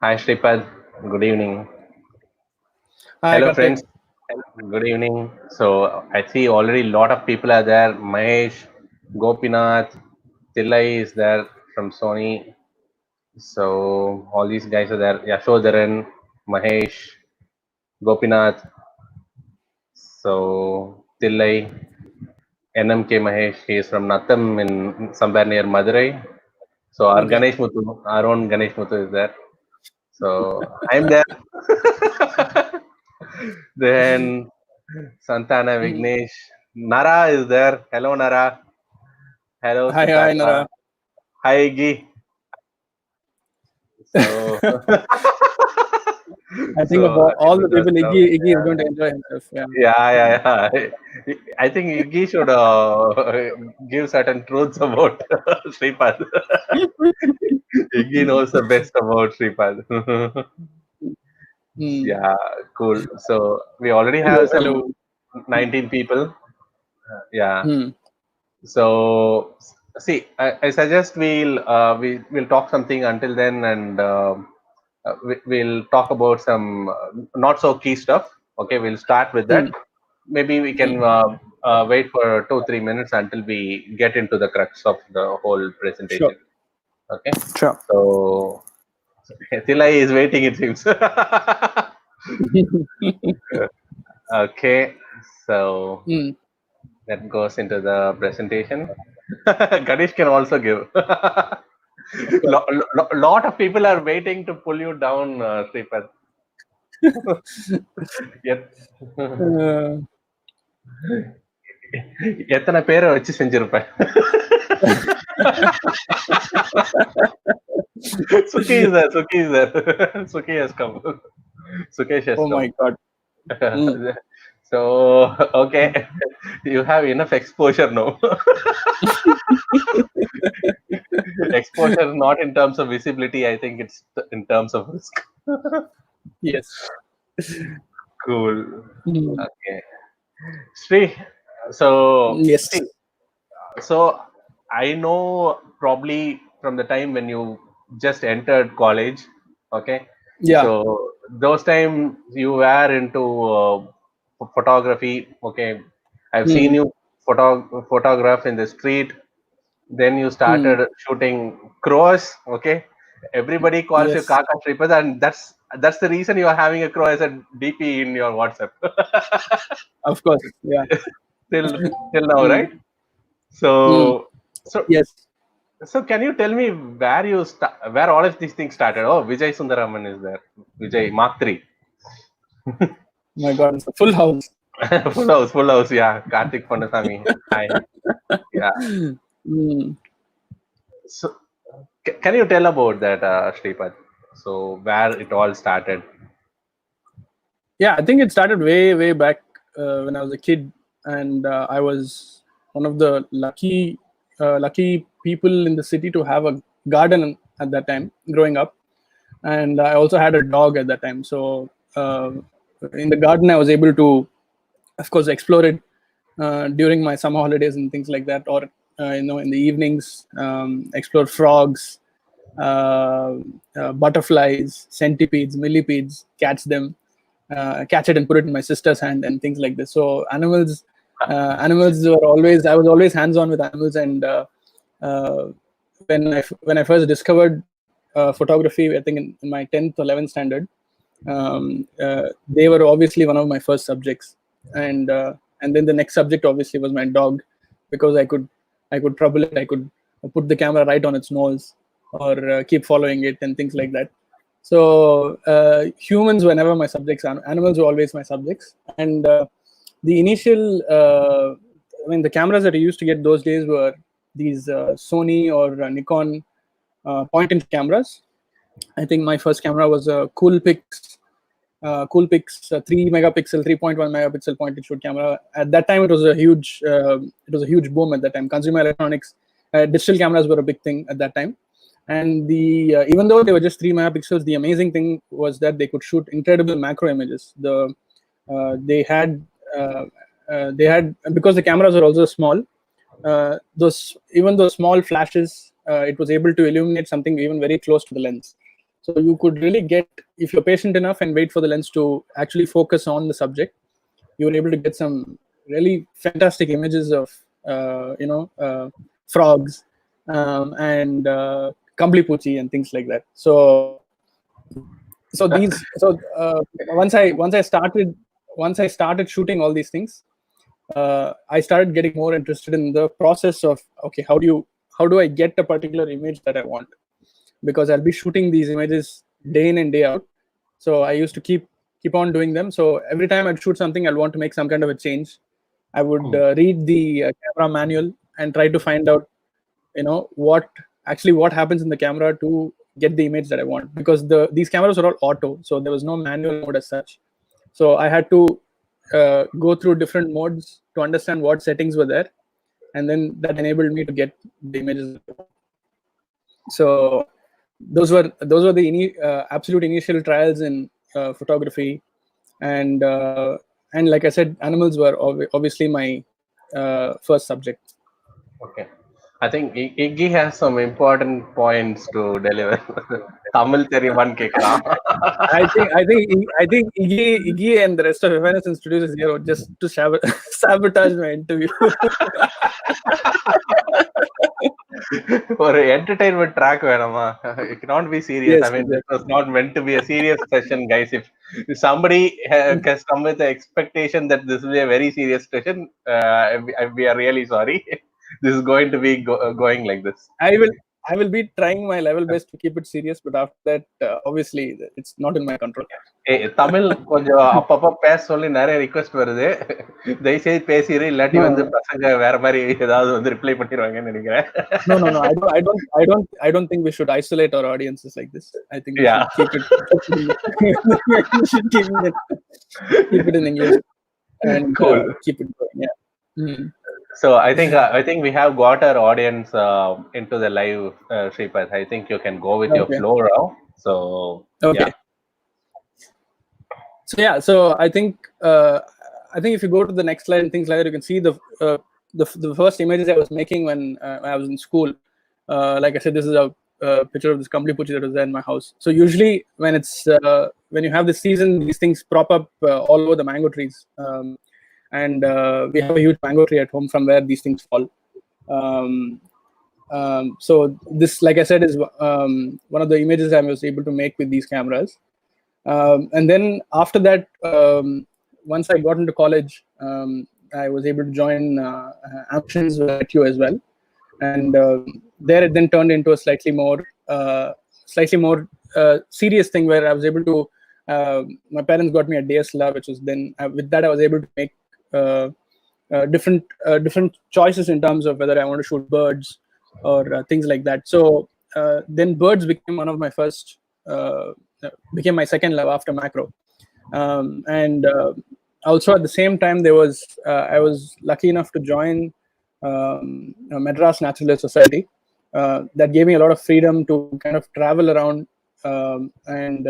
Hi Sripad, good evening. Hi, Hello Karthik. friends, good evening. So I see already a lot of people are there. Mahesh, Gopinath, Tillai is there from Sony. So all these guys are there. Yashodharan, Mahesh, Gopinath. So Tillai, NMK Mahesh, he is from Natham in somewhere near Madurai. So our Okay. Ganesh Muthu, our own Ganesh Muthu is there. So I'm there. Then Santana Mm. Vignesh. Nara is there. Hello, Nara. Hello, Hi, Siddhartha. Nara. Hi, Iggy. So, I think of so all the people are people, so, Iggy is going to enjoy himself. Yeah. yeah. I think Iggy should give certain truths about Sripad. Iggy knows the best about Sripad. Mm. Yeah, cool. So we already have Yes, some hello. 19 people. Yeah. Mm. So see, I suggest we'll talk something until then, and we'll talk about some not so key stuff. Okay, we'll start with that. Mm. Maybe we can Mm. wait for 2-3 minutes until we get into the crux of the whole Sure. presentation. Okay, Sure. so Tilai is waiting. It seems. Okay, so Mm. that goes into the presentation. Ganesh can also give. Of course. Lot of people are waiting to pull you down, Sripad. எத்- Uh, எத்தனை பேரை வச்சு செஞ்சிருப்பேன். Suki is there. Suki is there. Suki has come. Sukesh has oh come. my God. Mm. So okay, you have enough exposure now. Exposure not in terms of visibility. I think it's in terms of risk. Yes. Cool. Mm. Okay. Sri, so see, Yes. so I know probably from the time when you just entered college, okay. Yeah. So those time you were into photography, okay. I've seen Mm. you photograph in the street. Then you Mm. started shooting crows, okay. Everybody calls you Yes. Kaka Sripad, and that's the reason you are having a crow as a DP in your WhatsApp. Of course. Yeah. till now, Mm. right? Mm. So so Yes. so can you tell me where all of these things started? Oh, Vijay Sundaraman is there. Vijay Mark 3. My God. It's a full house. Full house, yeah. Karthik Pandasamy. Hi. Yeah. Mm. So can you tell about that, Sripad? So where it all started? Yeah, I think it started way back when I was a kid, and I was one of the lucky people in the city to have a garden at that time growing up, and I also had a dog at that time. So in the garden, I was able to, of course, explore it during my summer holidays and things like that, or in the evenings, explore frogs, uh, butterflies, centipedes, millipedes, catch it and put it in my sister's hand and things like this. So animals were always, I was always hands on with animals, and uh, when I first discovered photography, I think in my 10th or 11th standard, they were obviously one of my first subjects, and then the next subject obviously was my dog, because I could trouble it, I could put the camera right on its nose, or keep following it and things like that. So humans were never my subjects. Animals were always my subjects. And the initial, I mean, the cameras that I used to get those days were these Sony or Nikon point-and-shoot cameras. I think my first camera was a Coolpix 3 megapixel, 3.1 megapixel point-and-shoot camera. At that time, it was a huge boom. At that time, consumer electronics, digital cameras were a big thing at that time. And even though they were just 3 megapixels, the amazing thing was that they could shoot incredible macro images. They had because the cameras were also small. Those small flashes, it was able to illuminate something even very close to the lens. So you could really get, if you're patient enough and wait for the lens to actually focus on the subject, you were able to get some really fantastic images of frogs and kamblipuchi and things like that. So once I started shooting all these things, I started getting more interested in the process of, okay, how do I get a particular image that I want, because I'll be shooting these images day in and day out. So I used to keep on doing them. So every time I'd shoot something, I'll want to make some kind of a change. I would read the camera manual and try to find out, what happens in the camera to get the image that I want, because these cameras are all auto, so there was no manual mode as such. So I had to go through different modes to understand what settings were there, and then that enabled me to get the images. So those were the absolute initial trials in photography, and like I said, animals were obviously my first subject. Okay. I think Iggy has some important points to deliver. Tamil Therivan Kekran. I think Iggy and the rest of Evanescence Studios is here just to sabotage my interview. ஒரு entertainment track வேணாமா? It cannot be serious. Yes, I mean, this exactly. was not meant to be a serious session, guys. If somebody has come with the expectation that this will be a very serious session, we are really sorry. This is going to be going like this. I will be trying my level best to keep it serious, but after that, obviously, it's not in my control. Tamil கொஞ்சம் அப்பப்ப பேச சொல்லி நிறைய request வருது. தயவுசெய்து பேசிடு, இல்லாட்டி வந்து பசங்க வேற மாதிரி ஏதாவது வந்து ரிப்ளை பண்ணிடுவாங்கன்னு நினைக்கிறேன். No. I don't think we should isolate our audiences like this. I think we should keep it. We should keep it in English and Cool. keep it going. Yeah. So I think we have got our audience into the live, Sripad. I think you can go with your flow now. So okay. Yeah. So I think if you go to the next slide and things like that, you can see the first images I was making when I was in school. Like I said, this is a picture of this kamblipuchi that was there in my house. So usually when you have this season, these things prop up all over the mango trees, and we have a huge mango tree at home from where these things fall. So this, like I said, is one of the images I was able to make with these cameras. And then after that, once I got into college, I was able to join Ambitions at you as well, and there it then turned into a slightly more serious thing, where I was able to. My parents got me a DSLR, which was then with that I was able to make different choices in terms of whether I want to shoot birds or things like that. So then birds became one of my first. Became my second love after macro, and also at the same time I was lucky enough to join Madras Naturalist Society. That gave me a lot of freedom to kind of travel around, and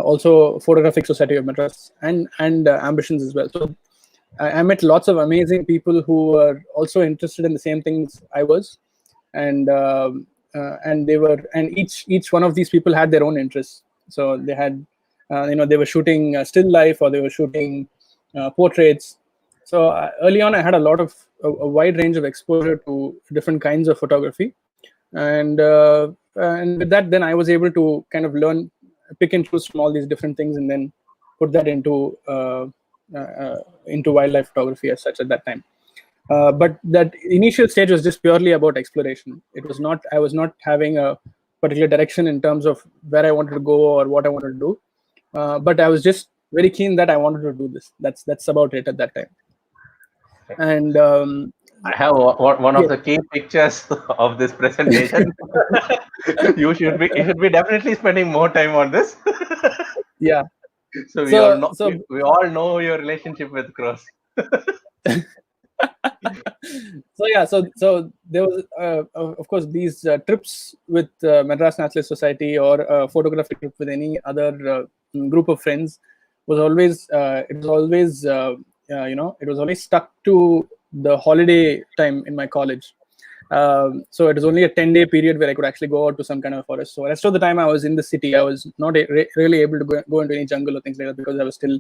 also Photographic Society of Madras and Ambitions as well. So I met lots of amazing people who were also interested in the same things I was, and each one of these people had their own interests. So they had they were shooting still life, or they were shooting portraits. So early on I had a lot of a wide range of exposure to different kinds of photography, and with that then I was able to kind of pick and choose from all these different things, and then put that into wildlife photography as such at that time. But that initial stage was just purely about exploration. I was not having a particular direction in terms of where I wanted to go or what I wanted to do. But I was just very keen that I wanted to do this. That's about it at that time. And I have one of the key pictures of this presentation. You should be definitely spending more time on this. Yeah. So we all know your relationship with crows. So there was of course these trips with Madras Naturalist Society, or photographic trip with any other group of friends, was always it was always stuck to the holiday time in my college. So it was only a 10-day period where I could actually go out to some kind of forest. So the rest of the time I was in the city. I was not really able to go into any jungle or things like that because I was still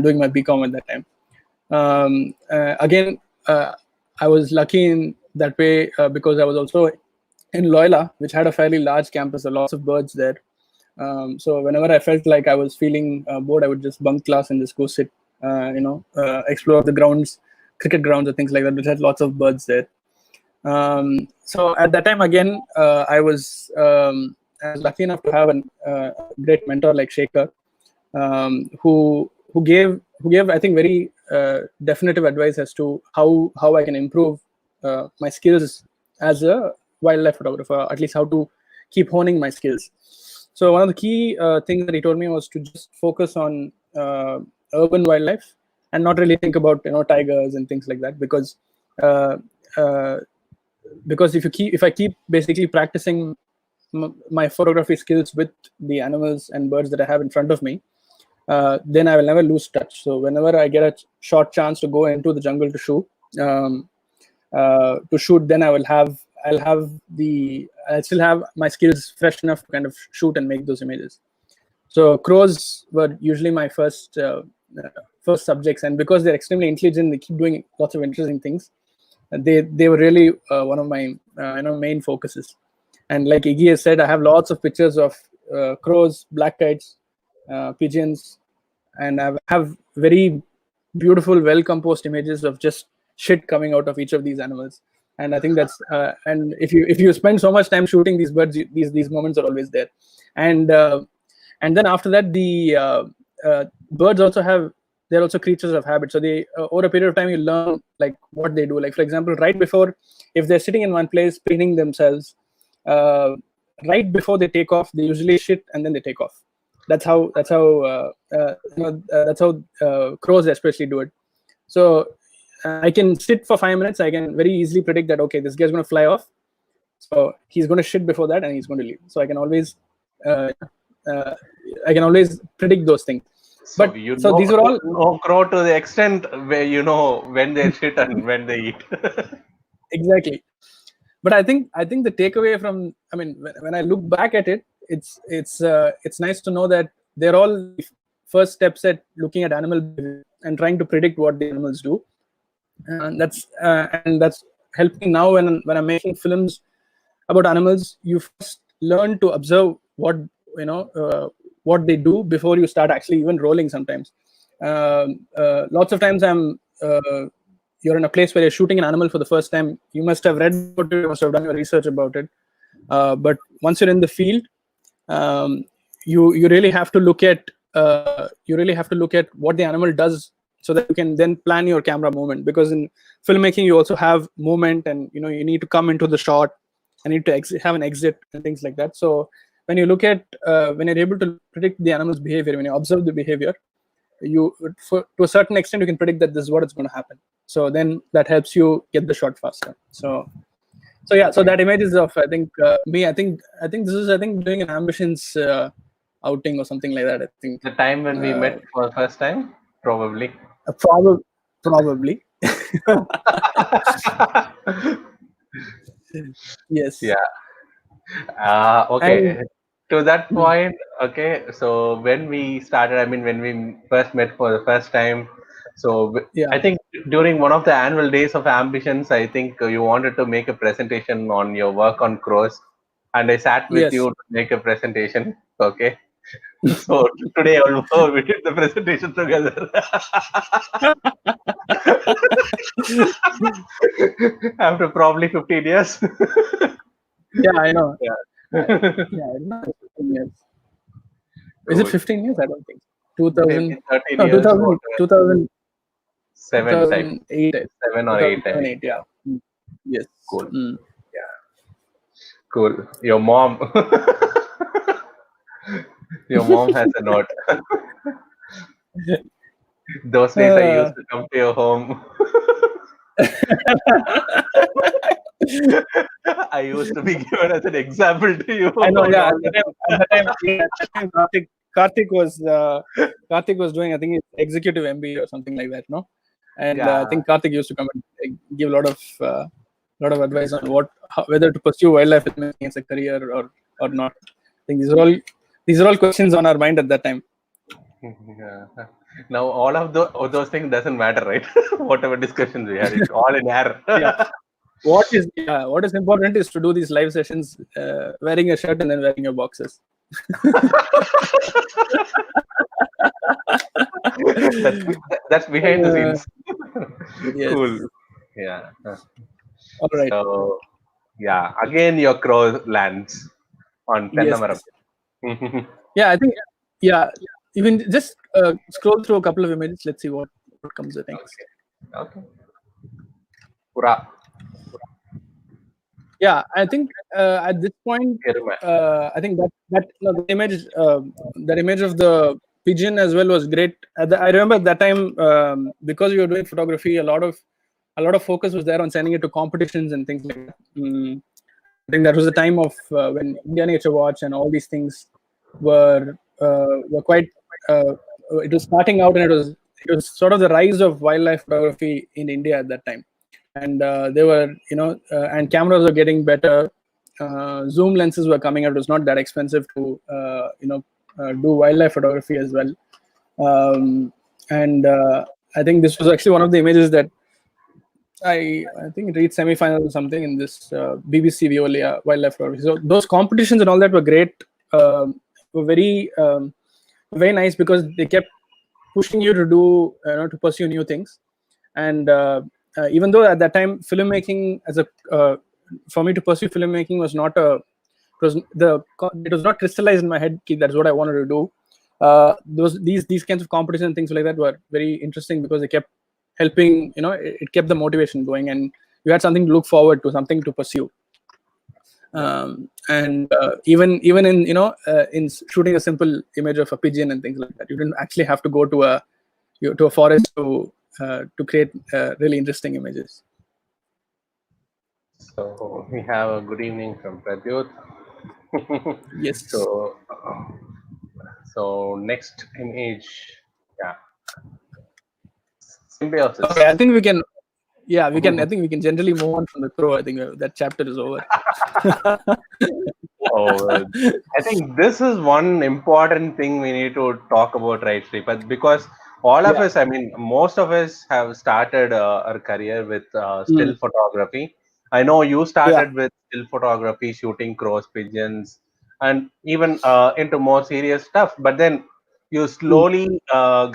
doing my BCom at that time. Again, I was lucky in that way because I was also in Loyola, which had a fairly large campus, so lots of birds there. So whenever I felt like I was feeling bored, I would just bunk class and just go sit, explore the grounds, cricket grounds, or things like that, which had lots of birds there. So at that time, again, I was lucky enough to have a great mentor like Shaker, who gave I think very definitive advice as to how I can improve my skills as a wildlife photographer, at least how to keep honing my skills. So one of the key things that he told me was to just focus on urban wildlife and not really think about tigers and things like that, uh, uh, because if I keep basically practicing my photography skills with the animals and birds that I have in front of me, then I will never lose touch. So whenever I get a short chance to go into the jungle um, to shoot, then I'll still have my skills fresh enough to kind of shoot and make those images. So crows were usually my first subjects, and because they're extremely intelligent, they keep doing lots of interesting things. They were really one of my main focuses. And like Iggy has said, I have lots of pictures of crows, black kites, pigeons, and I have very beautiful, well composed images of just shit coming out of each of these animals. And I think that's and if you spend so much time shooting these birds, these moments are always there. And and then after that, the birds also have they're also creatures of habit. So they over a period of time you learn like what they do. Like for example, right before, if they're sitting in one place preening themselves, uh, right before they take off, they usually shit and then they take off. That's how crows especially do it. So I can sit for 5 minutes. I can very easily predict that okay, this guy's going to fly off, so he's going to shit before that, and he's going to leave. So uh, I can always predict those things. So But so these are all you know crow to the extent where you know when they shit and when they eat. exactly. But I think the takeaway from when I look back at it, it's nice to know that they're all the first steps at looking at animal behavior and trying to predict what the animals do. And that's helping now when I'm making films about animals. You first learn to observe what they do before you start actually even rolling sometimes. Lots of times you're in a place where you're shooting an animal for the first time. You must have read about it, you must have done your research about it, but once you're in the field, um, you really have to look at what the animal does, so that you can then plan your camera movement. Because in filmmaking you also have movement, and you need to come into the shot, and need to have an exit and things like that. So when you look at when you're able to predict the animal's behavior, when you observe the behavior, to a certain extent you can predict that this is what is going to happen. So then that helps you get the shot faster. So yeah, so that image is of I think me. I think this is doing an ambitions outing or something like that. I think The time when we uh, met for the first time, probably. probably yes. Yeah. And Okay. To that point, okay. So when we started, I mean, when we first met for the first time, so I yeah, think during one of the annual days of ambitions, I think you wanted to make a presentation on your work on crows, and I sat with yes. you to make a presentation. Okay. So today also we did the presentation together after probably 15 years. Yeah, I know. Yeah. Yeah, I know. 15 years. Is it Cool. 15 years? I don't think. Maybe 2000. 13 No, years, 2000, whatever. 2000, Seven type. 2008. 7 or 8, I 2007, think. 8. Yeah. Mm. Yes. Cool. Mm. Yeah. Cool. Your mom. Your mom has a note. Those days I used Uh, to come to your home. I used to be given as an example to you I know. about Yeah. all the At that time, Karthik was doing, I think, it's executive MBA or something like that. No, and I yeah. think Karthik used to come and give a lot of lot of advice on whether to pursue wildlife filmmaking as a career or not. I think these are all questions on our mind at that time. Yeah. Now all those things doesn't matter, right? Whatever discussions we had, it's all in air. Yeah. What is important is to do these live sessions wearing a shirt and then wearing your boxes. that's that's behind the Uh, scenes. yes. Cool. Yeah. All right. So yeah, again your crow lands on Yes. Pennamaram. Yeah, I think. Yeah, you can just scroll through a couple of images. Let's see what comes next. Okay. Okay. Pura. Yeah, I think at this point, Kirma. I think that image of the pigeon as well was great. I remember at that time, because we were doing photography, a lot of focus was there on sending it to competitions and things like that. I think that was the time of when India Nature Watch and all these things were quite. It was starting out, and it was sort of the rise of wildlife photography in India at that time. And they were, and cameras were getting better. Zoom lenses were coming out. It was not that expensive to do wildlife photography as well. And I think this was actually one of the images that I think it reached semi-final or something in this BBC Veolia wildlife photography. So those competitions and all that were great. Were very nice because they kept pushing you to to pursue new things. And even though at that time filmmaking for me to pursue filmmaking was not it was not crystallized in my head. That's what I wanted to do. These kinds of competitions and things like that were very interesting because they kept helping. It kept the motivation going, and you had something to look forward to, something to pursue. And even in in shooting a simple image of a pigeon and things like that, you didn't actually have to go to a forest to create really interesting images. So we have a good evening from Pradyut. Yes. so so next image, yeah, Okay, symbiosis. I think we can. Yeah, we can. I think we can generally move on from the crow. I think that chapter is over. Oh, I think this is one important thing we need to talk about, right, Sripad? Because all of Yeah. us, I mean, most of us have started our career with Mm. still photography. I know you Yeah. started with still photography, shooting crows, pigeons, and even into more serious stuff. But then you Mm. slowly,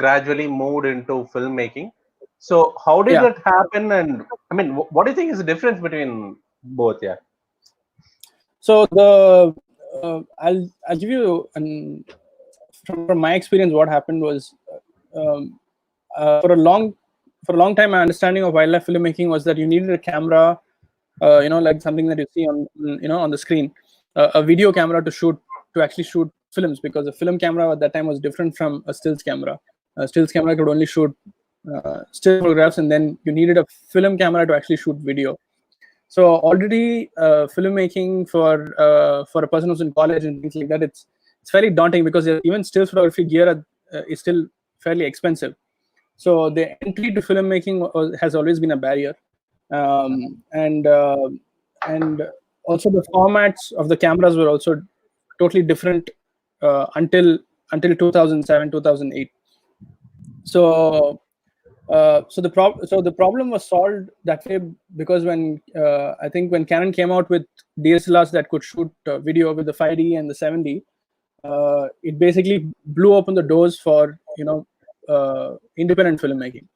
gradually moved into filmmaking. So, how did Yeah. that happen? And I mean, what do you think is the difference between both? Yeah. So I'll give you from my experience. What happened was um, for a long time, my understanding of wildlife filmmaking was that you needed a camera, like something that you see on the screen, a video camera to actually shoot films, because a film camera at that time was different from a stills camera. A stills camera could only shoot still photographs, and then you needed a film camera to actually shoot video. So already filmmaking for a person who's in college and things like that, it's fairly daunting because even still photography gear is still fairly expensive. So the entry to filmmaking has always been a barrier. Um, and uh, and also the formats of the cameras were also totally different until 2007 2008. So the problem was solved that way because when I think when Canon came out with DSLRs that could shoot video with the 5D and the 7D, it basically blew open the doors for independent filmmaking.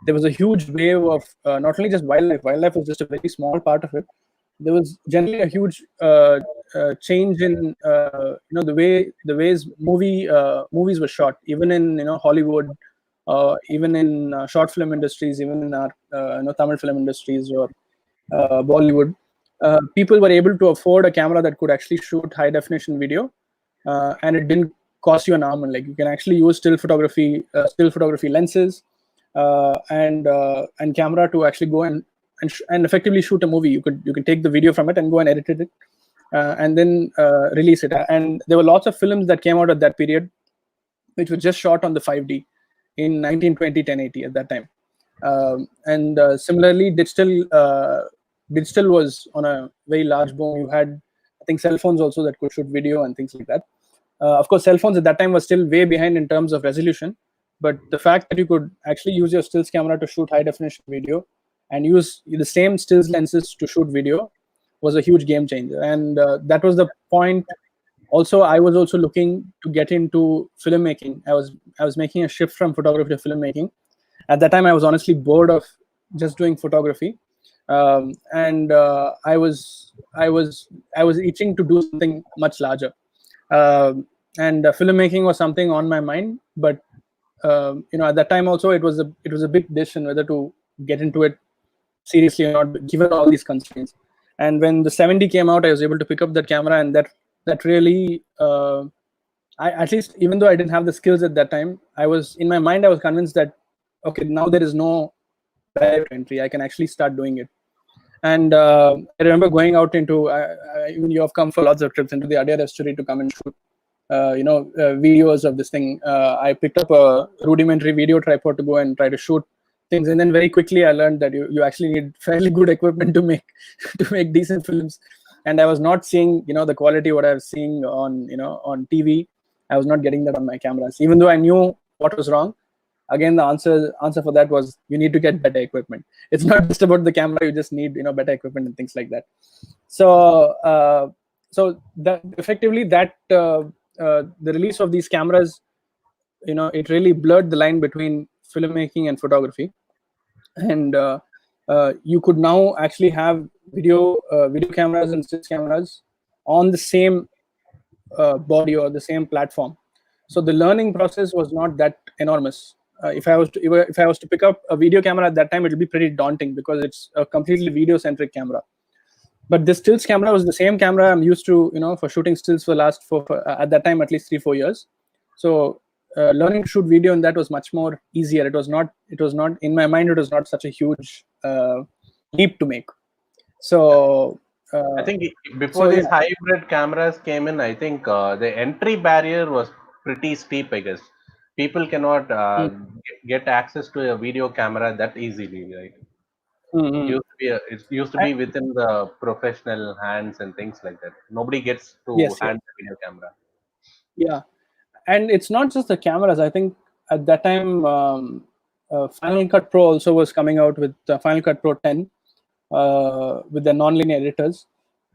There was a huge wave of not only just wildlife. Wildlife was just a very small part of it. There was generally a huge change in the ways movies were shot, even in Hollywood, even in short film industries, even in our Tamil film industries or Bollywood. People were able to afford a camera that could actually shoot high definition video, and it didn't cost you an arm. And like you can actually use still photography lenses, and camera to actually go and effectively shoot a movie. You can take the video from it and go and edit it, and then release it. And there were lots of films that came out at that period, which were just shot on the 5D in 1920 1080 at that time. And similarly, digital. digital was on a very large boom. You had, I think, cell phones also that could shoot video and things like that. Of course, cell phones at that time was still way behind in terms of resolution, but the fact that you could actually use your stills camera to shoot high definition video and use the same stills lenses to shoot video was a huge game changer. And that was the point. Also, I was also looking to get into filmmaking. I was making a shift from photography to filmmaking. At that time, I was honestly bored of just doing photography, and I was itching to do something much larger. And filmmaking was something on my mind, but at that time also it was a big decision whether to get into it seriously or not, given all these constraints. And when the 70 came out, I was able to pick up that camera, and that really, I, at least, even though I didn't have the skills at that time, I was in my mind, I was convinced that okay, now there is no barrier to entry. I can actually start doing it. And I remember going out into, even you have come for lots of trips into the Adyar estuary to come and shoot videos of this thing. I picked up a rudimentary video tripod to go and try to shoot things, and then very quickly I learned that you actually need fairly good equipment to make to make decent films. And I was not seeing the quality what I was seeing on TV. I was not getting that on my cameras, even though I knew what was wrong. Again, the answer for that was you need to get better equipment. It's not just about the camera; you just need better equipment and things like that. So that effectively the release of these cameras, it really blurred the line between filmmaking and photography. And you could now actually have video cameras and stills cameras on the same body or the same platform. So the learning process was not that enormous. If I was to pick up a video camera at that time, it would be pretty daunting because it's a completely video centric camera. But the stills camera was the same camera I'm used to, for shooting stills for the last at that time, at least 3-4 years. So learning to shoot video in that was much more easier. It was not in my mind, it was not such a huge leap to make. So I think before these hybrid cameras came in, I think the entry barrier was pretty steep. I guess people cannot get access to a video camera that easily. Right? It used to be within the professional hands and things like that. Nobody gets to Yes, hand the video camera. yeah. And it's not just the cameras. I think at that time, Final Cut Pro also was coming out with Final Cut Pro 10 with the non-linear editors.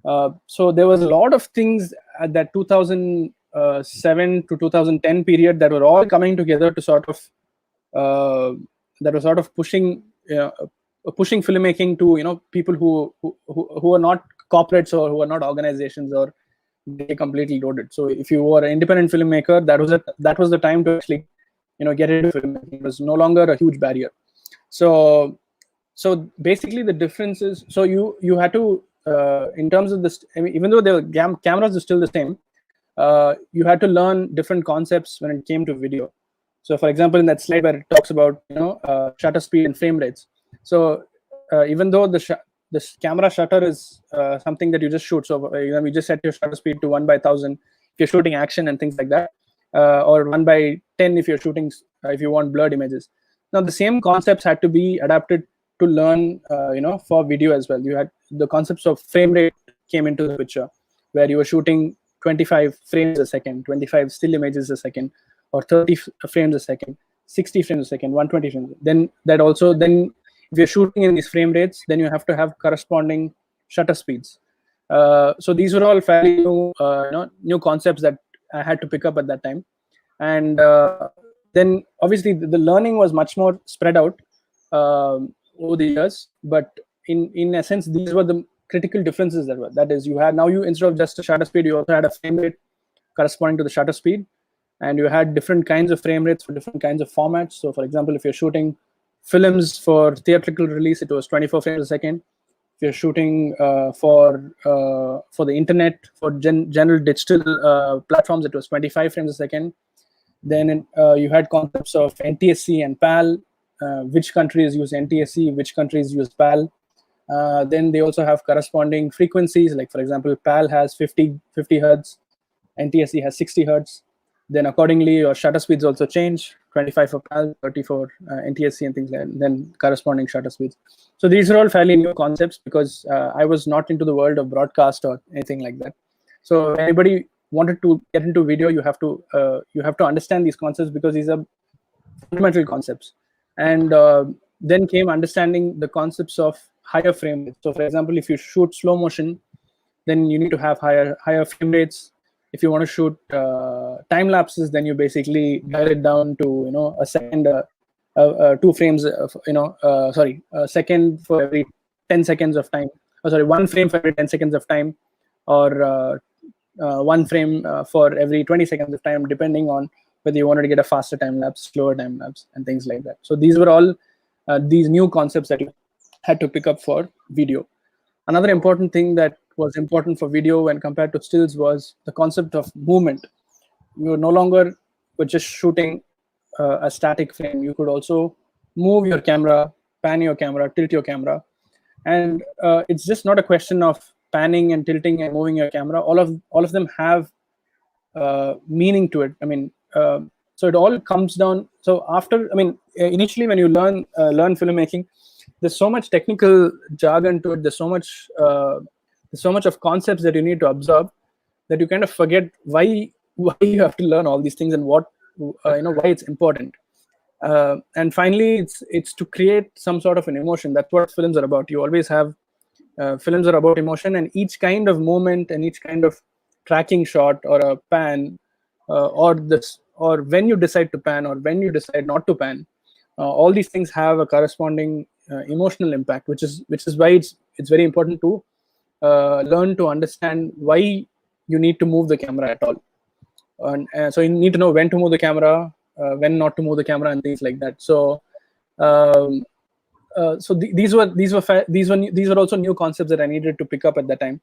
So there was a lot of things at that 2007 to 2010 period that were all coming together to sort of pushing filmmaking to people who are not corporates or who are not organizations or they completely loaded. So if you were an independent filmmaker, that was the time to actually get into filmmaking. It was no longer a huge barrier. So basically the difference is, so you had to in terms of this, I mean, even though the cameras are still the same, you had to learn different concepts when it came to video. So for example, in that slide where it talks about shutter speed and frame rates, so even though the camera shutter is something that you just shoot, so you just set your shutter speed to 1/1000 if you're shooting action and things like that, or 1/10 if you're shooting if you want blurred images. Now the same concepts had to be adapted to learn for video as well. You had the concepts of frame rate came into the picture, where you were shooting 25 frames a second, 25 still images a second, or 30 frames a second, 60 frames a second, 120 frames. Then if you're shooting in these frame rates, then you have to have corresponding shutter speeds. So these were all fairly new concepts that I had to pick up at that time. And then obviously the learning was much more spread out over the years. But in essence, these were the critical differences that is, you instead of just a shutter speed, you also had a frame rate corresponding to the shutter speed. And you had different kinds of frame rates for different kinds of formats. So for example, if you're shooting films for theatrical release, it was 24 frames a second. If you're shooting for the internet, for general digital platforms, it was 25 frames a second. Then you had concepts of NTSC and PAL, which countries use NTSC, which countries use PAL. Then they also have corresponding frequencies, like for example, PAL has 50 hertz, NTSC has 60 hertz. Then accordingly, your shutter speeds also change. 25 for PAL, 30 for NTSC and things like that, and then corresponding shutter speeds. So these are all fairly new concepts because I was not into the world of broadcast or anything like that. So if anybody wanted to get into video, you have to understand these concepts because these are fundamental concepts. And then came understanding the concepts of higher frame rates. So for example, if you shoot slow motion, then you need to have higher frame rates. If you want to shoot time lapses, then you basically dial it down to a second, 2 frames of, sorry, a second for every 10 seconds of time. Oh, sorry, 1 frame for every 10 seconds of time, or 1 frame for every 20 seconds of time, depending on whether you wanted to get a faster time lapse, slower time lapse, and things like that. So these were all these new concepts that you had to pick up for video. Another important thing that was important for video when compared to stills was the concept of movement. You no longer were just shooting a static frame. You could also move your camera, pan your camera, tilt your camera, and it's just not a question of panning and tilting and moving your camera. All of them have meaning to it. I mean, so it all comes down. So after, I mean, initially when you learn filmmaking, there's so much technical jargon to it. There's so much of concepts that you need to absorb that you kind of forget why you have to learn all these things and what why it's important. And finally, it's to create some sort of an emotion. That's what films are about. You always have films are about emotion, and each kind of moment and each kind of tracking shot or a pan, or when you decide to pan or when you decide not to pan, all these things have a corresponding emotional impact, which is why it's very important to learn to understand why you need to move the camera at all. And so you need to know when to move the camera, when not to move the camera, and things like that. So these were also new concepts that I needed to pick up at that time.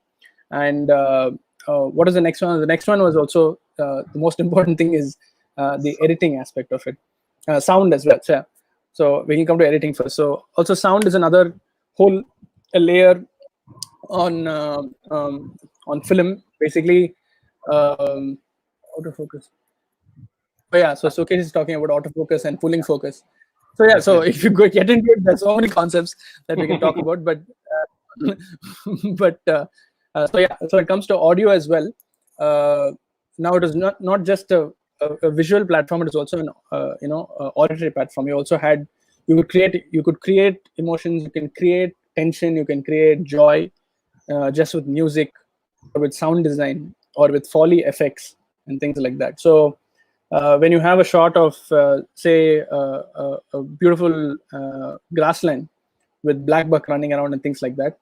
And what is the next one? The next one was also the most important thing is the editing aspect of it, sound as well. So we can come to editing first. So also sound is another whole layer on film, basically. Autofocus. Oh yeah, so Sukesh is talking about autofocus and pulling focus. So yeah, so if you get into it, there's so many concepts that we can talk about. But so yeah, so it comes to audio as well. Now it is not just a visual platform; it is also an auditory platform. You could create emotions, you can create tension, you can create joy, just with music, or with sound design, or with Foley effects and things like that. So when you have a shot of say a beautiful grassland with black buck running around and things like that,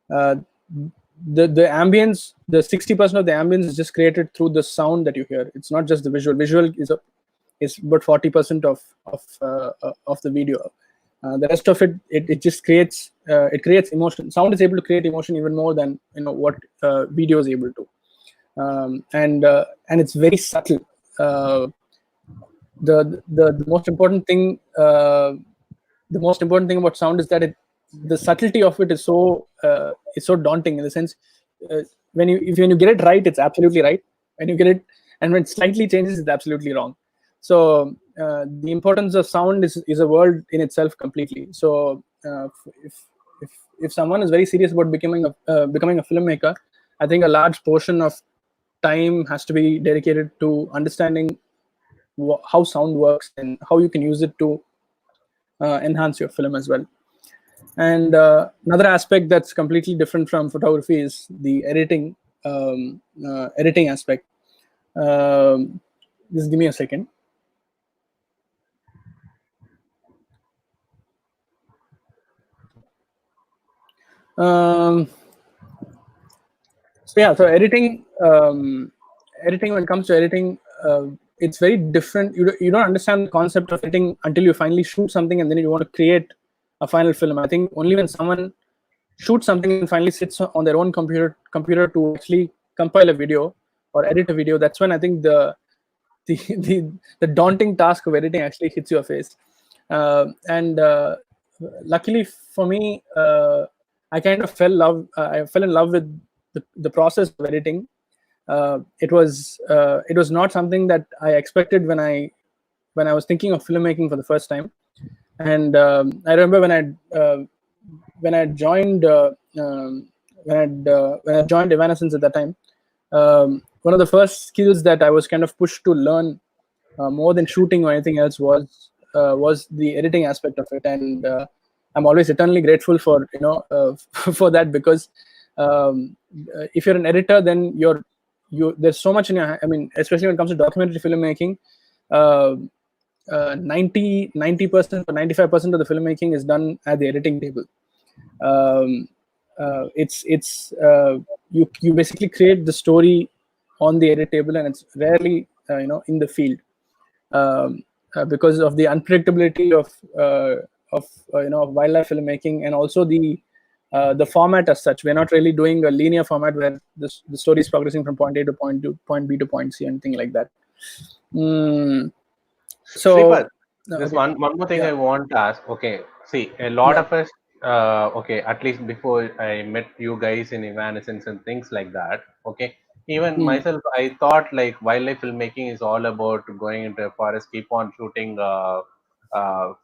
the ambience, the 60% of the ambience is just created through the sound that you hear. It's not just the visual. Visual is about 40% of the video. The rest of it just creates emotion. Sound is able to create emotion even more than what video is able to, and it's very subtle. The most important thing about sound is that the subtlety of it is so daunting, in the sense, when you get it right, it's absolutely right. When you get it, and when it slightly changes, it's absolutely wrong. So the importance of sound is a world in itself completely. So if someone is very serious about becoming a filmmaker, I think a large portion of time has to be dedicated to understanding how sound works and how you can use it to enhance your film as well. And another aspect that's completely different from photography is the editing aspect. Just give me a second. So yeah, so editing. When it comes to editing, it's very different. You don't understand the concept of editing until you finally shoot something and then you want to create a final film. I think only when someone shoots something and finally sits on their own computer to actually compile a video or edit a video, that's when I think the daunting task of editing actually hits your face. And luckily for me, I kind of fell in love with the process of editing. It was not something that I expected when I when I was thinking of filmmaking for the first time. And I remember when I joined when I joined Evanescence at that time. One of the first skills that I was kind of pushed to learn, more than shooting or anything else, was the editing aspect of it. And I'm always eternally grateful for for that, because if you're an editor, then there's so much in your I mean, especially when it comes to documentary filmmaking. uh, 90% or 95% of the filmmaking is done at the editing table. um, it's you basically create the story on the edit table, and it's rarely in the field, because of the unpredictability of wildlife filmmaking, and also the format as such. We're not really doing a linear format where the story is progressing from point A to point B to point C, anything like that. Mm, Sripad, so there's okay. one more thing Yeah. I want to ask. Okay, see, a lot Yeah. of us, okay, at least before I met you guys in Evanescence and things like that. Okay, even Mm, myself, I thought like wildlife filmmaking is all about going into a forest, keep on shooting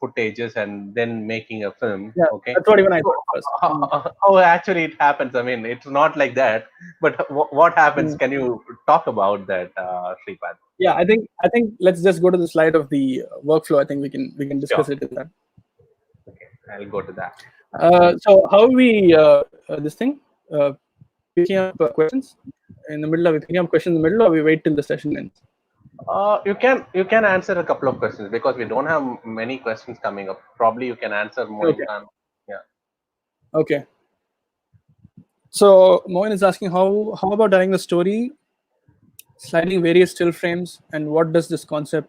footages, and then making a film. yeah, Okay, that's what even I so thought at first. Mm, how actually it happens? I mean, it's not like that. But what happens? mm. Can you talk about that, Sripad? Yeah, I think let's just go to the slide of the workflow. I think we can Sure. discuss it in that. Okay, I'll go to that. So how we this thing uh, picking up questions in the middle? Are we picking up questions in the middle, or we wait till the session ends? You can answer a couple of questions because we don't have many questions coming up. Probably you can answer Moin Okay. Khan. Yeah. Okay. So Moin is asking how about telling the story, sliding various still frames, and uh, what is this concept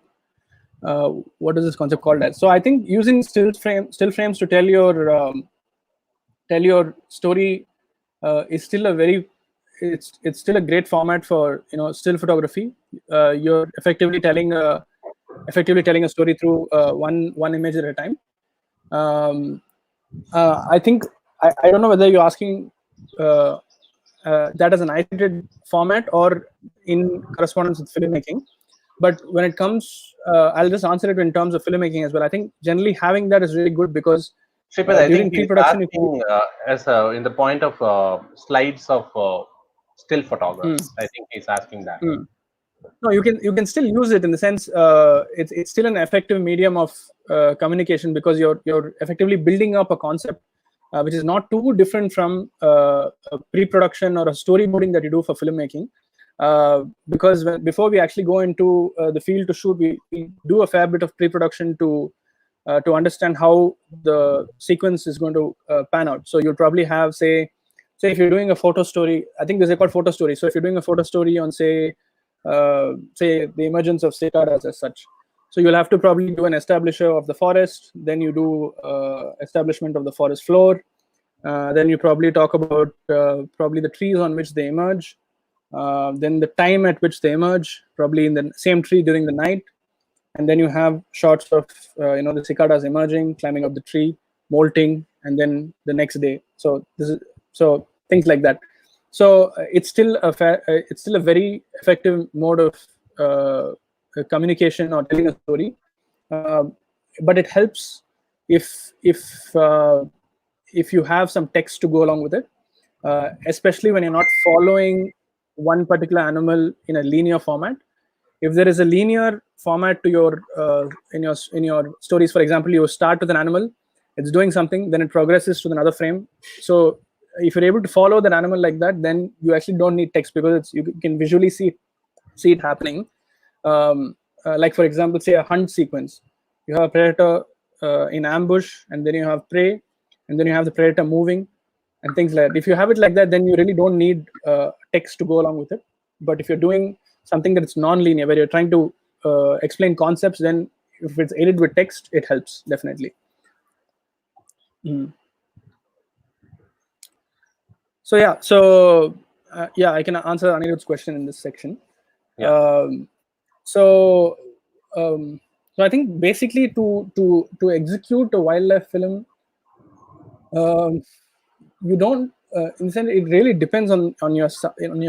called as? So I think using still frames to tell your story is still a very it's still a great format for still photography. You're effectively telling a story through one image at a time. um, I think I don't know whether you're asking uh, that as an isolated format or in correspondence with filmmaking. But when it comes, I'll just answer it in terms of filmmaking as well. I think generally having that is really good, because Sripad, I during think he's pre-production, if you asking as in the point of slides of still mm, photographs. I think he's asking that. mm. No, you can still use it in the sense, it's still an effective medium of communication, because you're effectively building up a concept, which is not too different from a pre-production or a storyboarding that you do for filmmaking. Because before we actually go into the field to shoot, we do a fair bit of pre-production to understand how the sequence is going to pan out. So you'll probably have, say if you're doing a photo story, I think these are called photo stories. So if you're doing a photo story on, say the emergence of cicadas as such, so you'll have to probably do an establisher of the forest, then you do establishment of the forest floor, then you probably talk about probably the trees on which they emerge, then the time at which they emerge, probably in the same tree during the night, and then you have shots of the cicadas emerging, climbing up the tree, molting, and then the next day. So things like that. So it's still a very effective mode of communication or telling a story. uh, but it helps if if uh, if you have some text to go along with it, especially when you're not following one particular animal in a linear format. If there is a linear format to your in your stories, for example, you start with an animal, it's doing something, then it progresses to another frame. So if you're able to follow that animal like that, then you actually don't need text, because you can visually see it happening. Like for example, say a hunt sequence, you have a predator in ambush, and then you have prey, and then you have the predator moving, and things like that. If you have it like that, then you really don't need text to go along with it. But if you're doing something that's non-linear, where you're trying to explain concepts, then if it's aided with text, it helps definitely. Mm. So yeah, yeah, I can answer Anirudh's question in this section. Yeah. Um, so um, so I think basically to execute a wildlife film, um, you don't in the sense, it really depends on your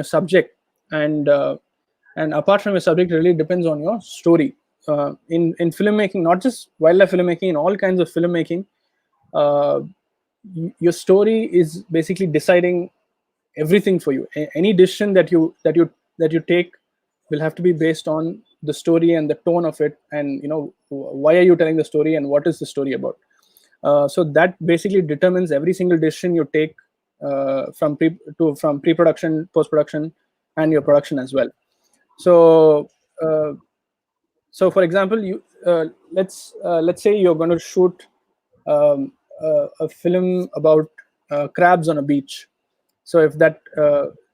subject, and apart from your subject, it really depends on your story. in filmmaking, not just wildlife filmmaking, in all kinds of filmmaking, uh, your story is basically deciding everything for you. Any decision that you take will have to be based on the story and the tone of it, and why are you telling the story and what is the story about. So that basically determines every single decision you take, from pre-production, post-production, and your production as well. So uh, for example, let's say you're going to shoot a film about crabs on a beach. So if that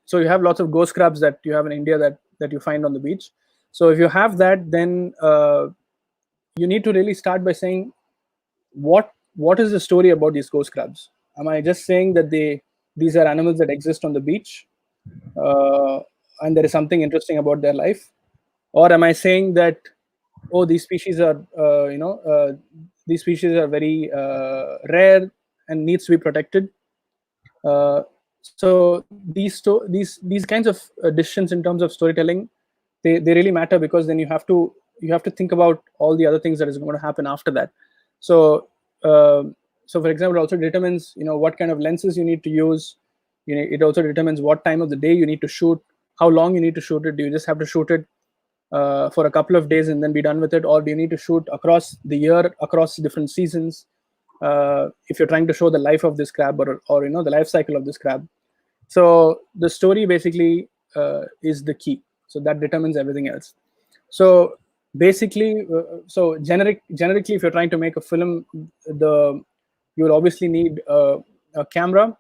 so you have lots of ghost crabs that you have in India that you find on the beach. So if you have that, then you need to really start by saying, what is the story about these ghost crabs? Am I just saying that these are animals that exist on the beach, uh, and there is something interesting about their life? Or am I saying that, oh, these species are very rare and needs to be protected? So these kinds of decisions in terms of storytelling, they really matter, because then you have to think about all the other things that is going to happen after that. So so for example, it also determines what kind of lenses you need to use. It also determines what time of the day you need to shoot, how long you need to shoot it. Do you just have to shoot it for a couple of days and then be done with it, or do you need to shoot across the year, across different seasons, if you're trying to show the life of this crab, or the life cycle of this crab? So the story basically is the key. So that determines everything else. So basically, generically, if you're trying to make a film, you will obviously need a camera.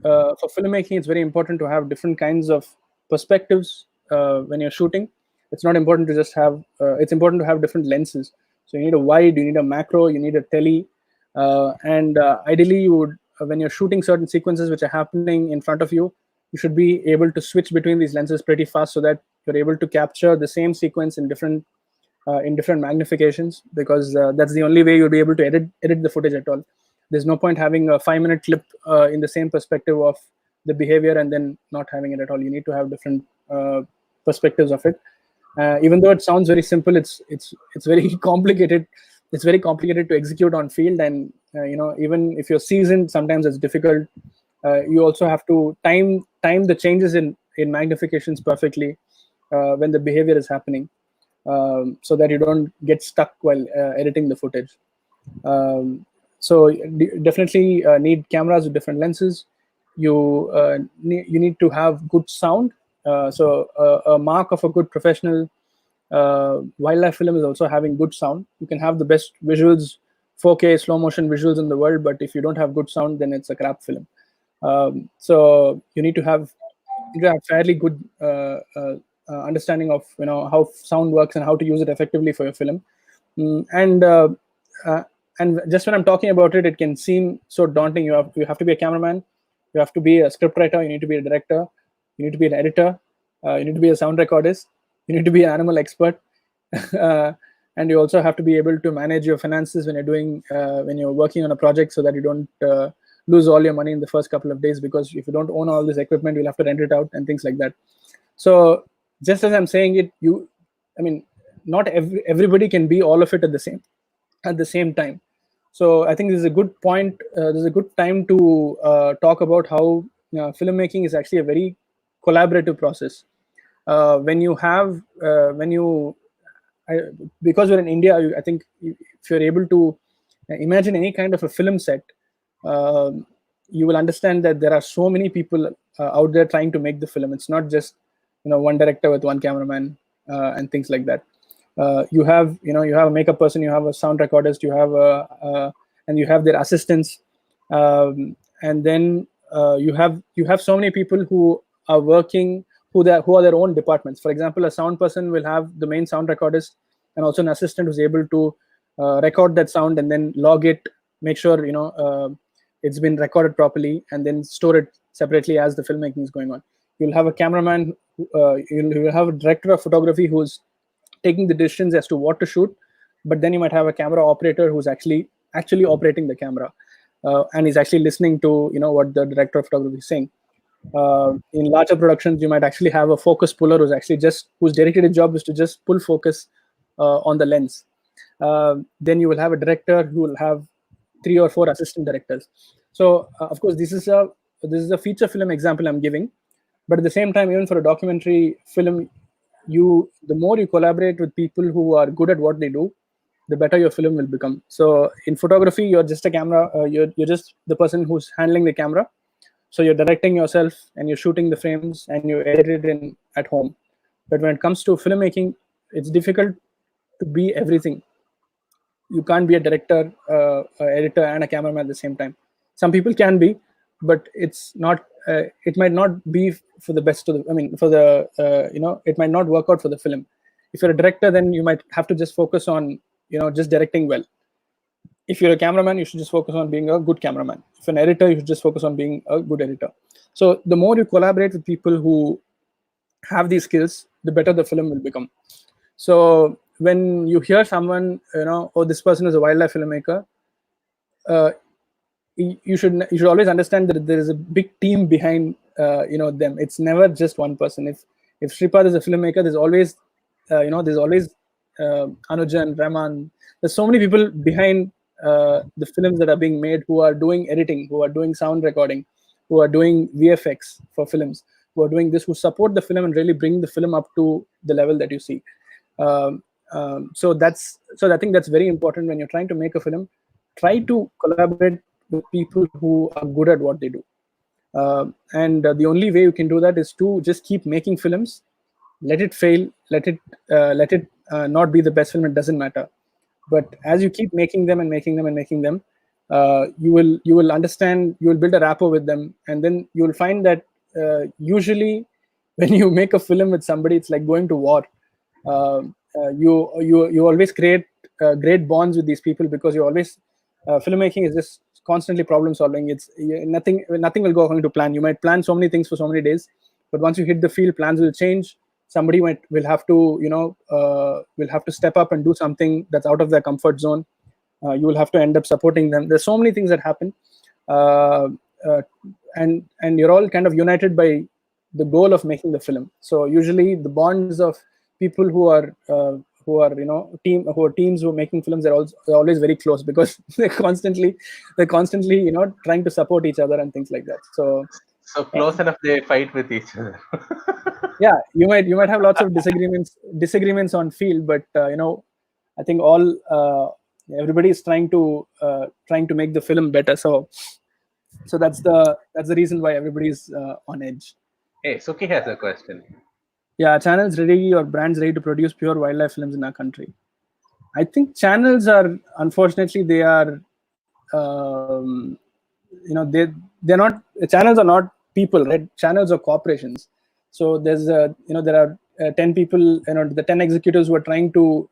For filmmaking, it's very important to have different kinds of perspectives when you're shooting. It's not important to just have. It's important to have different lenses. So you need a wide, you need a macro, you need a tele, and ideally, you would when you're shooting certain sequences which are happening in front of you, you should be able to switch between these lenses pretty fast, so that you're able to capture the same sequence in different magnifications, because that's the only way you'll be able to edit the footage at all. There's no point having a 5-minute clip in the same perspective of the behavior and then not having it at all. You need to have different perspectives of it. Even though it sounds very simple, it's very complicated. It's very complicated to execute on field, and even if you're seasoned, sometimes it's difficult. You also have to time the changes in magnifications perfectly when the behavior is happening, so that you don't get stuck while editing the footage. So definitely need cameras with different lenses. You need to have good sound. A mark of a good professional wildlife film is also having good sound. You can have the best visuals, 4K slow motion visuals in the world, but if you don't have good sound, then it's a crap film. So you need to have fairly good understanding of how sound works and how to use it effectively for your film. Mm, uh, and just when I'm talking about it, it can seem so daunting. You have to be a cameraman, you have to be a scriptwriter, you need to be a director, you need to be an editor, you need to be a sound recordist, you need to be an animal expert, uh, and you also have to be able to manage your finances when you're working on a project, so that you don't lose all your money in the first couple of days, because if you don't own all this equipment, you'll have to rent it out and things like that. So just as I'm saying it, I mean, not everybody can be all of it at the same time. So I think this is a good point. This is a good time to talk about how filmmaking is actually a very collaborative process. When you because we're in India, I think if you're able to imagine any kind of a film set, you will understand that there are so many people out there trying to make the film. It's not just one director with one cameraman and things like that. You have a makeup person, you have a sound recordist, and you have their assistants, and then you have so many people who are working, who are their own departments. For example, a sound person will have the main sound recordist and also an assistant who's able to record that sound and then log it, make sure it's been recorded properly, and then store it separately as the filmmaking is going on. You'll have a cameraman, you'll have a director of photography who's taking the decisions as to what to shoot, but then you might have a camera operator who's actually operating the camera, and is actually listening to what the director of photography is saying. In larger productions, you might actually have a focus puller who's dedicated job is to just pull focus on the lens. Then you will have a director who will have 3 or 4 assistant directors. So of course this is a feature film example I'm giving, but at the same time, even for a documentary film, the more you collaborate with people who are good at what they do, the better your film will become. So in photography, you're just a camera, you're just the person who's handling the camera. So you're directing yourself and you're shooting the frames and you edit it in at home. But when it comes to filmmaking, it's difficult to be everything. You can't be a director, editor, and a cameraman at the same time. Some people can be, but it's not. It might not be for the best of the. I mean, for the it might not work out for the film. If you're a director, then you might have to just focus on just directing well. If you're a cameraman, you should just focus on being a good cameraman. If you're an editor, you should just focus on being a good editor. So the more you collaborate with people who have these skills, the better the film will become. So when you hear someone, oh, this person is a wildlife filmmaker, uh, you should always understand that there is a big team behind them. It's never just one person. If Sripad is a filmmaker, there's always Anuja and Rahman. There's so many people behind the films that are being made, who are doing editing, who are doing sound recording, who are doing VFX for films, who are doing this, who support the film and really bring the film up to the level that you see. So I think that's very important when you're trying to make a film. Try to collaborate with people who are good at what they do. And the only way you can do that is to just keep making films. Let it fail. Let it not be the best film. It doesn't matter. But as you keep making them and making them and making them, you will understand. You will build a rapport with them, and then you will find that usually when you make a film with somebody, it's like going to war. You always create great bonds with these people, because you always filmmaking is just constantly problem solving. Nothing will go according to plan. You might plan so many things for so many days, but once you hit the field, plans will change. Somebody will have to step up and do something that's out of their comfort zone. You will have to end up supporting them. There's so many things that happen, uh, uh, and you're all kind of united by the goal of making the film. So usually the bonds of people who are teams who are making films are always very close, because they're constantly trying to support each other and things like that. So So close enough they fight with each other. yeah, you might have lots of disagreements on field, but I think everybody is trying to make the film better. So that's the reason why everybody's on edge. Hey, Suki has a question. Yeah, channels ready or brands ready to produce pure wildlife films in our country? I think channels are, unfortunately, they are, they're not, channels are not people, right? Channels are corporations. So there are 10 people, the 10 executives who are trying to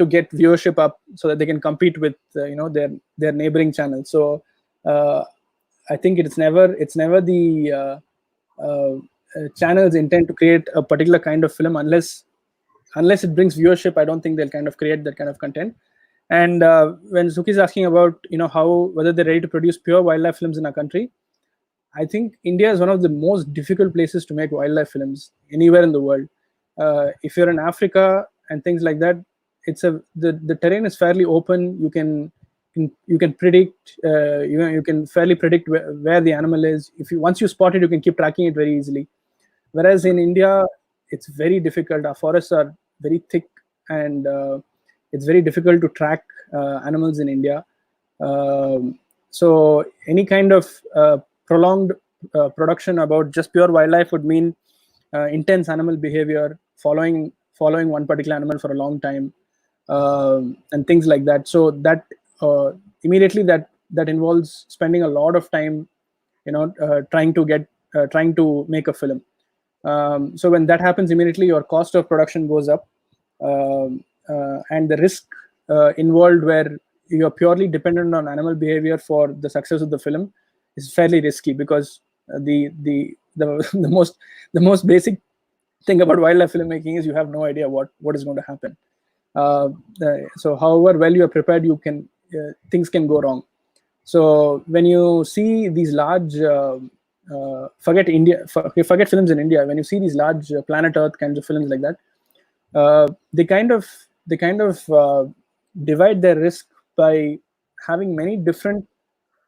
get viewership up so that they can compete with, their neighboring channels. So I think it's never the channel's intent to create a particular kind of film, unless it brings viewership. I don't think they'll kind of create that kind of content. And when Suki is asking about whether they're ready to produce pure wildlife films in our country, I think India is one of the most difficult places to make wildlife films anywhere in the world. If you're in Africa and things like that, the terrain is fairly open. You can predict, you can fairly predict where the animal is. Once you spot it, you can keep tracking it very easily. Whereas in India, it's very difficult. Our forests are very thick, and it's very difficult to track animals in India. So any kind of prolonged production about just pure wildlife would mean intense animal behavior, following one particular animal for a long time, and things like that. So that immediately that involves spending a lot of time, trying to make a film. So when that happens, immediately your cost of production goes up, and the risk involved, where you're purely dependent on animal behavior for the success of the film, is fairly risky, because the most basic thing about wildlife filmmaking is you have no idea what is going to happen. So however well you are prepared, things can go wrong. So when you see these large forget films in India, when you see these large planet Earth kinds of films like that, They kind of divide their risk by having many different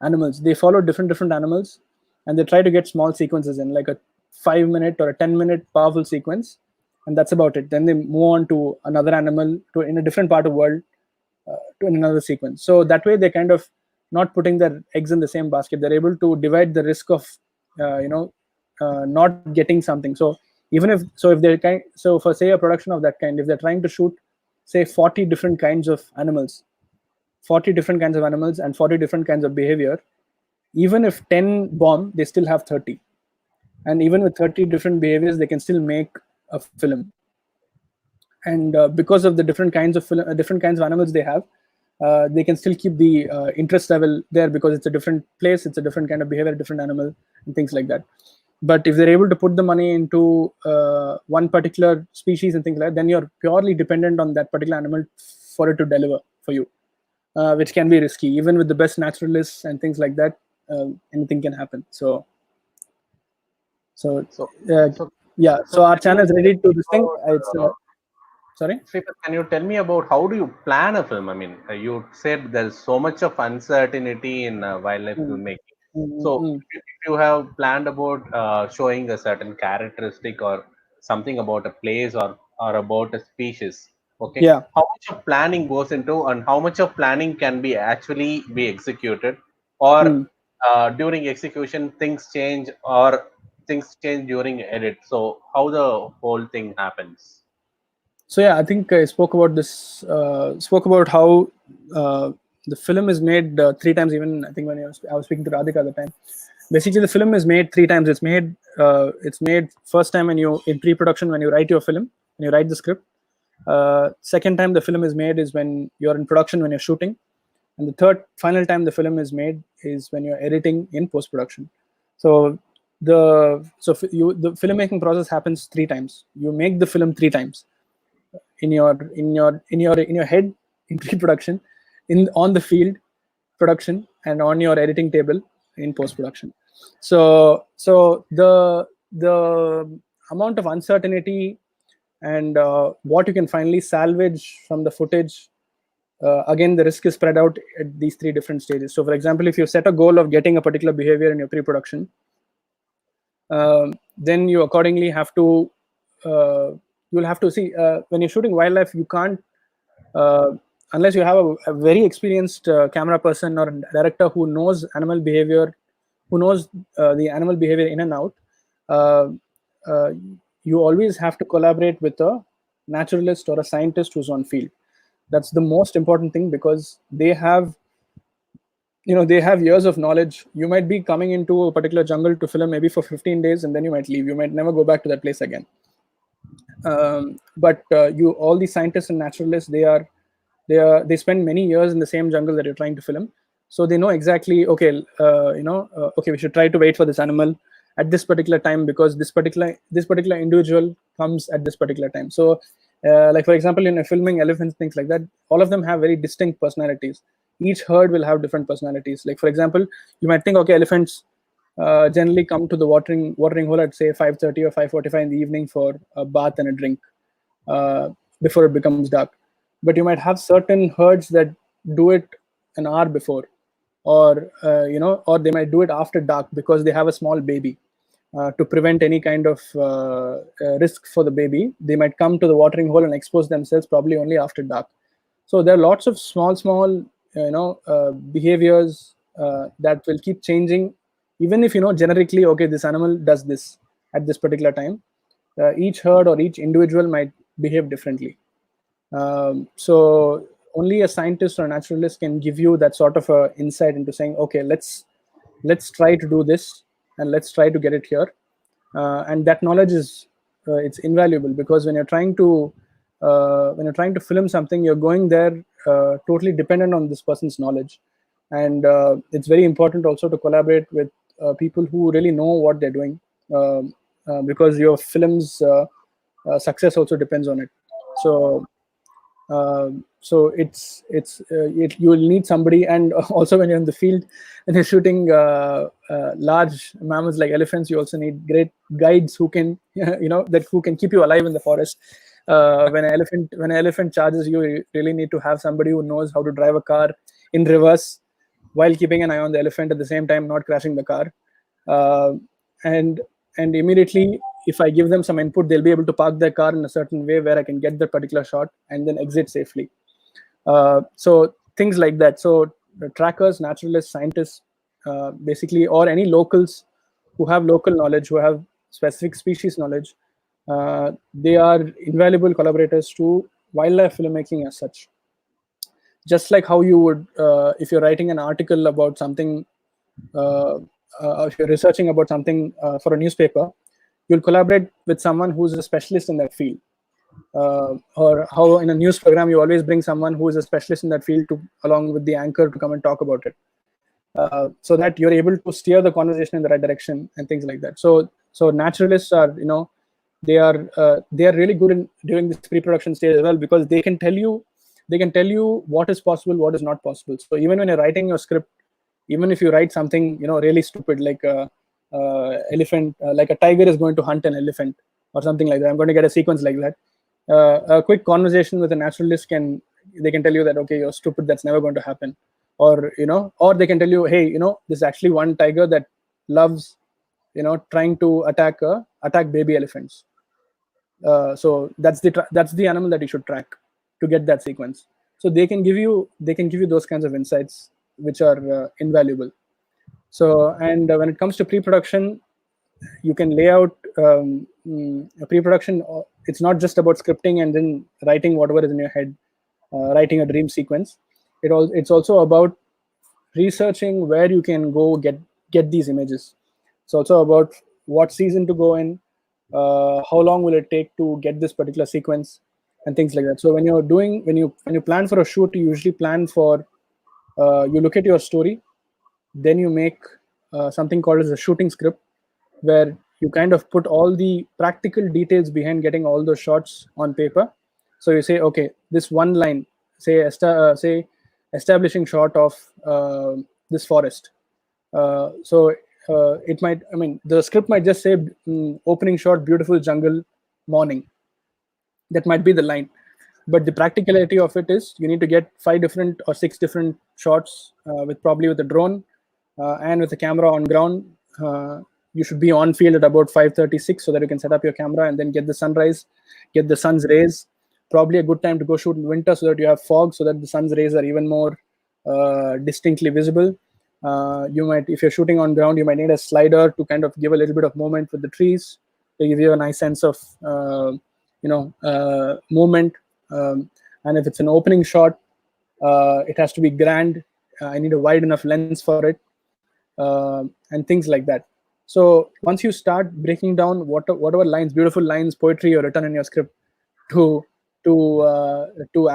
animals. They follow different animals, and they try to get small sequences in, like a 5 minute or a 10 minute powerful sequence, and that's about it. Then they move on to another animal to in a different part of the world, to another sequence. So that way they kind of not putting their eggs in the same basket. They're able to divide the risk of not getting something. So even if they're kind, so for say a production of that kind, if they're trying to shoot say 40 different kinds of animals, 40 different kinds of animals and 40 different kinds of behavior, even if 10 bomb, they still have 30. And even with 30 different behaviors, they can still make a film. And because of the different kinds of animals they have, they can still keep the interest level there, because it's a different place, it's a different kind of behavior, different animal, and things like that. But if they're able to put the money into one particular species and things like that, then you're purely dependent on that particular animal for it to deliver for you, which can be risky. Even with the best naturalists and things like that, anything can happen. So So, uh, so, yeah, so so our can you channel is tell ready to me this thing. about, It's sorry. Sripad, can you tell me about how do you plan a film? I mean, you said there's so much of uncertainty in wildlife Mm, filmmaking. mm, So, mm. if you have planned about showing a certain characteristic or something about a place or about a species, okay, Yeah. how much of planning goes into and how much of planning can be actually be executed, or Mm. during execution things change or things change during edit. So, how the whole thing happens? So yeah, I think I spoke about this. Spoke about how the film is made 3 times. Even I think when I was speaking to Radhika at the time. Basically, the film is made 3 times. It's made first time when you in pre-production, when you write your film, when you write the script. Second time the film is made is when you're in production, when you're shooting, and the third final time the film is made is when you're editing in post-production. So the filmmaking process happens 3 times. You make the film 3 times in your head in pre-production, in on the field production, and on your editing table in post-production. So the amount of uncertainty and what you can finally salvage from the footage, again the risk is spread out at these 3 different stages. So for example, if you set a goal of getting a particular behavior in your pre-production, then you accordingly have to you'll have to see, when you're shooting wildlife, you can't, uh, unless you have a very experienced camera person or a director who knows animal behavior, who knows the animal behavior in and out. uh, uh, you always have to collaborate with a naturalist or a scientist who's on field. That's the most important thing, because they have years of knowledge. You might be coming into a particular jungle to film maybe for 15 days, and then you might leave. You might never go back to that place again. But you all these scientists and naturalists, they spend many years in the same jungle that you're trying to film. So they know exactly, okay, okay, we should try to wait for this animal at this particular time, because this particular individual comes at this particular time. So like for example, in filming elephants, things like that, all of them have very distinct personalities. Each herd will have different personalities. Like for example, you might think, okay, elephants generally come to the watering hole at say 5:30 or 5:45 in the evening for a bath and a drink, uh, before it becomes dark. But you might have certain herds that do it an hour before, or they might do it after dark because they have a small baby. To prevent any kind of risk for the baby, they might come to the watering hole and expose themselves probably only after dark. So there are lots of small behaviors that will keep changing. Even if generically, okay, this animal does this at this particular time, each herd or each individual might behave differently. So only a scientist or a naturalist can give you that sort of a insight into saying, okay, let's try to do this, and let's try to get it here. And that knowledge is, it's invaluable, because when you're trying to film something, you're going there totally dependent on this person's knowledge. And it's very important also to collaborate with people who really know what they're doing, because your film's success also depends on it. So you will need somebody. And also when you're in the field and you're shooting large mammals like elephants, you also need great guides who can that who can keep you alive in the forest. When an elephant charges you, you really need to have somebody who knows how to drive a car in reverse while keeping an eye on the elephant at the same time, not crashing the car. Uh, and and immediately, if I give them some input, they'll be able to park their car in a certain way where I can get that particular shot and then exit safely. So things like that. So the trackers, naturalists, scientists, basically, or any locals who have local knowledge, who have specific species knowledge, they are invaluable collaborators to wildlife filmmaking as such. Just like how you would, if you're writing an article about something, uh, if you're researching about something for a newspaper, you'll collaborate with someone who's a specialist in that field. Or how in a news program you always bring someone who is a specialist in that field to along with the anchor to come and talk about it, so that you're able to steer the conversation in the right direction and things like that. So naturalists are, they are really good in during this pre-production stage as well, because they can tell you what is possible, what is not possible. So even when you're writing your script, even if you write something really stupid, like a elephant, like a tiger is going to hunt an elephant or something like that, I'm going to get a sequence like that. A quick conversation with a naturalist they can tell you that, okay, you're stupid, that's never going to happen. Or or they can tell you, hey, there's actually one tiger that loves trying to attack baby elephants. So that's the animal that you should track to get that sequence. So they can give you those kinds of insights, which are invaluable. So, and when it comes to pre-production, you can lay out a pre-production. It's not just about scripting and then writing whatever is in your head, writing a dream sequence. It's also about researching where you can go get these images. It's also about what season to go in, how long will it take to get this particular sequence, and things like that. So when you plan for a shoot, you usually plan for, you look at your story, then you make something called as a shooting script, where you kind of put all the practical details behind getting all those shots on paper. So you say, okay, this one line, say establishing shot of this forest. It might, I mean, the script might just say, opening shot, beautiful jungle, morning. That might be the line, but the practicality of it is you need to get 5 different or 6 different shots, with a drone, and with a camera on ground. You should be on field at about 5:36 so that you can set up your camera and then get the sunrise, get the sun's rays. Probably a good time to go shoot in winter so that you have fog, so that the sun's rays are even more distinctly visible. You might, if you're shooting on ground, you might need a slider to kind of give a little bit of movement with the trees to give you a nice sense of movement. And if it's an opening shot, it has to be grand. I need a wide enough lens for it, and things like that. So once you start breaking down whatever lines, beautiful lines, poetry you written in your script, to to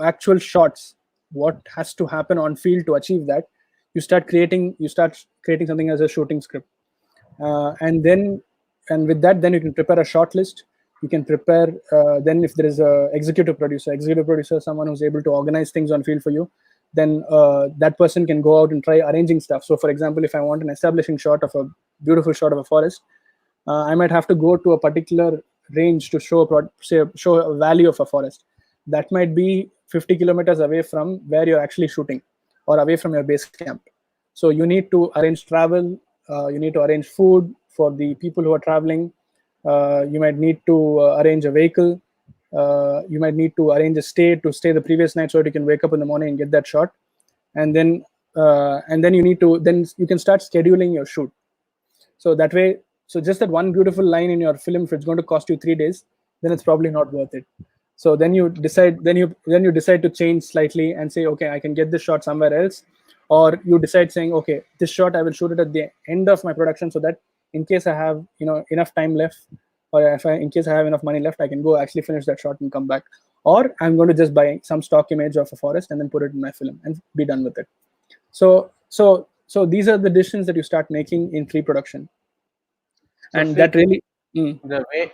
actual shots, what has to happen on field to achieve that, you start creating something as a shooting script. And with that, then you can prepare a short list. You can prepare, then if there is a executive producer, someone who's able to organize things on field for you, then that person can go out and try arranging stuff. So for example, if I want an establishing shot of a beautiful shot of a forest, I might have to go to a particular range to show a value of a forest. That might be 50 kilometers away from where you're actually shooting, or away from your base camp. So you need to arrange travel, you need to arrange food for the people who are traveling. You might need to arrange a vehicle. You might need to arrange a stay the previous night so that you can wake up in the morning and get that shot. And then you can start scheduling your shoot. So that way, so just that one beautiful line in your film, if it's going to cost you 3 days, then it's probably not worth it. So then you decide to change slightly and say, okay, I can get this shot somewhere else. Or you decide saying, okay, this shot I will shoot it at the end of my production, so that in case I have enough time left, or in case I have enough money left, I can go actually finish that shot and come back. Or I'm going to just buy some stock image of a forest and then put it in my film and be done with it. So these are the decisions that you start making in pre-production, So and Sri, that really. Mm,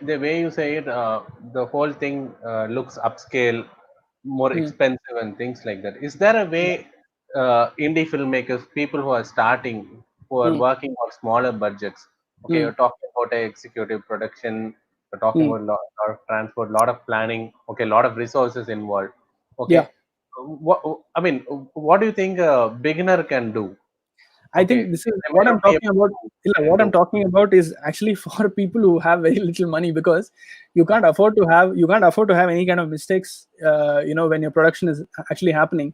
the way you say it, the whole thing looks upscale, more mm, expensive, and things like that. Is there a way indie filmmakers, people who are starting, who are mm, working on smaller budgets? Okay, mm, you're talking about a executive production. We're talking Mm. about lot of transport, lot of planning. Okay, lot of resources involved. Yeah, Okay, what I mean, what do you think a beginner can do? I Okay, think this is they may what I'm not be talking able about. to Yeah, can what I'm do. talking about is actually for people who have very little money, because you can't afford to have any kind of mistakes. When your production is actually happening.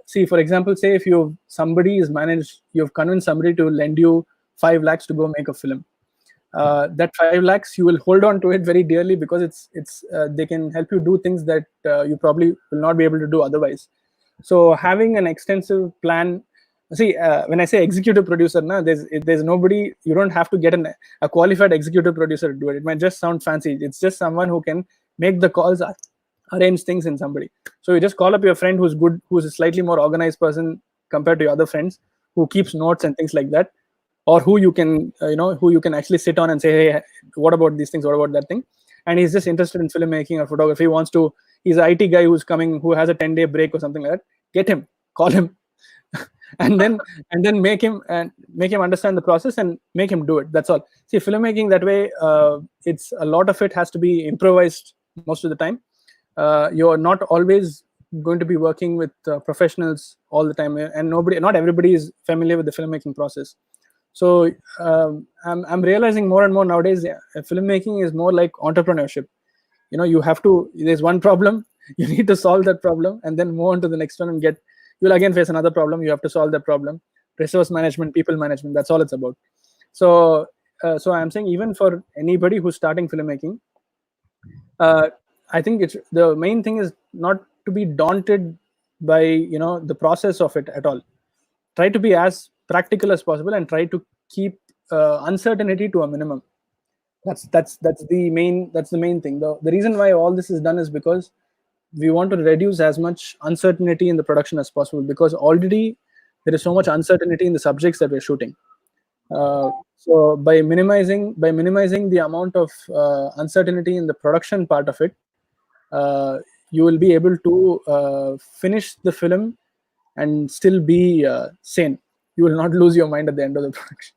See, for example, say if you've convinced somebody to lend you 5 lakhs to go make a film. That 5 lakhs, you will hold on to it very dearly, because they can help you do things that you probably will not be able to do otherwise. So having an extensive plan. See, when I say executive producer, now there's nobody. You don't have to get a qualified executive producer to do it. It might just sound fancy. It's just someone who can make the calls, arrange things in somebody. So you just call up your friend who's good, who's a slightly more organized person compared to your other friends, who keeps notes and things like that, or who you can actually sit on and say, hey, what about these things, what about that thing. And he's just interested in filmmaking or photography. He wants to He's an IT guy who's coming, who has a 10-day break or something like that. Get him, call him, and then make him understand the process and make him do it. That's all. See, filmmaking that way, it's a lot of it has to be improvised most of the time. You're not always going to be working with professionals all the time, and not everybody is familiar with the filmmaking process. So I'm realizing more and more nowadays, filmmaking is more like entrepreneurship. You have to There's one problem, you need to solve that problem, and then move on to the next one, and you'll again face another problem, you have to solve that problem. Resource management, people management, that's all it's about. So I'm saying, even for anybody who's starting filmmaking, uh, I think it's the main thing is not to be daunted by the process of it at all. Try to be as practical as possible, and try to keep uncertainty to a minimum. That's the main thing. The reason why all this is done is because we want to reduce as much uncertainty in the production as possible, because already there is so much uncertainty in the subjects that we're shooting. So by minimizing the amount of uncertainty in the production part of it, uh, you will be able to finish the film and still be sane. You will not lose your mind at the end of the production.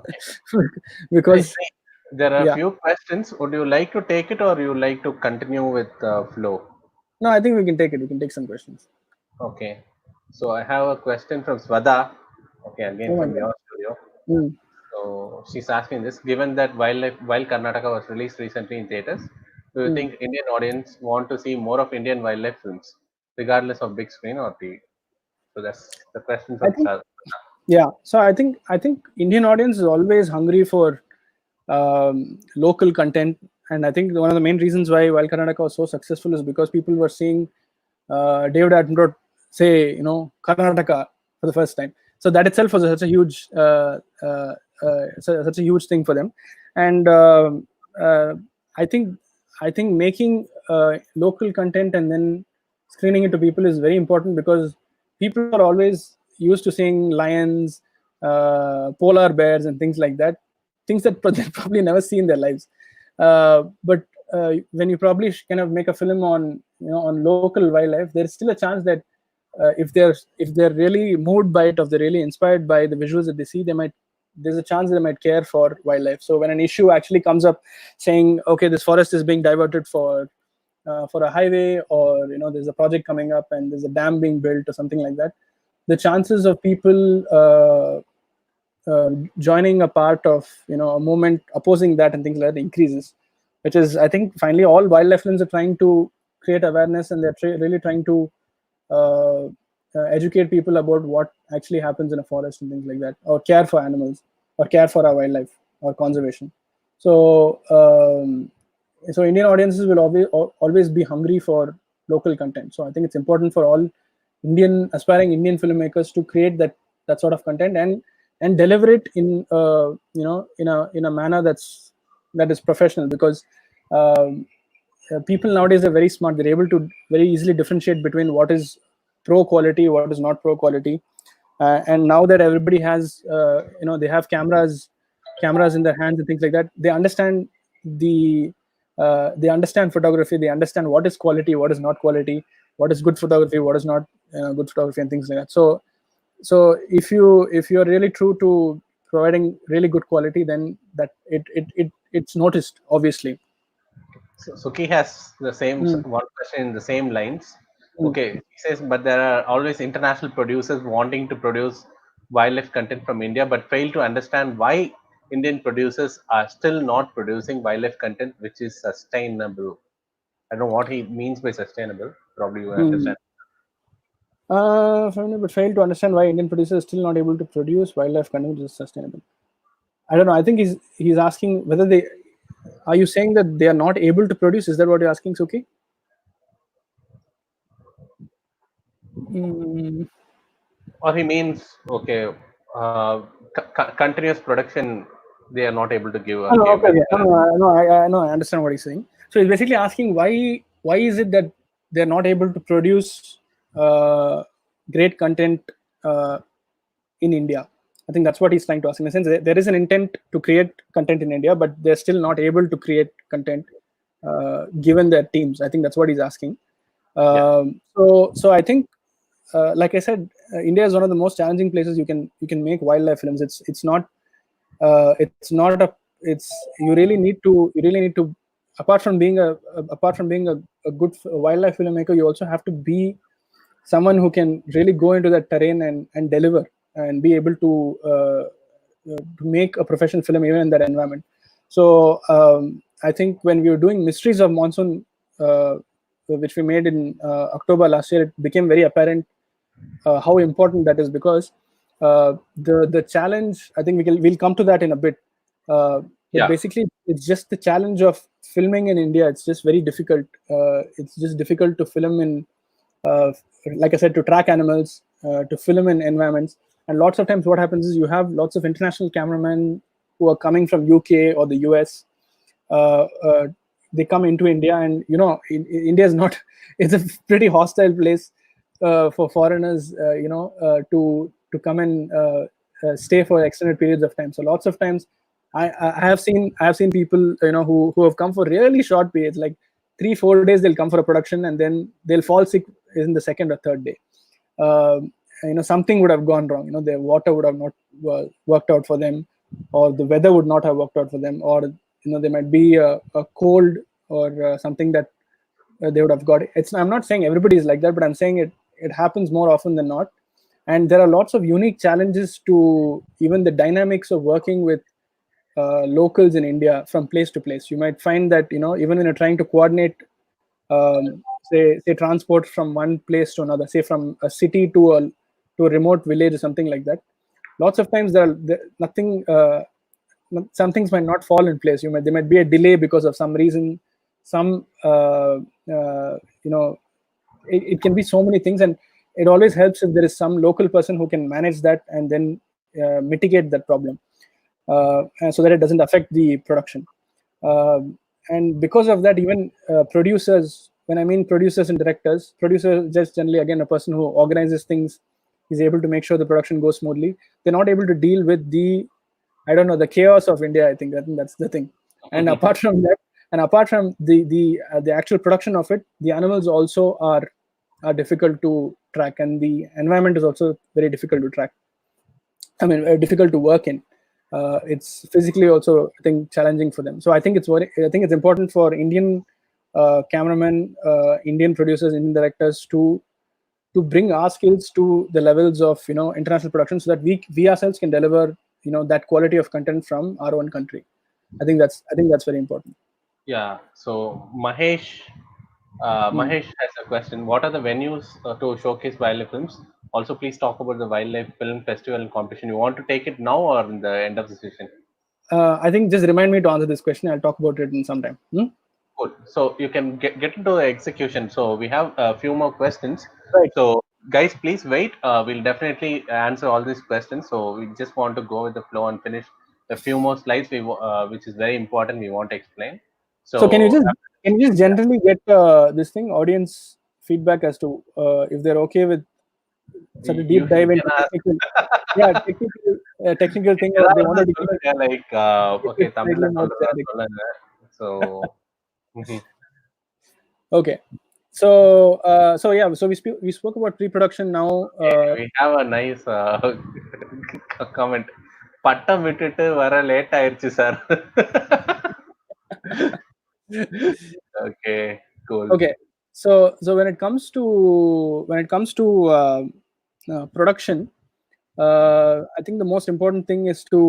Hey, Because there are a yeah, few questions. Would you like to take it or you like to continue with flow? no, I think we can take it. We can take some questions. Okay. So I have a question from Swada. Okay, again Oh my from god. your studio. Mm, So she's asking this: given that Wild Karnataka was released recently in theaters, do you mm. think Indian audience want to see more of Indian wildlife films, regardless of big screen or TV? So that's the question I from think, Swada. yeah. So I think Indian audience is always hungry for local content, and I think one of the main reasons why Wild Karnataka was so successful is because people were seeing David Attenborough say, Karnataka for the first time. So that itself was such a huge thing for them. And uh, I think I think making local content and then screening it to people is very important, because people are always used to seeing lions, polar bears, and things like that, things that they'll probably never see in their lives. But when you probably kind of make a film on on local wildlife, there's still a chance that if they're really moved by it, or they're really inspired by the visuals that they see, there's a chance they might care for wildlife. So when an issue actually comes up saying, okay, this forest is being diverted for a highway, or there's a project coming up and there's a dam being built or something like that, the chances of people joining a part of a movement opposing that and things like that increases. Which is, I think, finally all wildlife films are trying to create awareness, and they're really trying to uh, educate people about what actually happens in a forest and things like that, or care for animals, or care for our wildlife, or conservation. So um, so Indian audiences will always be hungry for local content. So I think it's important for all aspiring Indian filmmakers to create that sort of content, and deliver it in in a manner that is professional, because um, people nowadays are very smart. They're able to very easily differentiate between what is pro quality, what is not pro quality. And now that everybody has they have cameras in their hands and things like that, the they understand photography, they understand what is quality, what is not quality, what is good photography, what is not good photography, and things like that. So if you're really true to providing really good quality, then that it's noticed, obviously. So Suki has the same Mm, one question in the same lines. mm, Okay, he says, but there are always international producers wanting to produce wildlife content from India, but fail to understand why Indian producers are still not producing wildlife content which is sustainable. I don't know what he means by sustainable. Probably you mm. understand. But fail to understand why Indian producers are still not able to produce wildlife content which is sustainable. I don't know. I think he's asking whether they are you saying that they are not able to produce? Is that what you're asking, Suki? Mm. Or he means, okay, continuous production, they are not able to give. Oh, no, Okay, okay, when okay. No, I understand what he's saying. So he's basically asking why is it that they're not able to produce great content uh, in India? I think that's what he's trying to ask. In a sense, there is an intent to create content in India, but they're still not able to create content given their teams. I think that's what he's asking. yeah, So I think, like I said, India is one of the most challenging places you can make wildlife films. It's not a it's you really need to apart from being a good wildlife filmmaker, you also have to be someone who can really go into that terrain and deliver and be able to make a professional film even in that environment. So I think when we were doing Mysteries of Monsoon, which we made in October last year, it became very apparent how important that is, because the challenge, I think we'll come to that in a bit, but yeah, basically it's just the challenge of filming in India. It's just very difficult. It's just difficult to film in, uh, like I said, to track animals, to film in environments. And lots of times what happens is you have lots of international cameramen who are coming from UK or the US. uh, uh, they come into India, and India is not it's a pretty hostile place for foreigners, to come and stay for extended periods of time. So lots of times, I have seen people, who have come for really short periods, like 3-4 days. They'll come for a production, and then they'll fall sick in the second or third day. Something would have gone wrong. Their water would have not worked out for them, or the weather would not have worked out for them, or there might be a cold or something that they would have got. I'm not saying everybody is like that, but I'm saying it happens more often than not. And there are lots of unique challenges to even the dynamics of working with locals in India from place to place. You might find that even when you're trying to coordinate, say transport from one place to another, say from a city to a remote village or something like that. Lots of times nothing. Some things might not fall in place. There might be a delay because of some reason. Some it can be so many things, and it always helps if there is some local person who can manage that and then mitigate that problem, and so that it doesn't affect the production. And because of that, even producers, when I mean producers and directors, producer just generally, again, a person who organizes things, is able to make sure the production goes smoothly. They're not able to deal with the, I don't know, the chaos of India. I think that's the thing. And apart from that, and apart from the actual production of it, the animals also are difficult to track, and the environment is also very difficult to track. I mean, difficult to work in. It's physically also, I think, challenging for them. So I think it's important for Indian cameramen, Indian producers, Indian directors to bring our skills to the levels of international production, so that we ourselves can deliver that quality of content from our own country. I think that's very important. yeah. So Mm. Mahesh has a question. What are the venues to showcase wildlife films? Also, please talk about the wildlife film festival and competition. You want to take it now or in the end of the session? I think just remind me to answer this question. I'll talk about it in some time. Hmm? Good. So you can get into the execution. So we have a few more questions. Right. So guys, please wait. We'll definitely answer all these questions. So we just want to go with the flow and finish a few more slides, which is very important. We want to explain. So can you So just can you just yeah, generally get this thing audience feedback as to if they're okay with such a you deep dive can into ask. technical, yeah, technical thing, or they wanted ஏதாவது to சொல்லுங்க like keep okay it தமிழ்ல slightly more சொல்றதா generic. சொல்லுங்க. So Okay. So yeah, so we spoke about pre-production now. okay, we have a nice comment. பட்டம் விட்டுட்டு வர late ஆயிருச்சு sir. Okay, cool. Okay, so when it comes to production, I think the most important thing is to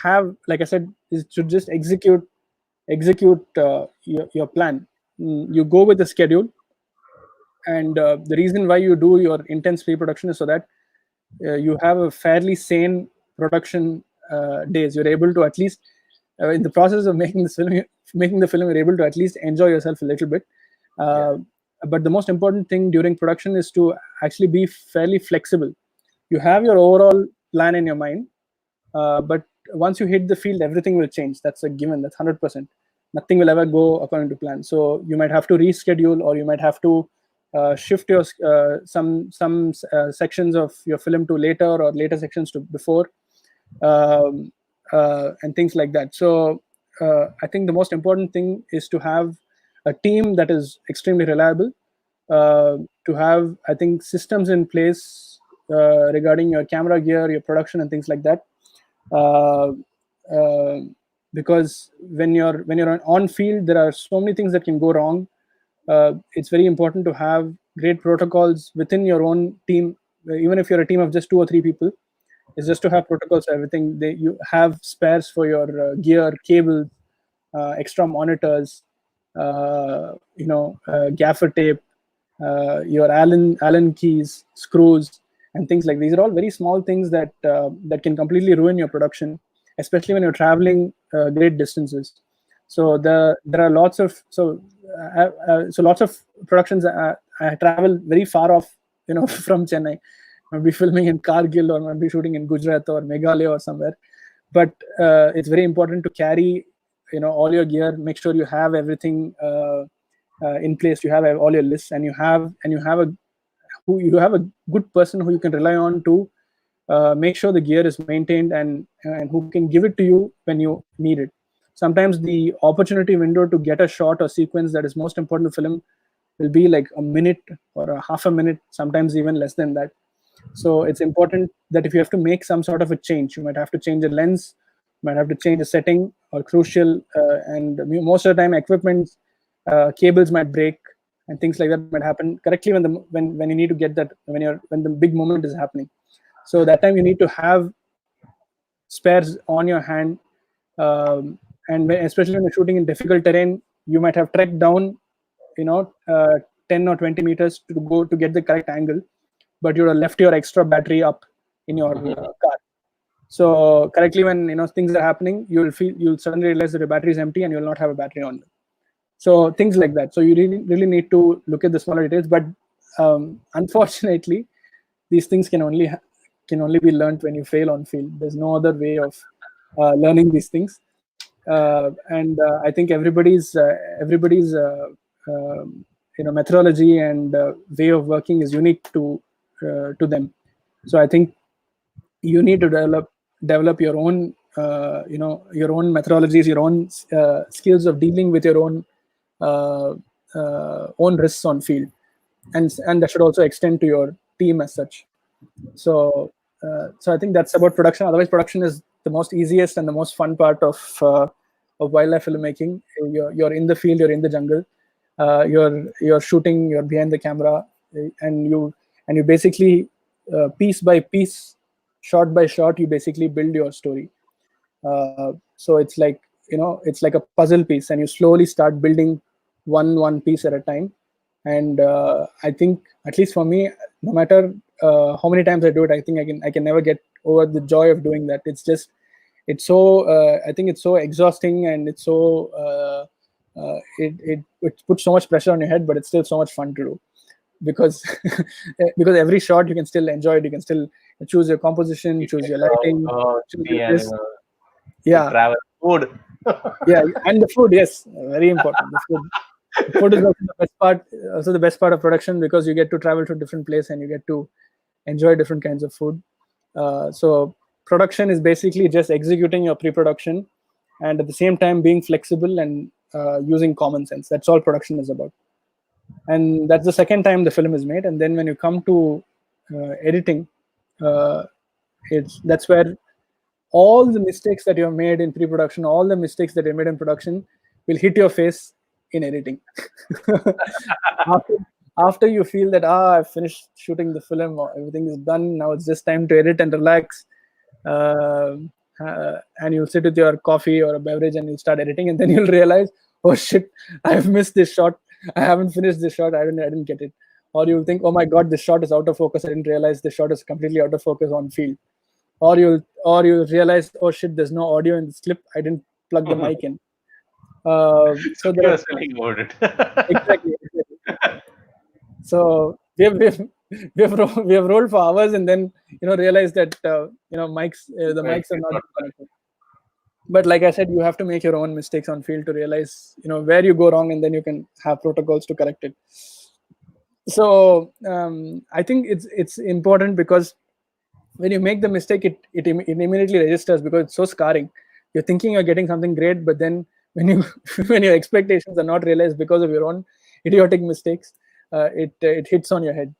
have, like I said, is to just execute your plan. You go with the schedule, and the reason why you do your intense pre-production is so that you have a fairly sane production days. You're able to at least, in the process of making the film, you're able to at least enjoy yourself a little bit. Yeah. uh, but the most important thing during production is to actually be fairly flexible. You have your overall plan in your mind, but once you hit the field, everything will change. That's a given. That's 100%. Nothing will ever go according to plan. So you might have to reschedule, or you might have to shift your some sections of your film to later, or later sections to before, um, and things like that. So I think the most important thing is to have a team that is extremely reliable, to have, I think, systems in place regarding your camera gear, your production, and things like that. uh, uh, because when you're on field, there are so many things that can go wrong. It's very important to have great protocols within your own team. Even if you're a team of just 2 or 3 people, is just to have protocols for everything. You have spares for your gear, cables, extra monitors, gaffer tape, your Allen keys, screws, and things like these are all very small things that can completely ruin your production, especially when you're traveling great distances. So there are lots of productions. I travel very far off, from Chennai. I'll be filming in Kargil, or I'll be shooting in Gujarat or Meghalaya or somewhere. But it's very important to carry, all your gear. Make sure you have everything in place. You have all your lists, and you have a good person who you can rely on to make sure the gear is maintained, and who can give it to you when you need it. Sometimes the opportunity window to get a shot or sequence that is most important to film will be like a minute or a half a minute, sometimes even less than that. So it's important that if you have to make some sort of a change, you might have to change a lens, you might have to change a setting or crucial, and most of the time equipment, cables might break, and things like that might happen correctly when you need to get that, when the big moment is happening. So that time you need to have spares on your hand. Especially when you're shooting in difficult terrain, you might have trekked down, you know uh, 10 or 20 meters to get the correct angle, but you would have left your extra battery up in your car. So correctly, when things are happening, you'll suddenly realize that your battery is empty and you'll not have a battery on. So things like that. So you really need to look at the smaller details. But unfortunately, these things can only be learned when you fail on field. There's no other way of learning these things. And I think everybody's methodology and way of working is unique to them. So I think you need to develop your own your own methodologies, your own skills of dealing with your uh, own risks on field, and that should also extend to your team as such. So I think that's about production. Otherwise, production is the most easiest and the most fun part of wildlife filmmaking. You're in the field, you're in the jungle, you're shooting, you're behind the camera, and you basically, piece by piece, shot by shot, you basically build your story. So it's like a puzzle piece, and you slowly start building one piece at a time. And I think, at least for me, no matter how many times I do it, I think I can never get over the joy of doing that. It's so I think it's so exhausting, and it's so it puts so much pressure on your head, but it's still so much fun to do, because because every shot you can still enjoy it. You can still choose your composition, You choose get your to lighting, choose see your this. animals, to Yeah, travel, food. yeah, and the food, yes, very important. The food is also the best part, of production, because you get to travel to a different place and you get to enjoy different kinds of food. So production is basically just executing your pre-production, and at the same time being flexible and using common sense. That's all production is about. And that's the second time the film is made. And then when you come to editing, uh, it's that's where all the mistakes that you have made in pre-production, all the mistakes that you made in production will hit your face in editing. after, after you feel that I've finished shooting the film, or everything is done, now it's just time to edit and relax. And you'll sit with your coffee or a beverage and you'll start editing, and then you'll realize, oh shit, I've missed this shot. I haven't finished this shot. I didn't get it. Or you'll think, oh my god, this shot is out of focus. I didn't realize this shot is completely out of focus on field. Or you'll realize, oh shit, there's no audio in this clip. I didn't plug the mic in. So So there you are are selling about it. exactly. So we have rolled for hours, and then realized that the Like, mics are it's not not connected. But like I said, you have to make your own mistakes on field to realize where you go wrong, and then you can have protocols to correct it. So I think it's important, because when you make the mistake, it immediately registers, because it's so scarring. You're thinking you're getting something great, but then when you when your expectations are not realized because of your own idiotic mistakes, it hits on your head.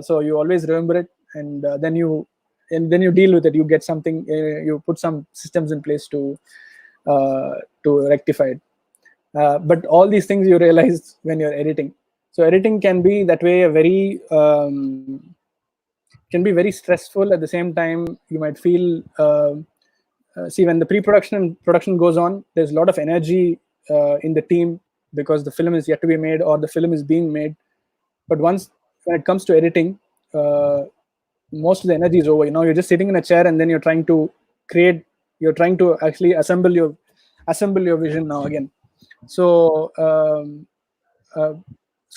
So you always remember it, and then you deal with it. You get something. You put some systems in place to rectify it. But all these things you realize when you're editing. So editing can be that way a very can be very stressful. At the same time, you might feel see, when the pre-production and production goes on, there's a lot of energy in the team, because the film is yet to be made or the film is being made. But once when it comes to editing, uh, most of the energy is over. You're just sitting in a chair, and then create you're trying to actually assemble your vision now again. So uh,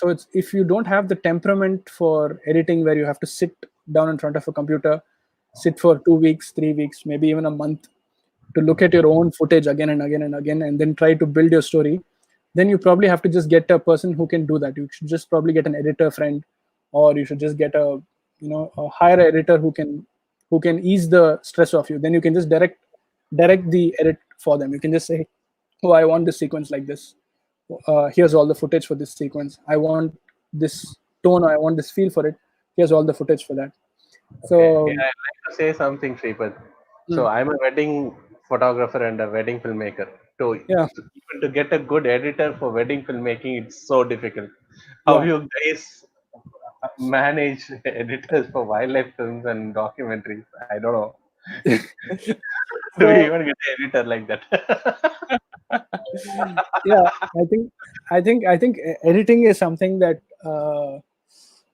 it's, if you don't have the temperament for editing, where you have to sit down in front of a computer, sit for 2 weeks, 3 weeks, maybe even a month, to look at your own footage again and again and again, and then try to build your story, then you probably have to just get a person who can do that. You should just probably get an editor friend, or you should just get a hire editor who can ease the stress off you. Then you can just direct the edit for them. You can just say, oh, I want this sequence like this. Here's all the footage for this sequence. I want this tone, or I want this feel for it. Here's all the footage for that. okay. So Here I'd like to say something, Sripad. So mm, I'm a wedding photographer and a wedding filmmaker. So yeah, even to get a good editor for wedding filmmaking, it's so difficult. How yeah. you guys manage editors for wildlife films and documentaries? I don't know. Do we So even get an editor like that? yeah, I think editing is something that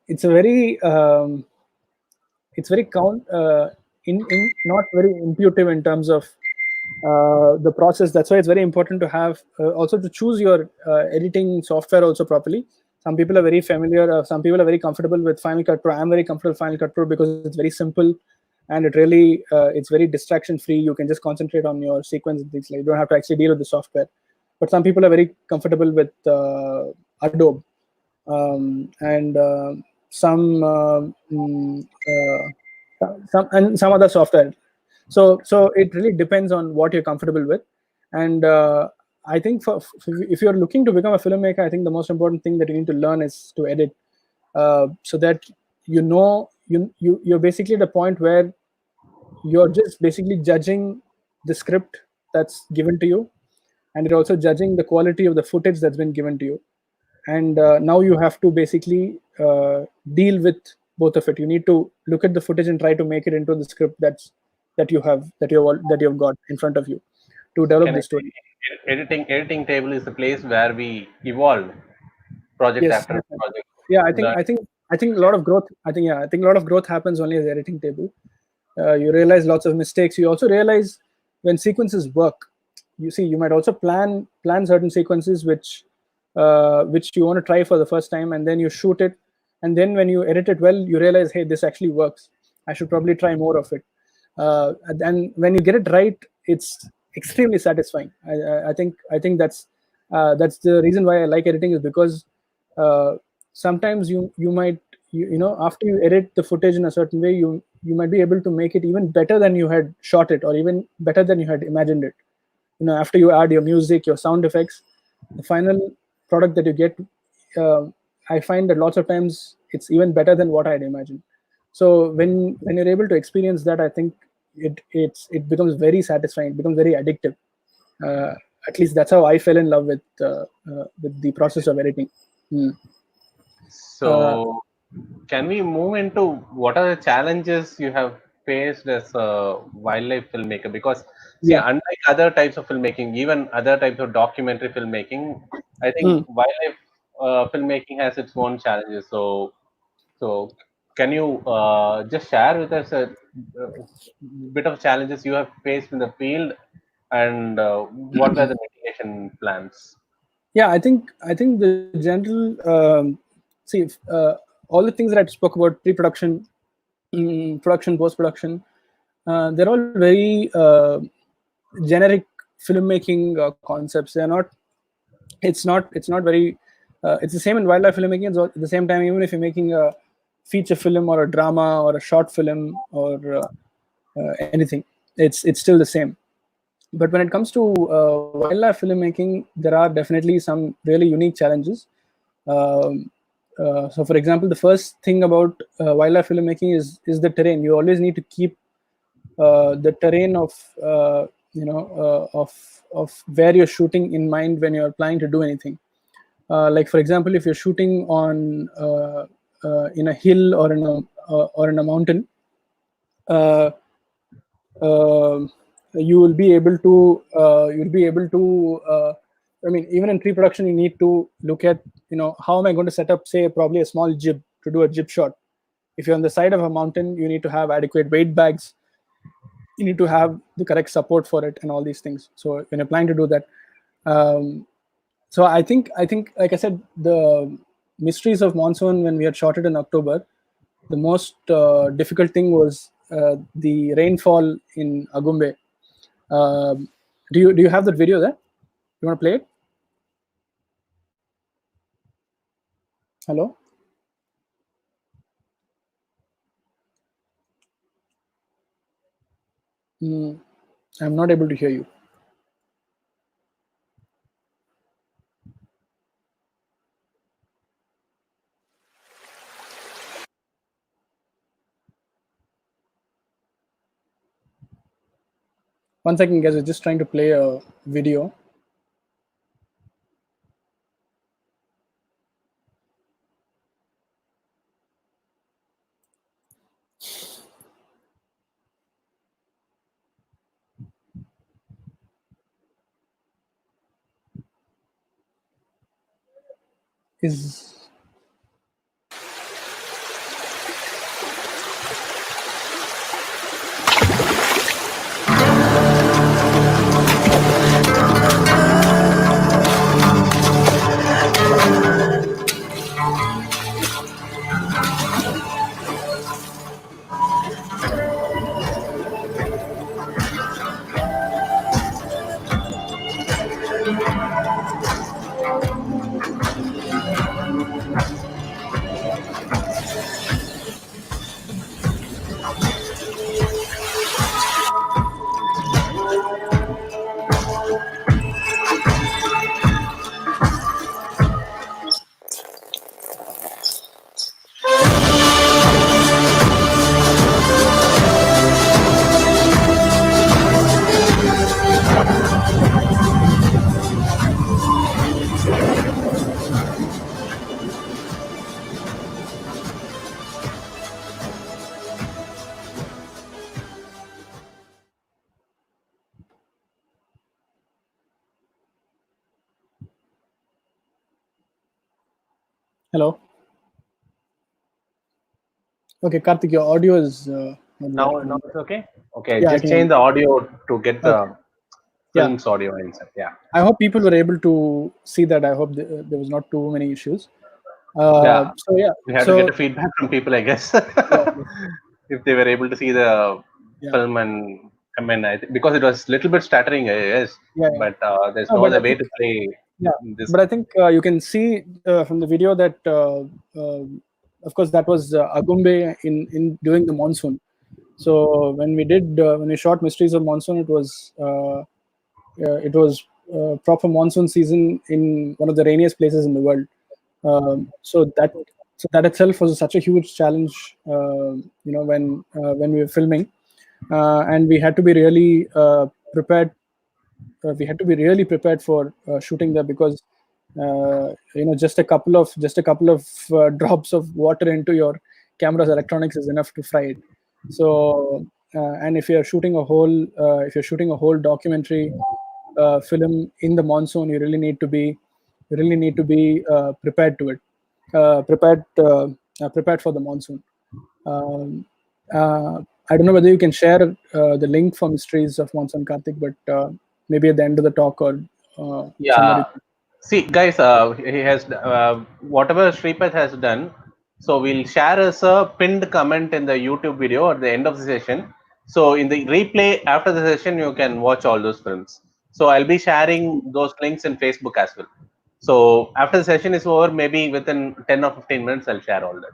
it's a very it's very in not very intuitive in terms of the process. That's why it's very important to have also to choose your editing software also properly. Some people are very familiar. Some people are very comfortable with Final Cut Pro. I'm very comfortable with Final Cut Pro because it's very simple, and it's very distraction free. You can just concentrate on your sequence and things like. You don't have to actually deal with the software. But some people are very comfortable with Adobe, and some some other software. So it really depends on what you're comfortable with. And I think if you're looking to become a filmmaker, I think the most important thing that you need to learn is to edit, so that you're basically at a point where you're just basically judging the script that's given to you, and you're also judging the quality of the footage that's been given to you. And now you have to basically deal with both of it. You need to look at the footage and try to make it into the script that you've got in front of you to So develop can I the story. say editing table is the place where we evolve project Yes, after project. yeah. I think Learn. I think I think a lot of growth. I think a lot of growth happens only at the editing table. You realize lots of mistakes. You also realize when sequences work. You see, you might also plan certain sequences which you want to try for the first time, and then you shoot it, and then when you edit it well, you realize, hey, this actually works. I should probably try more of it. And when you get it right, it's extremely satisfying. I think that's the reason why I like editing, is because uh, sometimes you might after you edit the footage in a certain way, you might be able to make it even better than you had shot it, or even better than you had imagined it. After you add your music, your sound effects, the final product that you get, uh, I find that lots of times it's even better than what I had imagined. So when you're able to experience that, I think it becomes very satisfying. It becomes very addictive. Uh, at least that's how I fell in love with the process of editing. Mm. Uh, So, can we move into what are the challenges you have faced as a wildlife filmmaker? Because, see, yeah. unlike other types of filmmaking, even other types of documentary filmmaking, I think Mm. wildlife filmmaking has its own challenges. So, can you just share with us a bit of challenges you have faced in the field, and what were the mitigation plans? Yeah, I think the general see if, all the things that I spoke about: pre-production, production, post-production. They're all very generic filmmaking concepts. They're not. It's not very. It's the same in wildlife filmmaking. At the same time, even if you're making a feature film or a drama or a short film or anything, it's still the same. But when it comes to wildlife filmmaking, there are definitely some really unique challenges. Um, so, for example, the first thing about wildlife filmmaking is the terrain. You always need to keep the terrain of of where you're shooting in mind when you're planning to do anything. Like, for example, if you're shooting on in a hill or in a mountain, uh, uh, you'll be able to I mean, even in pre-production, you need to look at, how am I going to set up, say, probably a small jib to do a jib shot. If you're on the side of a mountain, you need to have adequate weight bags, you need to have the correct support for it, and all these things. So when you're planning to do that, um, so I think like I said, the mysteries of monsoon, when we had shot it in October, the most difficult thing was the rainfall in Agumbe. um, do you have that video there? You want to play it? Hello? mm, I'm not able to hear you. One second, guys. I'm just trying to play a video. Is Hello? Okay, Karthik, your audio is not there. Now it's okay. Okay, Yeah, I just can. change the audio to get Okay. the Yeah. film's audio inside. Yeah, I hope people were able to see that. I hope there was not too many issues. yeah. So yeah. We have to get So a feedback from people, I guess, yeah, if they were able to see the yeah, film. And I mean, because it was little bit stuttering, yes, yeah, yeah. but there's No, no but I other way think, to play yeah, this. but I think you can see from the video that, of course, that was Agumbe in during the monsoon. So when we shot Mysteries of Monsoon, it was proper monsoon season in one of the rainiest places in the world. So that itself was such a huge challenge. When we were filming. and we had to be really prepared. We had to be really prepared for shooting there, because just a couple of drops of water into your camera's electronics is enough to fry it. So and if you're shooting a whole documentary film in the monsoon, you really need to be prepared to it, prepared for the monsoon. um, I don't know whether you can share the link for Mysteries of Monsoon, Karthik, but maybe at the end of the talk, or somewhere Yeah. you can. See, guys, he has whatever Sripad has done. So we'll share as a pinned comment in the YouTube video at the end of the session. So in the replay after the session, you can watch all those films. So I'll be sharing those links in Facebook as well. So after the session is over, maybe within 10 or 15 minutes, I'll share all that.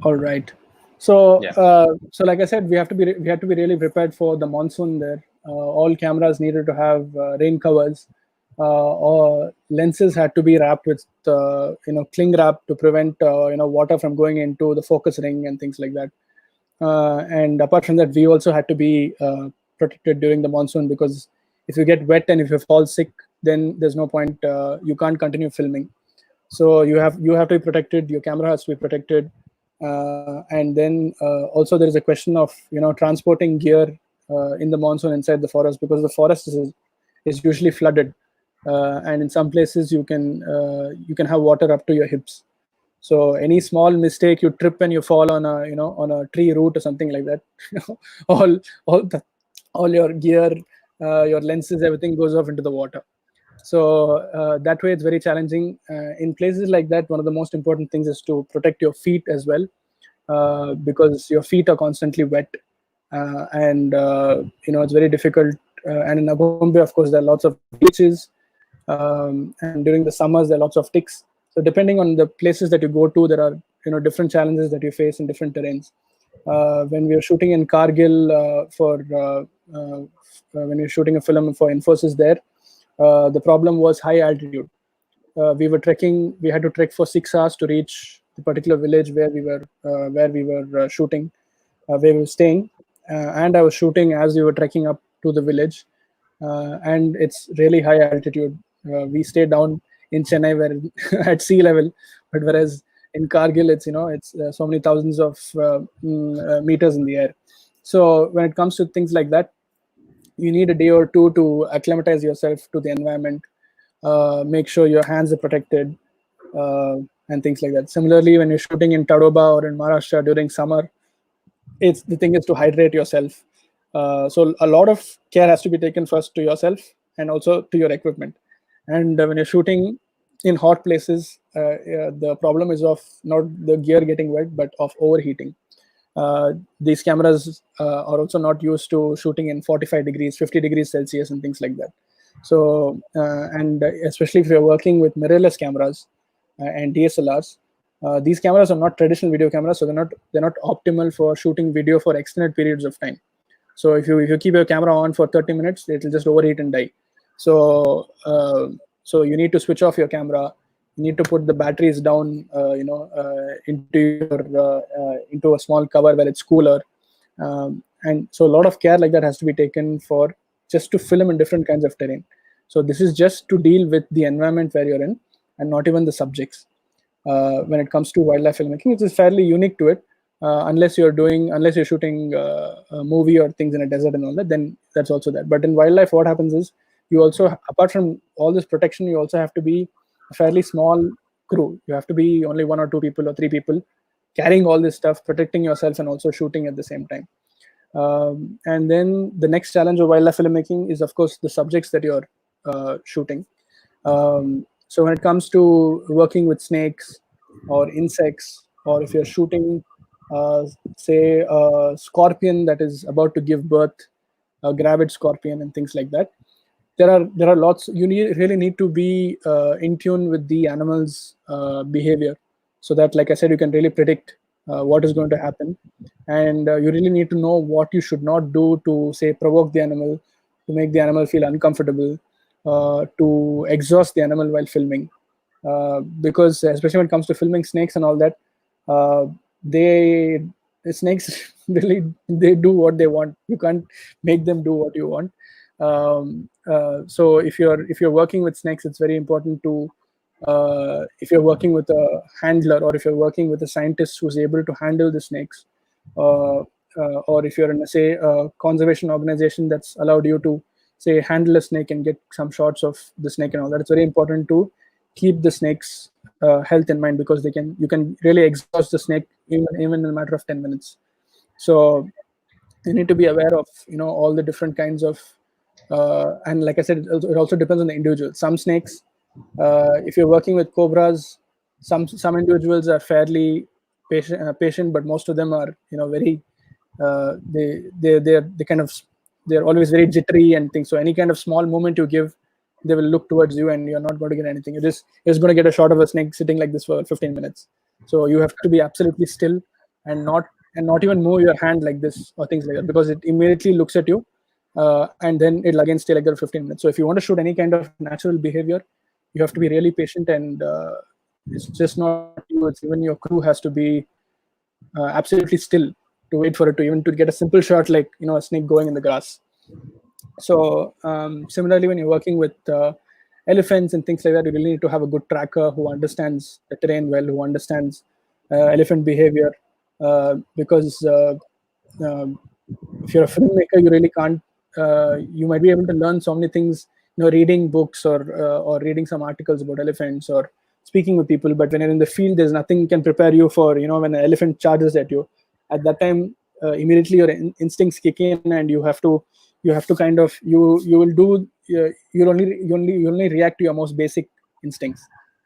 All right. So, Yeah. like I said, we had to be really prepared for the monsoon there. All cameras needed to have rain covers, or lenses had to be wrapped with cling wrap to prevent water from going into the focus ring and things like that. And apart from that, we also had to be protected during the monsoon, because if you get wet and if you fall sick, then there's no point. You can't continue filming. So you have to be protected. Your camera has to be protected. And then also there is a question of transporting gear in the monsoon inside the forest, because the forest is usually flooded, and in some places you can have water up to your hips. So any small mistake, you trip and you fall on a tree root or something like that. all all the, all your gear, your lenses, everything goes off into the water. So that way it's very challenging. In places like that, one of the most important things is to protect your feet as well, because your feet are constantly wet, and it's very difficult. And in Agombe, of course, there are lots of beaches, and during the summers there are lots of ticks. So depending on the places that you go to, there are different challenges that you face in different terrains. When we were shooting in Kargil, when we were shooting a film for Infosys there, the problem was high altitude. We had to trek for 6 hours to reach the particular village where we were shooting, where we were staying, and I was shooting as we were trekking up to the village, and it's really high altitude. We stayed down in Chennai, where at sea level, but whereas in Kargil, it's so many thousands of meters in the air. So when it comes to things like that, you need a day or two to acclimatize yourself to the environment, make sure your hands are protected, uh, and things like that. Similarly, when you're shooting in Tadoba or in Maharashtra during summer, it's the thing is to hydrate yourself. So a lot of care has to be taken first to yourself and also to your equipment. And when you're shooting in hot places, the problem is of not the gear getting wet, but of overheating. These cameras are also not used to shooting in 45 degrees, 50 degrees Celsius, and things like that. So, and especially if you're working with mirrorless cameras and DSLRs, these cameras are not traditional video cameras, so they're not optimal for shooting video for extended periods of time. So if you keep your camera on for 30 minutes, it will just overheat and die. So so you need to switch off your camera. You need to put the batteries down, into a small cover where it's cooler. And so a lot of care like that has to be taken for just to film in different kinds of terrain. So this is just to deal with the environment where you're in, and not even the subjects. When it comes to wildlife filmmaking, it is fairly unique to it. Unless you're shooting a movie or things in a desert and all that, then that's also that. But in wildlife, what happens is, you also, apart from all this protection, you also have to be a fairly small crew. You have to be only one or two people or three people carrying all this stuff, protecting yourself, and also shooting at the same time. And then the next challenge of wildlife filmmaking is, of course, the subjects that you're shooting. So when it comes to working with snakes or insects, or if you're shooting, uh, say, a scorpion that is about to give birth, a gravid scorpion, and things like that, there are lots. Really need to be in tune with the animal's behavior, so that, like I said, you can really predict what is going to happen. And you really need to know what you should not do to, say, provoke the animal, to make the animal feel uncomfortable, to exhaust the animal while filming. Because especially when it comes to filming snakes and all that, uh, they snakes really, they do what they want. You can't make them do what you want. So if you're working with snakes, it's very important to, if you're working with a handler, or if you're working with a scientist who's able to handle the snakes, uh, or if you're in, say, a conservation organization that's allowed you to, say, handle a snake and get some shots of the snake and all that, it's very important to keep the snake's health in mind, because you can really exhaust the snake even in a matter of 10 minutes. So you need to be aware of, all the different kinds of, and like I said, it also depends on the individual. Some snakes, if you're working with cobras, some individuals are fairly patient, but most of them are, very, they kind of, they're always very jittery and things. So any kind of small movement you give, they will look towards you, and you're not going to get anything. You're just going to get a shot of a snake sitting like this for 15 minutes. So you have to be absolutely still, and not even move your hand like this or things like that, because it immediately looks at you, and then it'll again stay like that for 15 minutes. So if you want to shoot any kind of natural behavior, you have to be really patient, and it's just not you, it's even your crew has to be absolutely still to wait for it to, even to get a simple shot, like, a snake going in the grass. So similarly, when you're working with elephants and things like that, you really need to have a good tracker who understands the terrain well, who understands elephant behavior, because um, if you're a filmmaker, you really can't. You might be able to learn so many things, reading books, or reading some articles about elephants, or speaking with people. But when you're in the field, there's nothing can prepare you for, when an elephant charges at you. At that time, immediately your instincts kick in, and you have to kind of, you will do, you only react to your most basic instincts,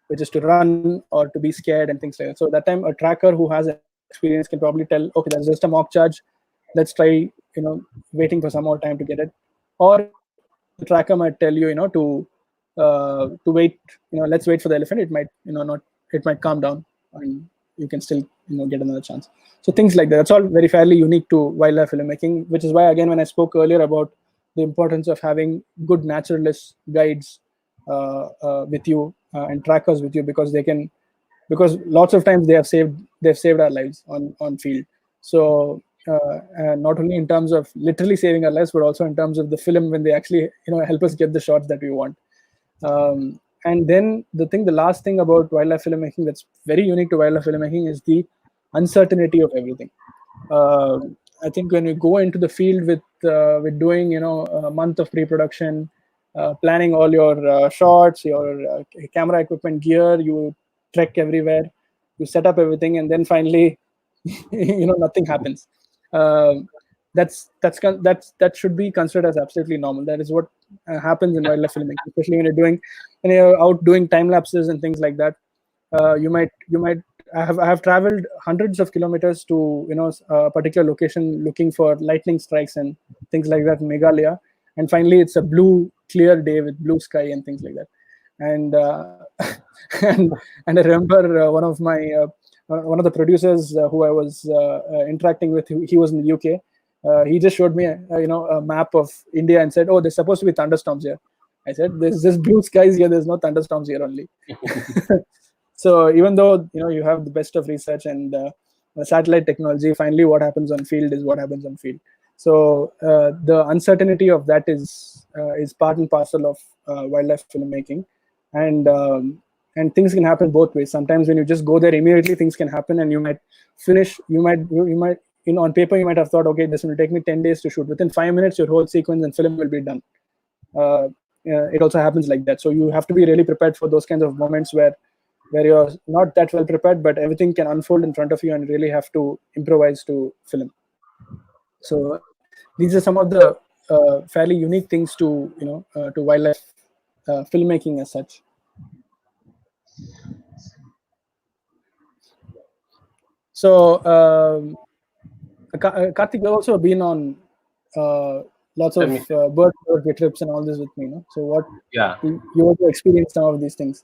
which is to run or to be scared and things like that. So at that time, a tracker who has experience can probably tell, okay, that's just a mock charge, let's try, waiting for some more time to get it. Or the tracker might tell you, to wait, let's wait for the elephant, it might, not, it might calm down, and you can still, get another chance. So things like that, that's all very fairly unique to wildlife filmmaking, which is why, again, when I spoke earlier about the importance of having good naturalist guides with you, and trackers with you, because they can, because lots of times they've saved our lives on field. So not only in terms of literally saving our lives, but also in terms of the film, when they actually, help us get the shots that we want. And then the last thing about wildlife filmmaking that's very unique to wildlife filmmaking is the uncertainty of everything. uh, I think when you go into the field with doing, a month of pre-production, planning all your shots, your camera equipment, gear, you trek everywhere, you set up everything, and then finally, nothing happens. Um, that should be considered as absolutely normal. That is what happens in wildlife filmmaking, especially when you're out doing time lapses and things like that. You might I have traveled hundreds of kilometers to, a particular location, looking for lightning strikes and things like that in Meghalaya, and finally it's a blue clear day with blue sky and things like that. And and I remember one of the producers who I was interacting with. He was in the UK. He just showed me a map of India and said, "Oh, there's supposed to be thunderstorms here." I said, "There's just blue skies here. There's no thunderstorms here only." So even though, you have the best of research and satellite technology, finally what happens on field is what happens on field. So the uncertainty of that is part and parcel of wildlife filmmaking. And um, and things can happen both ways. Sometimes when you just go there immediately, things can happen, and you might finish. You might, on paper you might have thought, okay, this will take me 10 days to shoot. Within 5 minutes, your whole sequence and film will be done. It also happens like that. So you have to be really prepared for those kinds of moments where you're not that well prepared, but everything can unfold in front of you, and really have to improvise to film. So these are some of the fairly unique things to wildlife filmmaking as such. So Karthik, you've also been on uh, lots Let of me. bird photography trips and all this with me, no? So what Yeah. you also experienced some of these things.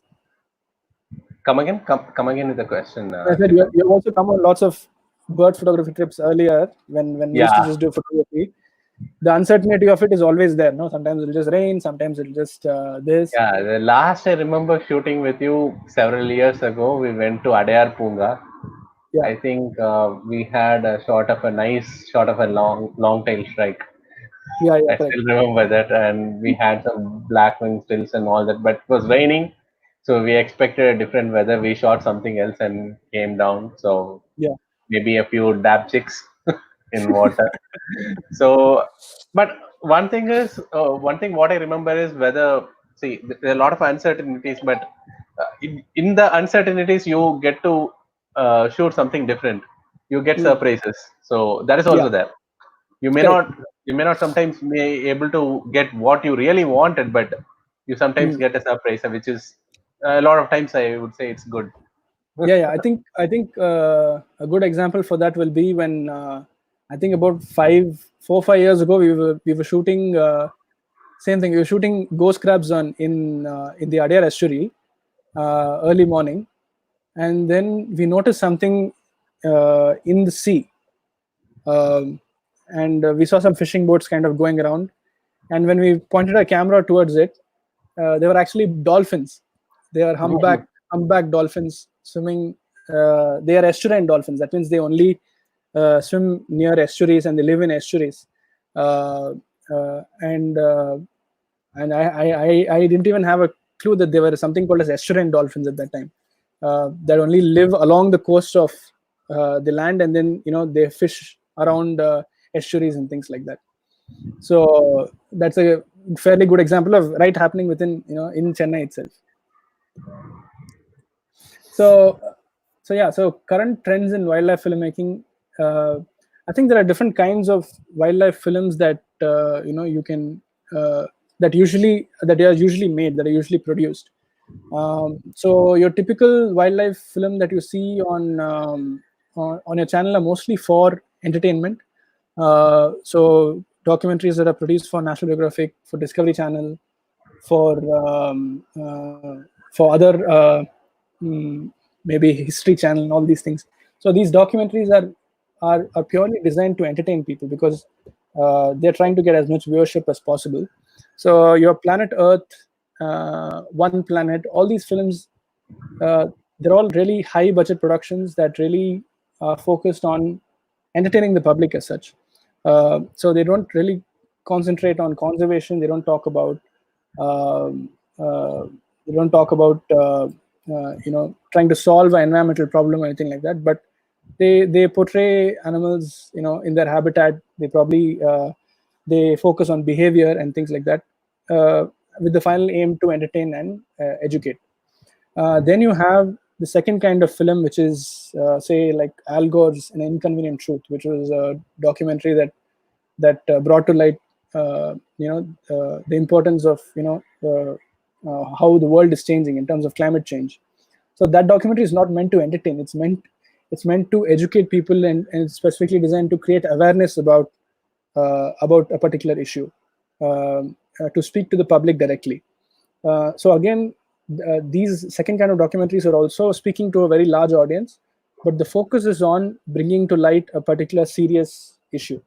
Come again. Come again with the question, I said Sripad. you've also come on lots of bird photography trips earlier when we used to Yeah. just do photography. The uncertainty of it is always there. No, sometimes it'll just rain, sometimes it'll just this. Yeah. The last I remember shooting with you several years ago, we went to Adayar Punga. Yeah, I think we had a shot of a nice shot of a long tail shrike. yeah, yeah, I correct. still remember that, and we had some black wing stills and all that, but it was raining, so we expected a different weather. We shot something else and came down, so Yeah. maybe a few dab chicks in water. So, but one thing what I remember is whether, see, there are a lot of uncertainties, but in the uncertainties, you get to shoot something different. You get Mm. surprises. So that is Yeah, also there. You may correct. not, you may not sometimes be able to get what you really wanted, but you sometimes Mm. get a surprise, which is a lot of times I would say it's good. Yeah, yeah. I think a good example for that will be when I think about 5 4 5 years ago we were shooting same thing. We were shooting ghost crabs on in the Adair estuary early morning, and then we noticed something in the sea, um, and we saw some fishing boats kind of going around. And when we pointed our camera towards it, they were actually dolphins. They are humpback dolphins swimming. They are estuarine dolphins. That means they only swim near estuaries and they live in estuaries. Uh, and I didn't even have a clue that there were something called as estuarine dolphins at that time, that only live along the coast of the land, and then they fish around estuaries and things like that. So that's a fairly good example of right happening within in Chennai itself. So so current trends in wildlife filmmaking. uh, I think there are different kinds of wildlife films that you can that are usually made, that are usually produced. So your typical wildlife film that you see on your channel are mostly for entertainment. So documentaries that are produced for National Geographic, for Discovery Channel, for for other mm, maybe History Channel and all these things. So these documentaries are purely designed to entertain people, because they're trying to get as much viewership as possible. So your Planet Earth, One Planet, all these films, uh, they're all really high budget productions that really are focused on entertaining the public as such. So they don't really concentrate on conservation. They don't talk about um, uh, they don't talk about trying to solve an environmental problem or anything like that. But they portray animals in their habitat. They probably they focus on behavior and things like that, uh, with the final aim to entertain and educate. Then you have the second kind of film, which is say like Al Gore's An Inconvenient Truth, which was a documentary that brought to light the importance of how the world is changing in terms of climate change. So that documentary is not meant to entertain. It's meant to educate people, and it's specifically designed to create awareness about a particular issue, to speak to the public directly. So again, these second kind of documentaries are also speaking to a very large audience, but the focus is on bringing to light a particular serious issue.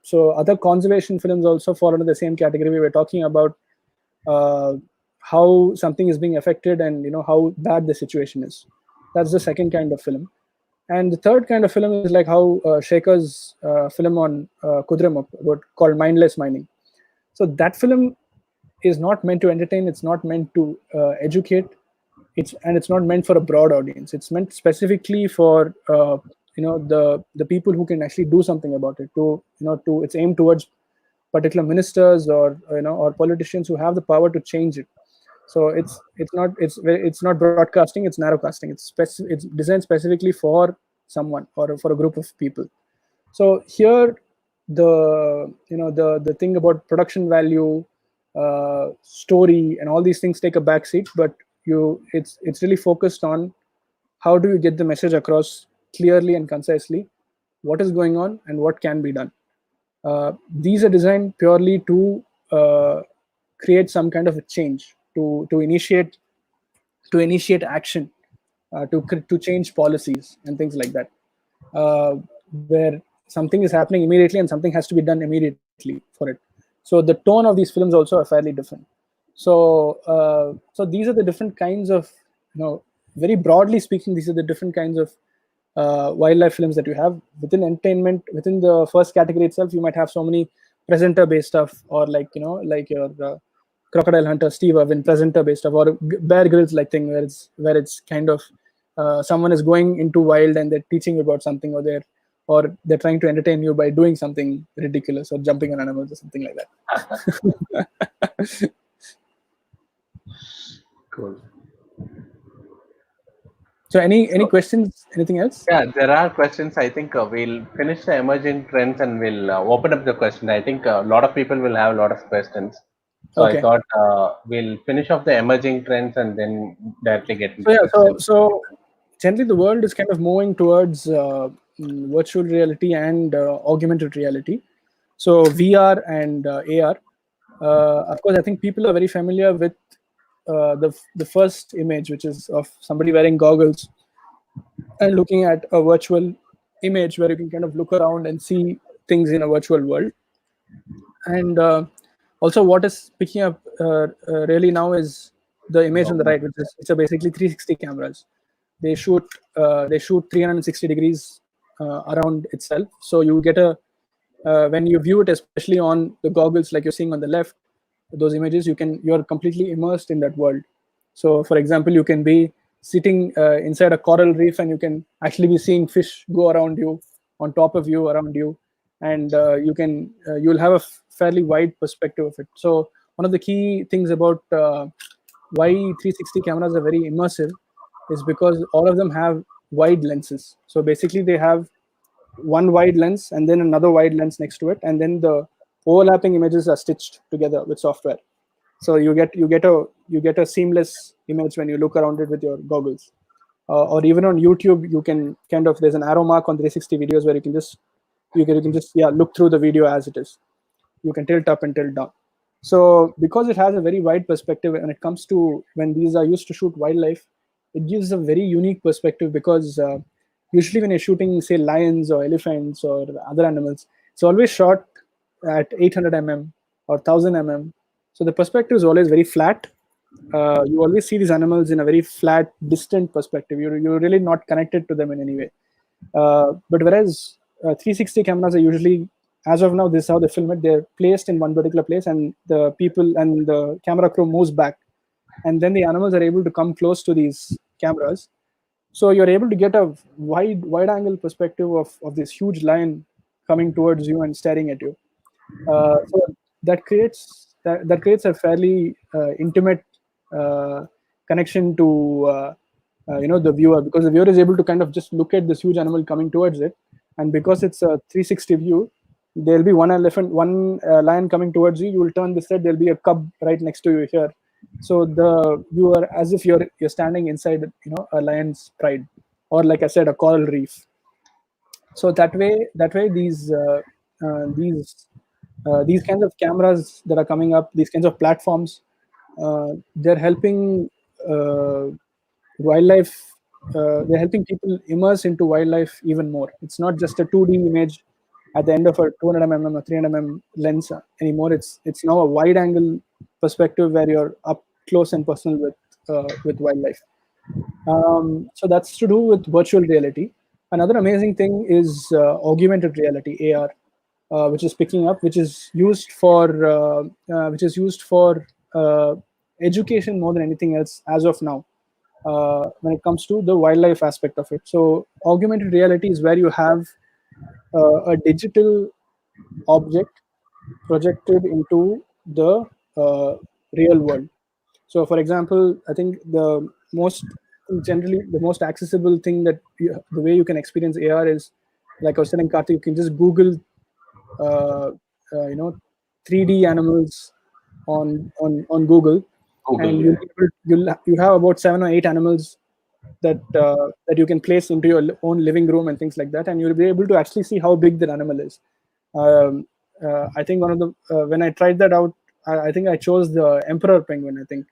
So other conservation films also fall under the same category. We were talking about uh, how something is being affected, and how bad the situation is. That's the second kind of film. And the third kind of film is like how Shekhar's film on Kudrem called Mindless Mining. So that film is not meant to entertain. It's not meant to educate. It's not meant for a broad audience. It's meant specifically for the people who can actually do something about it. To it's aimed towards particular ministers, or politicians who have the power to change it. So it's not broadcasting. It's narrowcasting. It's designed specifically for someone, or for a group of people. So here, the thing about production value, story, and all these things take a back seat. But it's really focused on how do you get the message across clearly and concisely, what is going on and what can be done. These are designed purely to create some kind of a change, to initiate action, to change policies and things like that, where something is happening immediately and something has to be done immediately for it. So the tone of these films also are fairly different. So these are the different kinds of, very broadly speaking, these are the different kinds of wildlife films that you have. Within entertainment, within the first category itself, you might have so many presenter based stuff, or like, like your crocodile hunter Steve Irwin presenter based stuff, or Bear Grylls like thing, where it's kind of someone is going into wild and they're teaching you about something, or they're trying to entertain you by doing something ridiculous or jumping on animals or something like that. Cool. So any So, questions? Anything else? yeah, there are questions. I think we'll finish the emerging trends and we'll open up the questions. I think a lot of people will have a lot of questions. So I Okay. thought we'll finish off the emerging trends and then directly get So into yeah, so questions. so generally the world is kind of moving towards virtual reality and augmented reality. So VR and AR. Of course, I think people are very familiar with the first image, which is of somebody wearing goggles and looking at a virtual image where you can kind of look around and see things in a virtual world. And also, what is picking up really now is the image on the right, which are basically 360 cameras. They shoot 360 degrees around itself. So you get a when you view it, especially on the goggles, like you're seeing on the left, those images, you're completely immersed in that world. So, for example, you can be sitting inside a coral reef, and you can actually be seeing fish go around you, on top of you, around you, and you'll have a fairly wide perspective of it. So, one of the key things about why 360 cameras are very immersive is because all of them have wide lenses. So basically, they have one wide lens and then another wide lens next to it, and then the overlapping images are stitched together with software. So you get a seamless image when you look around it with your goggles. Or even on YouTube, you can kind of, there's an arrow mark on 360 videos where you can just look through the video as it is. You can tilt up and tilt down. So because it has a very wide perspective, when it comes to when these are used to shoot wildlife, it gives a very unique perspective, because usually when you're shooting, say, lions or elephants or other animals, it's always shot at 800 mm or 1000 mm. So the perspective is always very flat. You always see these animals in a very flat, distant perspective. You're really not connected to them in any way. But whereas 360 cameras are usually, as of now, this is how they film it. They're placed in one particular place, and the people and the camera crew moves back, and then the animals are able to come close to these cameras. So you're able to get a wide angle perspective of this huge lion coming towards you and staring at you. So that creates a fairly intimate uh, connection to the viewer, because the viewer is able to kind of just look at this huge animal coming towards it, and because it's a 360 view, there'll be one lion coming towards you. You will turn this side, there'll be a cub right next to you here. So you are as if you're standing inside a lion's pride, or like I said, a coral reef. So that way these kinds of cameras that are coming up, these kinds of platforms, they're helping uh, wildlife. They're helping people immerse into wildlife even more. It's not just a 2D image at the end of a 200 mm or 300 mm lens anymore. It's now a wide angle perspective where you're up close and personal with wildlife. So that's to do with virtual reality. Another amazing thing is augmented reality (AR), which is picking up, which is used for education more than anything else as of now. When it comes to the wildlife aspect of it, so augmented reality is where you have a digital object projected into the uh, real world. So, for example, I think the most accessible thing the way you can experience AR is, like I was telling Karthik, you can just Google, uh, 3D animals on Google, Google, and yeah. you have about 7 or 8 animals that you can place into your own living room and things like that, and you'll be able to actually see how big that animal is. Um, I think one of the when I tried that out, I think I chose the emperor penguin. I think,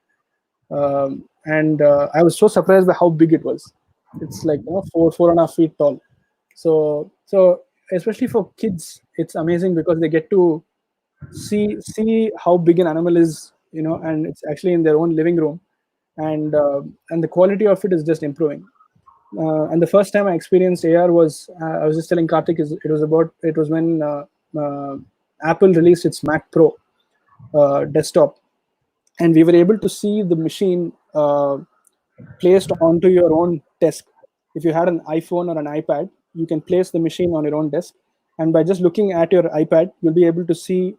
and I was so surprised by how big it was. It's like 4.5 feet tall. So especially for kids, it's amazing because they get to see how big an animal is, and it's actually in their own living room, and the quality of it is just improving. And the first time I experienced AR was, I was just telling Karthik, it was when uh, Apple released its Mac Pro desktop, and we were able to see the machine placed onto your own desk. If you had an iPhone or an iPad, you can place the machine on your own desk, and by just looking at your iPad, you'll be able to see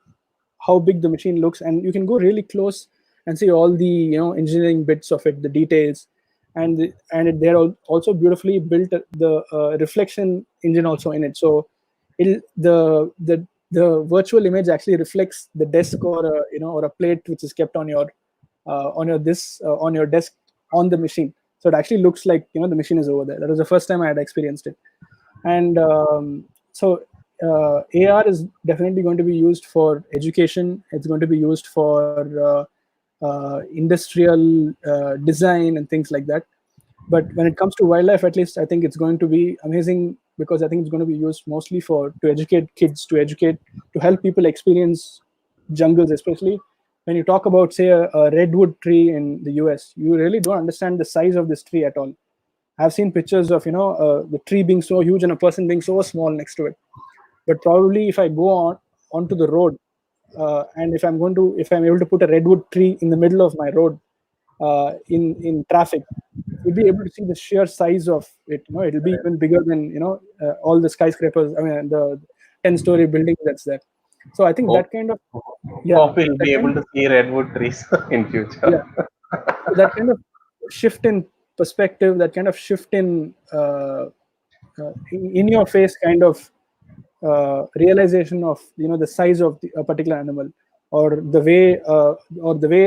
how big the machine looks, and you can go really close and see all the engineering bits of it, the details, they're also beautifully built the reflection engine also in it. So the virtual image actually reflects the desk, or a, or a plate which is kept on your desk on the machine. So it actually looks like the machine is over there. That was the first time I had experienced it. And so AR is definitely going to be used for education. It's going to be used for industrial design and things like that. But when it comes to wildlife, at least I think it's going to be amazing, because I think it's going to be used mostly to educate kids, to help people experience jungles. Especially when you talk about, say, a redwood tree in the US, you really don't understand the size of this tree at all. I've seen pictures of the tree being so huge and a person being so small next to it. But probably if I go onto the road, and if I'm able to put a redwood tree in the middle of my road, in traffic, you'll be able to see the sheer size of it. It'll be even bigger than all the skyscrapers. I mean, the 10-story building that's there. So I think Hope, that kind of, yeah, hope we'll that be kind able of, to see redwood trees in yeah. future. So that kind of shift in perspective, that kind of shift in your face kind of realization of the size of a particular animal, or the way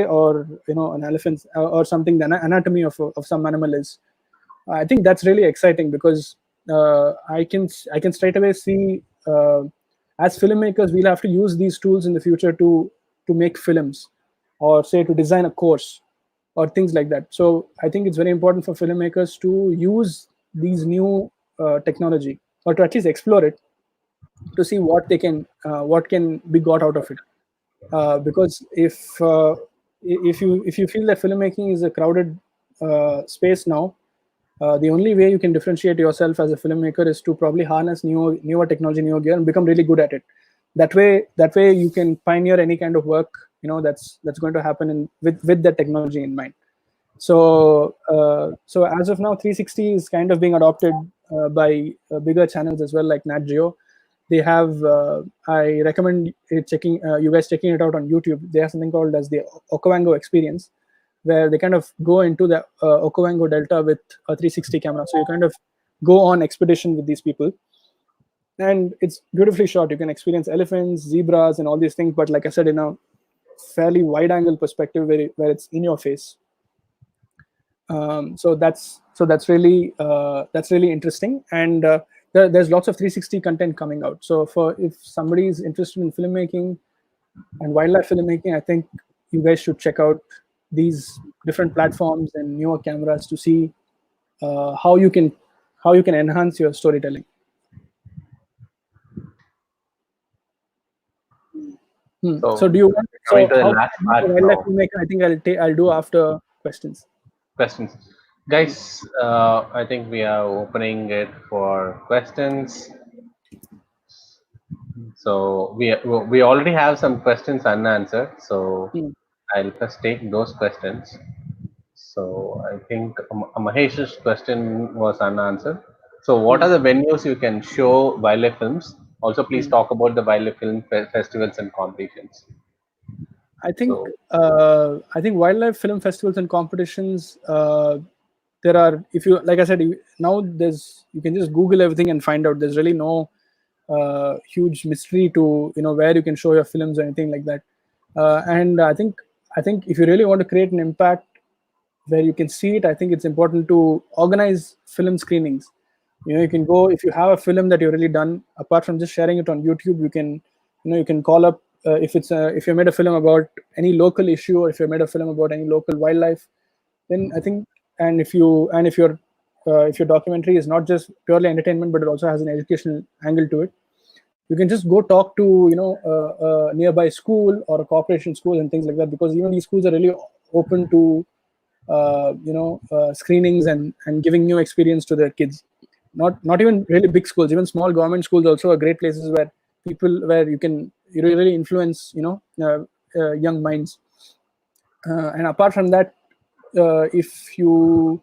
an elephant or something, the anatomy of some animal is. I think that's really exciting, because I can straight away see, as filmmakers, we'll have to use these tools in the future to make films, or say to design a course, or things like that. So I think it's very important for filmmakers to use these new technology, or to at least explore it, to see what can be got out of it. Because if you feel that filmmaking is a crowded space now, the only way you can differentiate yourself as a filmmaker is to probably harness newer technology, newer gear, and become really good at it. That way you can pioneer any kind of work that's going to happen with that technology in mind. So as of now, 360 is kind of being adopted by bigger channels as well, like Nat Geo. They have, I recommend you guys checking it out on YouTube. They have something called as the Okavango experience, where they kind of go into the Okavango Delta with a 360 camera. So you kind of go on expedition with these people, and it's beautifully shot. You can experience elephants, zebras, and all these things. But like I said, in a fairly wide angle perspective, where it's in your face. So that's really interesting, and there's lots of 360 content coming out. So if somebody is interested in filmmaking and wildlife filmmaking, I think you guys should check out these different platforms and newer cameras to see how you can enhance your storytelling. So do So you want? coming So to the how last can I be a part wildlife now. filmmaker? I think I'll do after questions. Questions, Hmm. guys. I think we are opening it for questions. So we already have some questions unanswered. So Hmm. I'll first take those questions. So I think Mahesh's question was unanswered. So what Hmm. are the venues you can show wildlife films? Also, please Hmm. talk about the wildlife film festivals and competitions. So I think wildlife film festivals and competitions. There are, if you like I said, now you can just Google everything and find out. There's really no huge mystery to where you can show your films or anything like that. And I think if you really want to create an impact where you can see it, I think it's important to organize film screenings. You can go, if you have a film that you've really done, apart from just sharing it on YouTube, you can call up, if you made a film about any local issue, or if you made a film about any local wildlife, then I think, and if your documentary is not just purely entertainment, but it also has an educational angle to it, you can just go talk to a nearby school or a corporation school and things like that, because these schools are really open to screenings and giving new experience to their kids. Not even really big schools, even small government schools also are great places where you really influence young minds. And apart from that, if you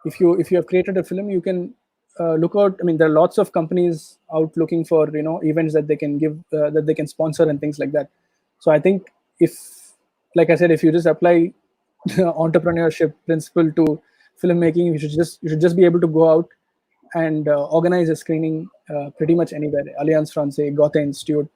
have created a film, you can look out. I mean, there are lots of companies out looking for events that they can give, that they can sponsor and things like that. So I think, if like I said, if you just apply entrepreneurship principle to filmmaking, you should just be able to go out and organize a screening pretty much anywhere. Alliance Francaise, Goethe Institute,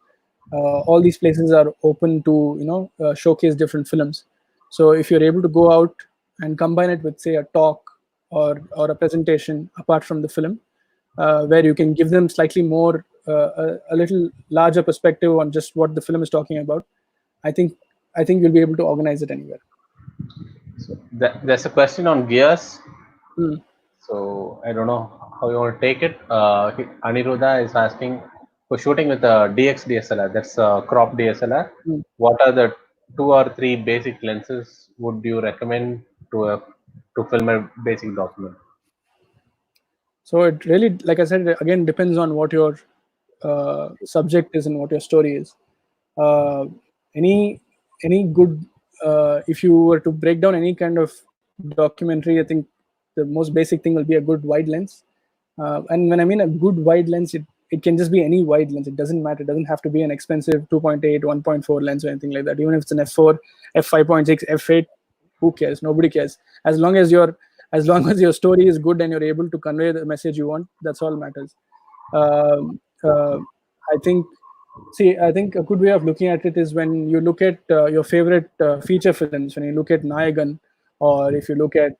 all these places are open to showcase different films. So if you're able to go out and combine it with, say, a talk or a presentation apart from the film, where you can give them slightly more, a little larger perspective on just what the film is talking about, I think you'll be able to organize it anywhere. So there's a question on gears. Mm, So I don't know how you want to take it. Aniruddha is asking, for shooting with a DX DSLR, that's a crop DSLR, mm. what are the 2 or 3 basic lenses would you recommend to film a basic document? So it really, like I said, again depends on what your subject is and what your story is. Uh, any any good, if you were to break down any kind of documentary, I think the most basic thing will be a good wide lens. And when I mean a good wide lens, it can just be any wide lens. It doesn't matter. It doesn't have to be an expensive 2.8, 1.4 lens or anything like that. Even if it's an f4, f5.6, f8, who cares? Nobody cares. As long as your story is good and you're able to convey the message you want, that's all matters. Um, uh, I think I think a good way of looking at it is when you look at your favorite feature films. When you look at Nayagan, or if you look at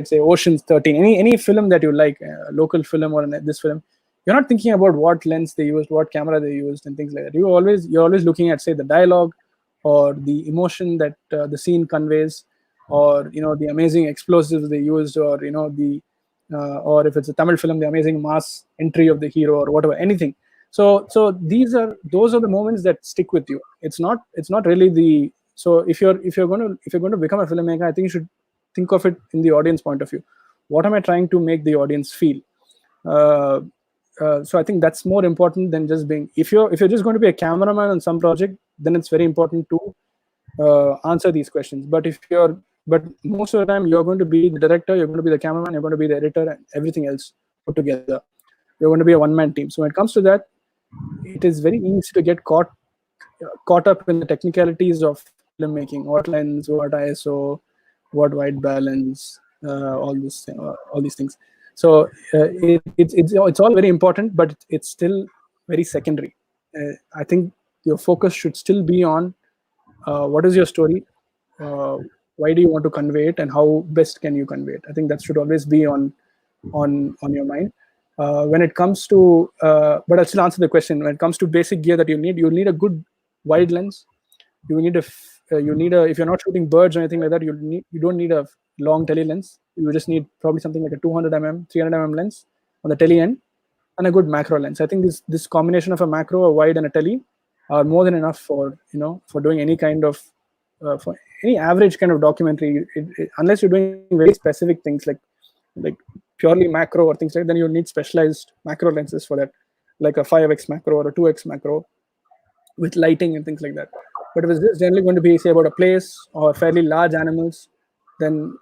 say Ocean's 13, any film that you like, a local film or this film, you're not thinking about what lens they used, what camera they used, and things like that. You're always looking at, say, the dialogue or the emotion that the scene conveys, or the amazing explosives they used, or or if it's a Tamil film, the amazing mass entry of the hero or whatever, anything. So those are the moments that stick with you. It's not really the so if you're going to become a filmmaker, I think you should think of it in the audience point of view. What am I trying to make the audience feel? Uh, so I think that's more important than just being. If you're just going to be a cameraman on some project, then it's very important to answer these questions. But most of the time, you're going to be the director, you're going to be the cameraman, you're going to be the editor, and everything else put together. You're going to be a one-man team. So when it comes to that, it is very easy to get caught up in the technicalities of filmmaking: what lens, what ISO, what white balance, all these things. So it's all very important, but it's still very secondary. I think your focus should still be on what is your story, uh, why do you want to convey it, and how best can you convey it. I think that should always be on your mind. When it comes to but I'll still answer the question. When it comes to basic gear that you'll need a good wide lens. You need a if you're not shooting birds or anything like that, you don't need a long tele lens. You just need probably something like a 200 mm 300 lens on the tele end, and a good macro lens. I think this combination of a macro, a wide, and a tele are more than enough for doing any kind of for any average kind of documentary. Unless you're doing very specific things like purely macro or things like that, then you need specialized macro lenses for that, like a 5x macro or a 2x macro with lighting and things like that. But if it's just generally going to be, say, about a place or fairly large animals, then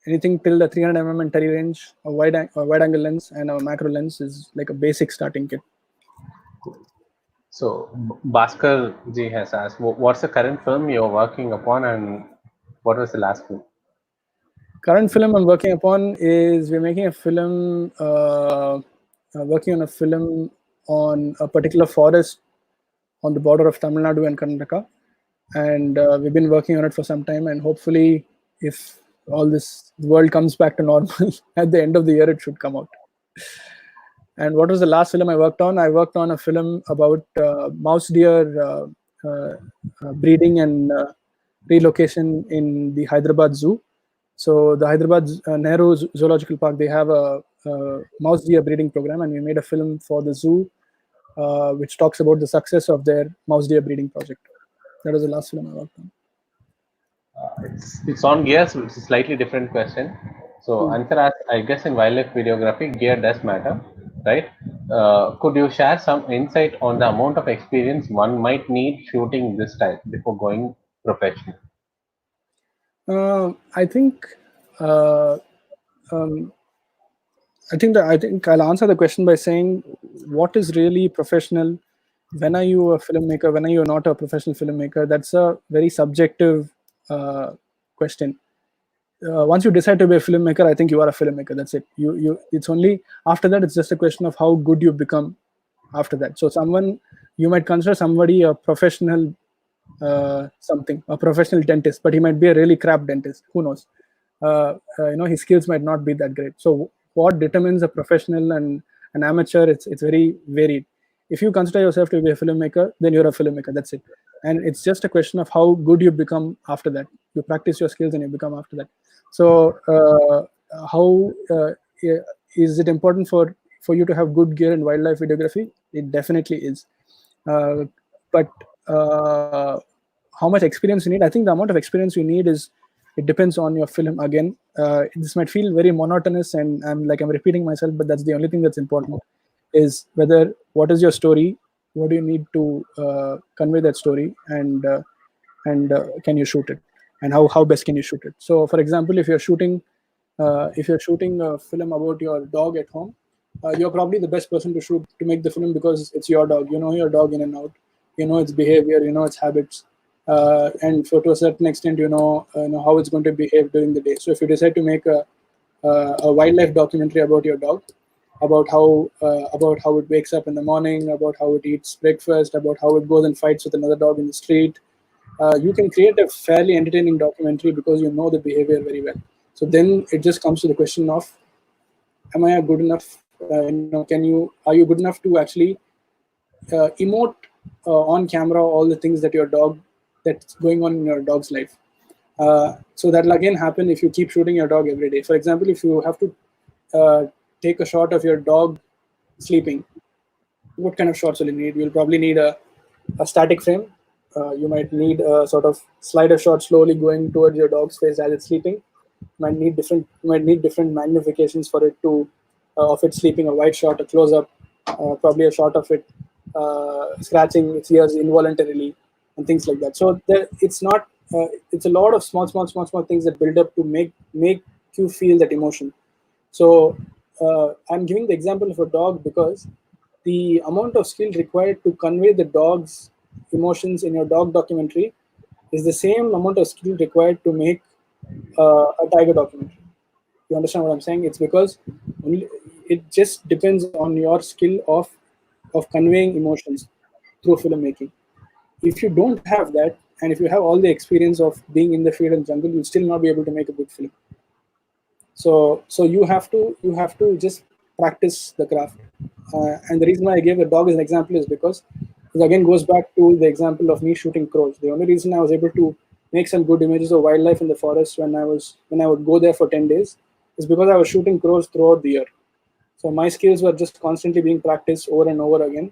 anything till the 300 and tele range, a wide angle lens and a macro lens is like a basic starting kit. So Bhaskar ji has asked, what's the current film you're working upon, and what was the last film? Current film I'm working upon is we're making a film, working on a film on a particular forest on the border of Tamil Nadu and Karnataka, and we've been working on it for some time. And hopefully, if all this world comes back to normal at the end of the year, it should come out. And what was the last film I worked on? I worked on a film about mouse deer breeding and relocation in the Hyderabad Zoo. So the Hyderabad Nehru Zoological Park, they have a mouse deer breeding program, and we made a film for the zoo, which talks about the success of their mouse deer breeding project. That was the last film I worked on. It's on gears, which is a slightly different question. So, Hmm. answer as I guess in wildlife videography, gear does matter, right? Could you share some insight on the amount of experience one might need shooting this type before going professional? I think uh, um, I think I'll answer the question by saying what is really professional. When are you a filmmaker? When are you not a professional filmmaker? That's a very subjective question. Once you decide to be a filmmaker, I think you are a filmmaker. That's it. You. It's only after that. It's just a question of how good you become after that. So someone, you might consider somebody a professional something, a professional dentist, but he might be a really crap dentist. Who knows? His skills might not be that great. So what determines a professional and an amateur? It's very varied. If you consider yourself to be a filmmaker, then you're a filmmaker. That's it. And it's just a question of how good you become after that. You practice your skills and you become after that. So how is it important for you to have good gear in wildlife videography? It definitely is. Uh, but how much experience you need? I think the amount of experience you need is, it depends on your film. Again, this might feel very monotonous, and I'm repeating myself, but that's the only thing that's important. Is whether what is your story, what do you need to convey that story, and can you shoot it, and how best can you shoot it. So for example, if you're shooting a film about your dog at home, you're probably the best person to make the film, because it's your dog. You know your dog in and out. You know its behavior. You know its habits, and for to a certain extent, you know how it's going to behave during the day. So if you decide to make a wildlife documentary about your dog, about how it wakes up in the morning, about how it eats breakfast, about how it goes and fights with another dog in the street, you can create a fairly entertaining documentary because you know the behavior very well. So then it just comes to the question of, am I a good enough? Are you good enough to actually emote on camera all the things that's going on in your dog's life? So that'll again happen if you keep shooting your dog every day. For example, if you have to take a shot of your dog sleeping, what kind of shots will you need? You'll probably need a static frame. You might need a sort of slider shot slowly going towards your dog's face as it's sleeping. You might need different magnifications for it to of it sleeping. A wide shot, a close up, probably a shot of it scratching its ears involuntarily, and things like that. So it's not. It's a lot of small things that build up to make you feel that emotion. So I'm giving the example of a dog because the amount of skill required to convey the dog's emotions in your dog documentary is the same amount of skill required to make a tiger documentary. You understand what I'm saying? It's because only, it just depends on your skill of conveying emotions through filmmaking. If you don't have that, and if you have all the experience of being in the field and jungle, you'll still not be able to make a good film. So you have to just practice the craft. And the reason why I gave a dog as an example is because it again goes back to the example of me shooting crows. The only reason I was able to make some good images of wildlife in the forest when I would go there for 10 days is because I was shooting crows throughout the year. So my skills were just constantly being practiced over and over again.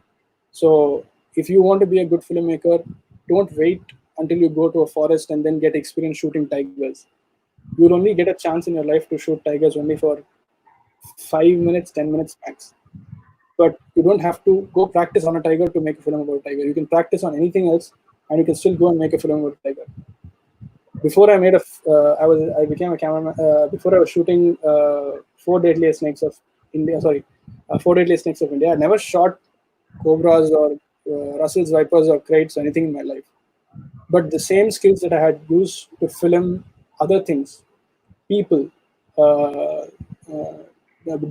So if you want to be a good filmmaker, don't wait until you go to a forest and then get experience shooting tigers. You'll only get a chance in your life to shoot tigers only for 5 minutes, 10 minutes max. But you don't have to go practice on a tiger to make a film about a tiger. You can practice on anything else, and you can still go and make a film about a tiger. Before I made I became a cameraman. Before I was shooting Four Deadliest Snakes of India. Sorry, Four Deadliest Snakes of India. I never shot cobras or Russell's vipers or kraits or anything in my life. But the same skills that I had used to film other things, people, the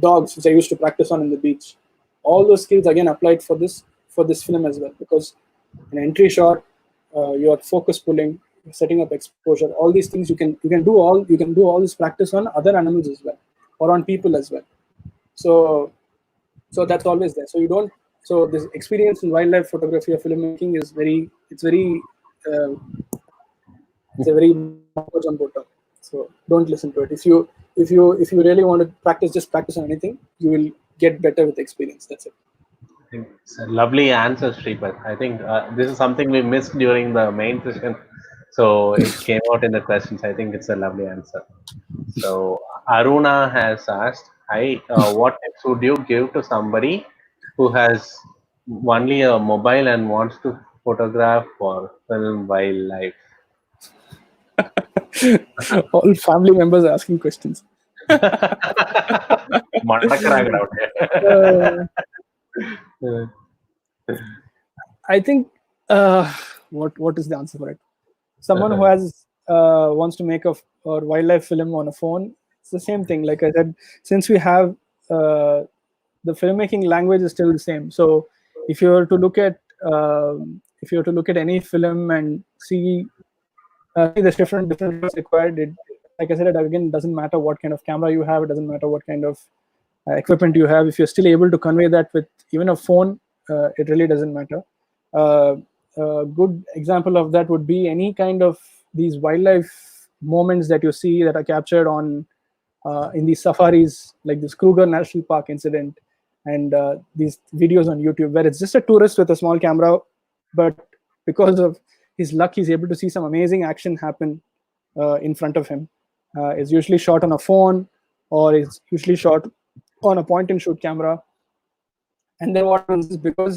dogs, which I used to practice on in the beach. All those skills again applied for this film as well, because an entry shot, your focus pulling, setting up exposure, all these things you can do all this practice on other animals as well, or on people as well. So that's always there. So you don't. So this experience in wildlife photography or filmmaking is uh, it's a very mumbo jumbo talk. So don't listen to it. If you really want to practice, just practice on anything. You will get better with experience. That's it. I think it's a lovely answer, Sripad. I think this is something we missed during the main session. So it came out in the questions. I think it's a lovely answer. So Aruna has asked, "Hi, what tips would you give to somebody who has only a mobile and wants to photograph or film wildlife?" All family members asking questions. மடக்குறாங்கடா Uh, அப்படியே. I think what is the answer for it? Someone who Uh-huh. has wants to make a or wildlife film on a phone. It's the same thing. Like I said, since we have the filmmaking language is still the same. So if you were to look at if you were to look at any film and see the different shots required, it, like I said, it again doesn't matter what kind of camera you have. It doesn't matter what kind of equipment you have. If you're still able to convey that with even a phone, it really doesn't matter. Uh, a good example of that would be any kind of these wildlife moments that you see that are captured on in these safaris, like this Kruger National Park incident, and these videos on YouTube where it's just a tourist with a small camera, but because of his luck, he's able to see some amazing action happen in front of him. It's usually shot on a phone, or it's usually shot on a point and shoot camera. And then what happens is, because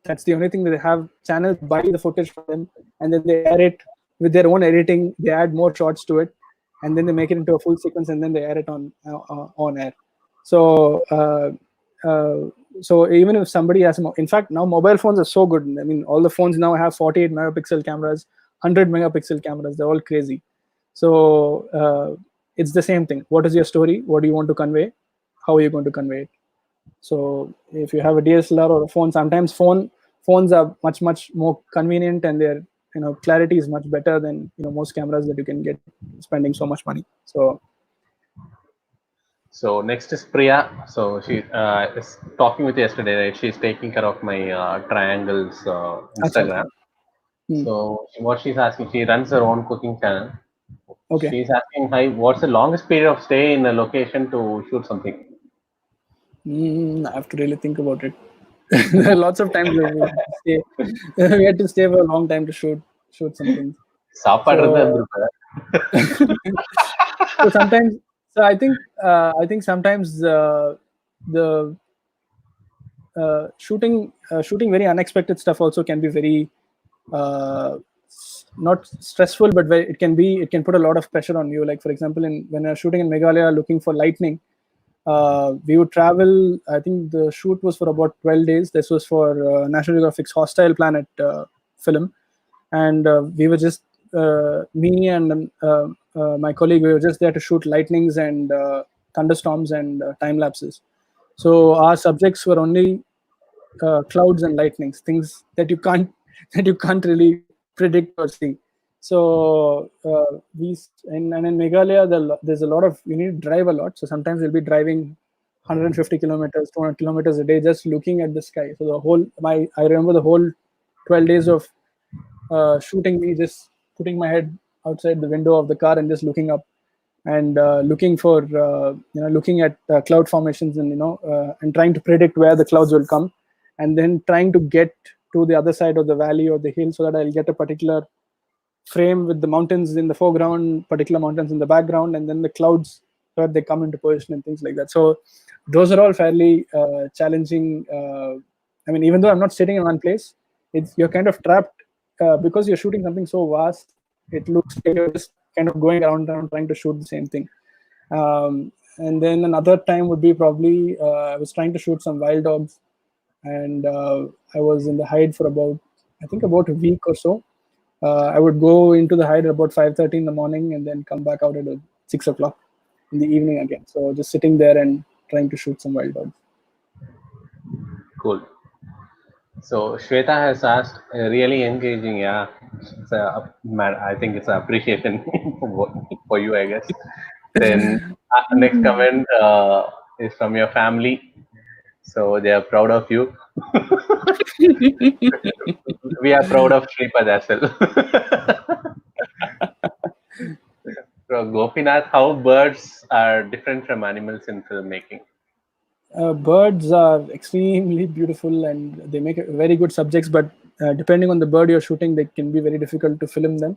that's the only thing that they have, channels buy the footage from them, and then they air it with their own editing. They add more shots to it, and then they make it into a full sequence, and then they air it on air. So so even if somebody has, in fact, now mobile phones are so good. I mean, all the phones now have 48 megapixel cameras, 100 megapixel cameras. They're all crazy. So it's the same thing. What is your story? What do you want to convey? How are you going to convey it? So if you have a DSLR or a phone, sometimes phones are much more convenient, and their clarity is much better than most cameras that you can get spending so much money. So So next is Priya. So she is talking with you yesterday, right? She's taking care of my triangles acha, acha. Instagram. Hmm. So what she's asking, she runs her own cooking channel. Okay. She's asking, "Hi, what's the longest period of stay in a location to shoot something?" I have to really think about it. There are lots of times where we had to stay. We had to stay for a long time to shoot some things. சாப்பாடு இருந்தா So இருந்திருப்ப. so sometimes, so I think sometimes the shooting very unexpected stuff also can be very not stressful, but it can put a lot of pressure on you. Like for example, when I was shooting in Meghalaya looking for lightning, we would travel. I think the shoot was for about 12 days. This was for National Geographic's Hostile Planet film, and we were just me and my colleague. We were just there to shoot lightnings and thunderstorms and time lapses. So our subjects were only clouds and lightnings, things that you can't that you can't really predict or see. So and in Meghalaya, there's a lot of, you need to drive a lot. So sometimes we'll be driving 150 kilometers, 200 kilometers a day, just looking at the sky. So I remember the whole 12 days of shooting, me just putting my head outside the window of the car and just looking up and looking at cloud formations, and and trying to predict where the clouds will come, and then trying to get to the other side of the valley or the hill so that I'll get a particular frame with the mountains in the foreground, particular mountains in the background, and then the clouds where they come into position and things like that. So those are all fairly challenging. I mean, even though I'm not sitting in one place, you're kind of trapped because you're shooting something so vast. It looks like you're just kind of going around and trying to shoot the same thing. And then another time would be probably I was trying to shoot some wild dogs, and I was in the hide for about a week or so. I would go into the hide at about 5:30 in the morning, and then come back out at 6 o'clock in the evening again. So just sitting there and trying to shoot some wild dogs. Cool. So Shweta has asked, really engaging, yeah. I think it's an appreciation for you, I guess. Then next comment is from your family. So they are proud of you. We are proud of Sripad as well. So Gopinath, how birds are different from animals in filmmaking? Birds are extremely beautiful, and they make very good subjects, but depending on the bird you're shooting, they can be very difficult to film them.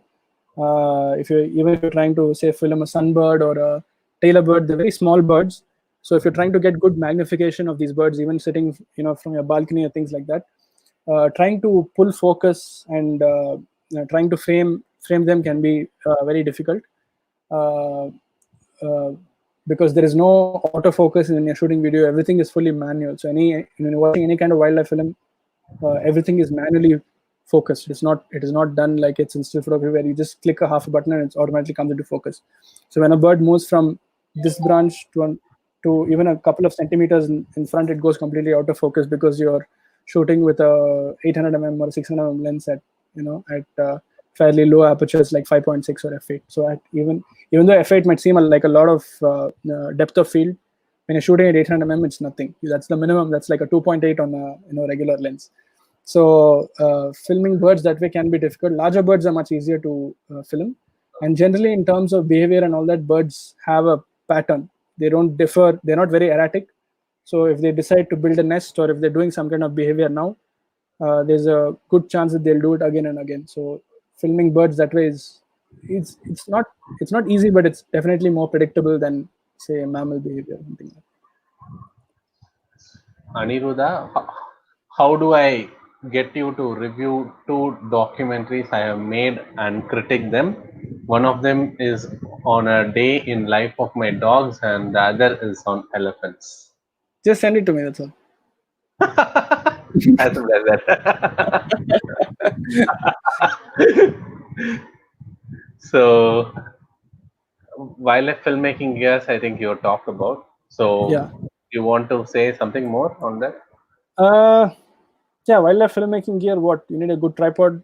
If you even if you're trying to say film a sunbird or a tailor bird, they're very small birds. So if you're trying to get good magnification of these birds, even sitting from your balcony or things like that, trying to pull focus and trying to frame them can be very difficult. Uh, uh, because there is no autofocus when you're shooting video. Everything is fully manual. So when you're watching any kind of wildlife film, everything is manually focused. It is not done like it's in still photography where you just click a half a button and it automatically comes into focus. So when a bird moves from this branch to even a couple of centimeters in front, it goes completely out of focus because you're shooting with a 800 mm or 600 mm lens at fairly low apertures like 5.6 or f8. So at even though f8 might seem like a lot of depth of field, when you're shooting at 800 mm, it's nothing. That's the minimum. That's like a 2.8 on a regular lens. So filming birds that way can be difficult. Larger birds are much easier to film, and generally in terms of behavior and all that, birds have a pattern. They don't differ. They're not very erratic. So if they decide to build a nest or if they're doing some kind of behavior now, there's a good chance that they'll do it again and again. So filming birds that way is it's not easy, but it's definitely more predictable than say mammal behavior or something like that. Aniruddha, how do I get you to review two documentaries I have made and critique them? One of them is on a day in life of my dogs, and the other is on elephants. Just send it to me. That's all. As simple as that. So, wildlife filmmaking, yes, I think you talked about. So, Yeah. you want to say something more on that? Uh, yeah. Wildlife filmmaking gear. What you need a good tripod.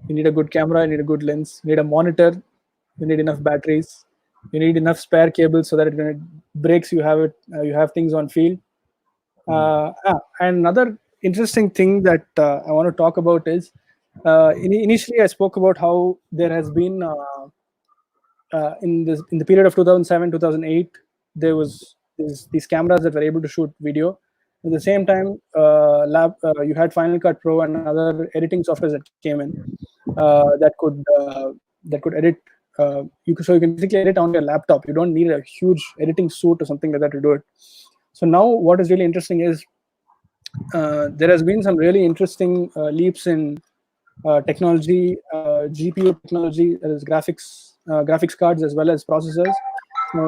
You need a good camera. You need a good lens. You need a monitor. You need enough batteries. You need enough spare cables so that when it breaks, you have things on field. And another interesting thing that I want to talk about is initially I spoke about how there has been in the period of 2007 2008 there was these cameras that were able to shoot video. At the same time, you had Final Cut Pro and other editing softwares that came in that could edit. You can basically edit on your laptop. You don't need a huge editing suite or something like that to do it. So now, what is really interesting is there has been some really interesting leaps in technology, GPU technology, that is graphics cards as well as processors. So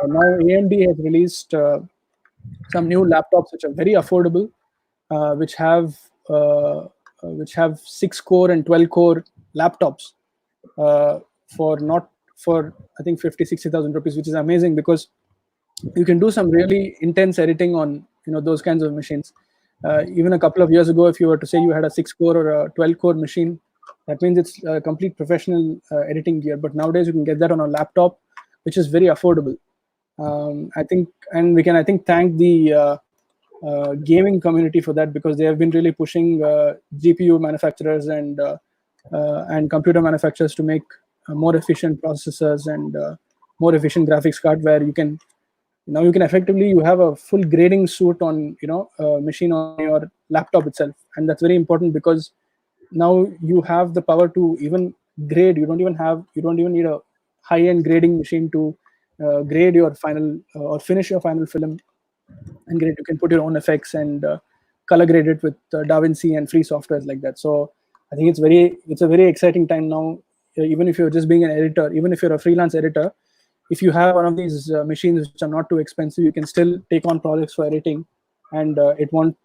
now AMD has released some new laptops which are very affordable, uh, which have uh, which have 6 core and 12 core laptops uh, for not for I think 50,000-60,000 rupees, which is amazing because you can do some really intense editing on those kinds of machines. Even a couple of years ago, if you were to say you had a 6 core or a 12 core machine, that means it's a complete professional editing gear. But nowadays you can get that on a laptop, which is very affordable. I think, and we can I think thank the gaming community for that, because they have been really pushing GPU manufacturers and computer manufacturers to make more efficient processors and more efficient graphics card, where you can effectively you have a full grading suite on machine on your laptop itself. And that's very important because now you have the power to even grade. You don't even need a high end grading machine to grade your final or finish your final film and grade. You can put your own effects and color grade it with DaVinci and free softwares like that. So I think it's a very exciting time now. Even if you're just being an editor, even if you're a freelance editor, if you have one of these machines which are not too expensive, you can still take on projects for editing, and it won't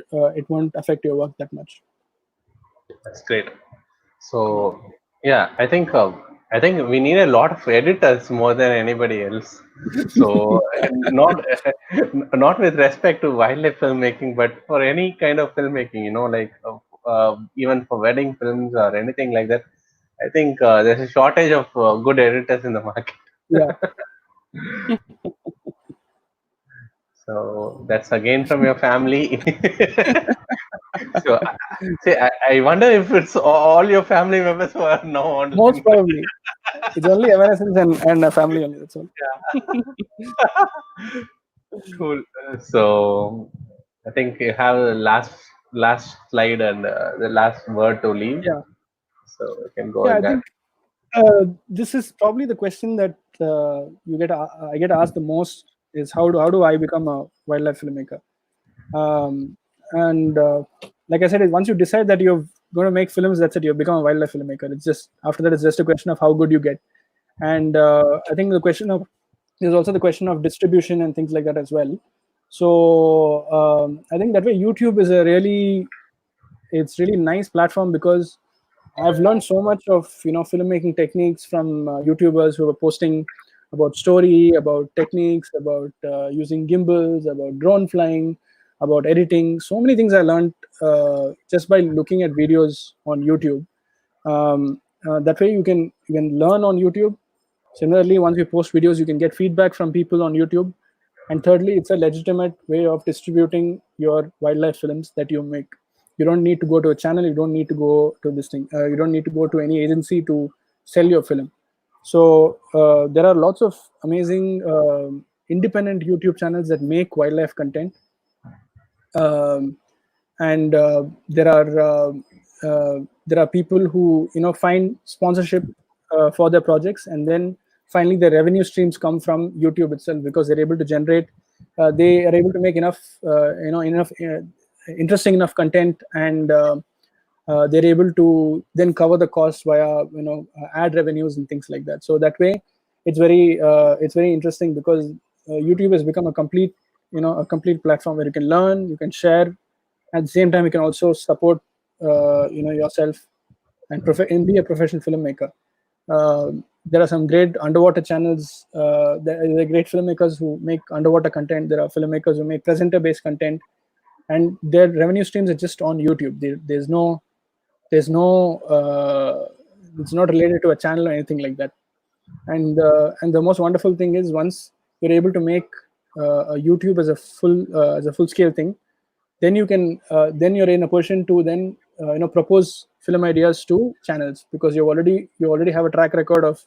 affect your work that much. That's great. Yeah. So yeah, I think we need a lot of editors more than anybody else. So not not with respect to wildlife filmmaking, but for any kind of filmmaking, like even for wedding films or anything like that. I think there's a shortage of good editors in the market. Yeah. So that's again from your family. So see, I wonder if it's all your family members who are now on to Most film. probably, it's only evanescence and a family only. That's all. Cool. So I think you have the last slide and the last word to leave. Yeah. So we can go Yeah. with I that. think This is probably the question that I get asked the most is how do I become a wildlife filmmaker? And Like I said, once you decide that you're going to make films, that's it. You've become a wildlife filmmaker. It's just after that, it's just a question of how good you get. And I think there's also the question of distribution and things like that as well. So I think that way YouTube is it's really nice platform because I've learned so much of filmmaking techniques from YouTubers who are posting about story, about techniques, about using gimbals, about drone flying, about editing. So many things I learned just by looking at videos on YouTube. That way you can learn on YouTube. Similarly, once you post videos, you can get feedback from people on YouTube. And thirdly, it's a legitimate way of distributing your wildlife films that you make. You don't need to go to a channel. You don't need to go to this thing. You don't need to go to any agency to sell your film. So there are lots of amazing independent YouTube channels that make wildlife content. Um, and there are people who find sponsorship for their projects, and then finally the revenue streams come from YouTube itself because they're able to generate they are able to make enough interesting enough content, and they're able to then cover the cost via ad revenues and things like that. So that way it's very interesting because YouTube has become a complete platform where you can learn, you can share. At the same time, you can also support yourself and be a professional filmmaker. There are some great underwater channels. There are great filmmakers who make underwater content. There are filmmakers who make presenter based content, and their revenue streams are just on YouTube. There's no it's not related to a channel or anything like that. And the most wonderful thing is once you're able to make a YouTube as a full scale thing, then you're in a position to then propose film ideas to channels because you already have a track record of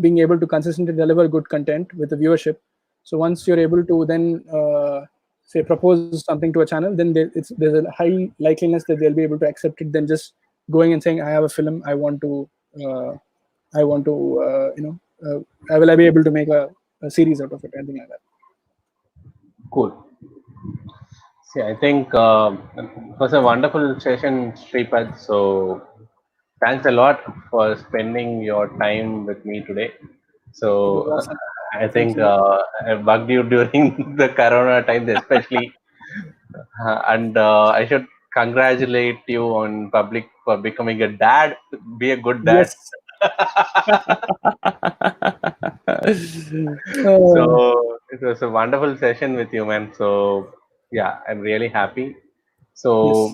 being able to consistently deliver good content with the viewership. So once you're able to then say propose something to a channel, then there's a high likeliness that they'll be able to accept it than just going and saying I have a film, uh, I want to will I be able to make a series out of it, anything like that. Cool. See, I think it was a wonderful session, Sripad. So thanks a lot for spending your time with me today. It was So awesome. I Thank think you. I bugged you during the Corona times, especially, and I should congratulate you on public for becoming a dad. Be a good dad. Yes. Uh, So it was a wonderful session with you, man. So yeah, I'm really happy. yes. So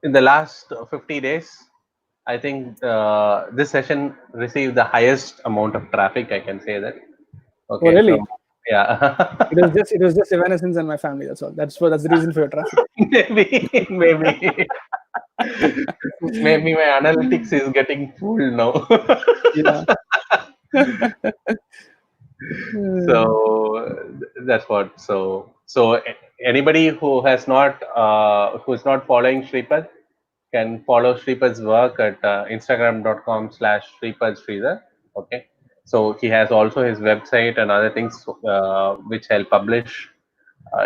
in the last 50 days, I think this session received the highest amount of traffic. I can say that. Oh, Okay, really? from yeah, It was just Evanescence and my family. That's the reason for your traffic. maybe maybe my analytics is getting full now. Yeah. Uh, So that's what. Anybody who is not following Sripad can follow Sripad's work at instagram.com/Sripad Sridhar. Okay. So he has also his website and other things which I'll publish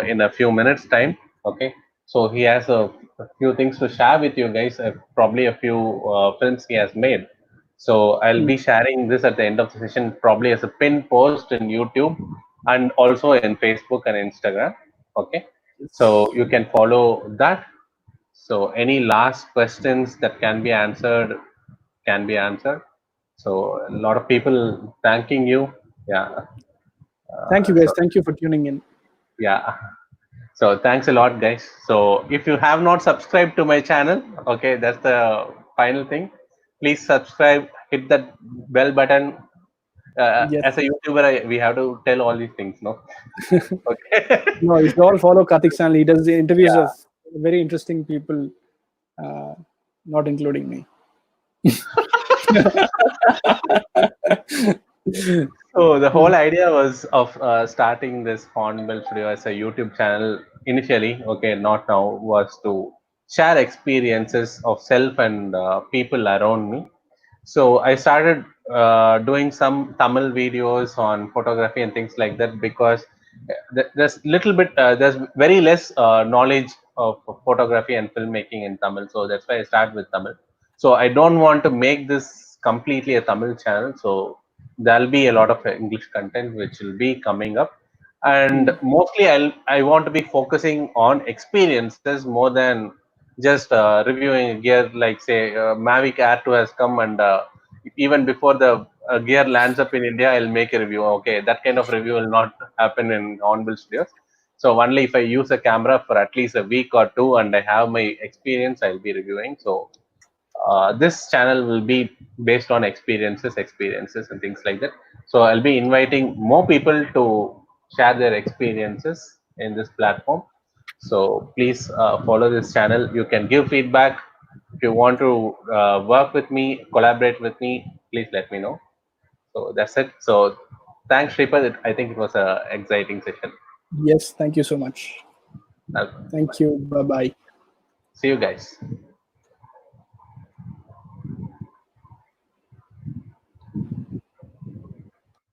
in a few minutes time. Okay. So he has a few things to share with you guys, probably a few films he has made. So I'll mm, be sharing this at the end of the session, probably as a pin post in YouTube and also in Facebook and Instagram. Okay. So yes. you can follow that. So any last questions that can be answered can be answered. So a lot of people thanking you. Yeah. Thank you, So guys. Thank you for tuning in. yeah. So thanks a lot, guys. So if you have not subscribed to my channel, okay, that's the final thing. Please subscribe, hit that bell button. Yes. As a YouTuber, we have to tell all these things, no? Okay. No, you should all follow Karthik's channel. He does the interviews Yeah. of very interesting people, uh, not including me. So the whole idea was of starting this Hornbill Studio as a YouTube channel initially, okay, not now, was to share experiences of self and people around me. So I started doing some Tamil videos on photography and things like that because there's little bit, there's very less knowledge of photography and filmmaking in Tamil. So that's why I started with Tamil. So I don't want to make this completely a Tamil channel. So there'll be a lot of English content which will be coming up, and Mm. mostly I want to be focusing on experiences more than just reviewing gear. Like say Mavic Air 2 has come, and even before the gear lands up in India, I'll make a review. Okay, that kind of review will not happen in Onville Studios. So only if I use a camera for at least a week or two and I have my experience, I'll be reviewing. So this channel will be based on experiences and things like that. So I'll be inviting more people to share their experiences in this platform. So please follow this channel. You can give feedback. If you want to work with me, collaborate with me, please let me know. So that's it. So thanks, Sripad. I think it was a exciting session. Yes, thank you so much. Uh, Thank you. Bye bye. See you guys.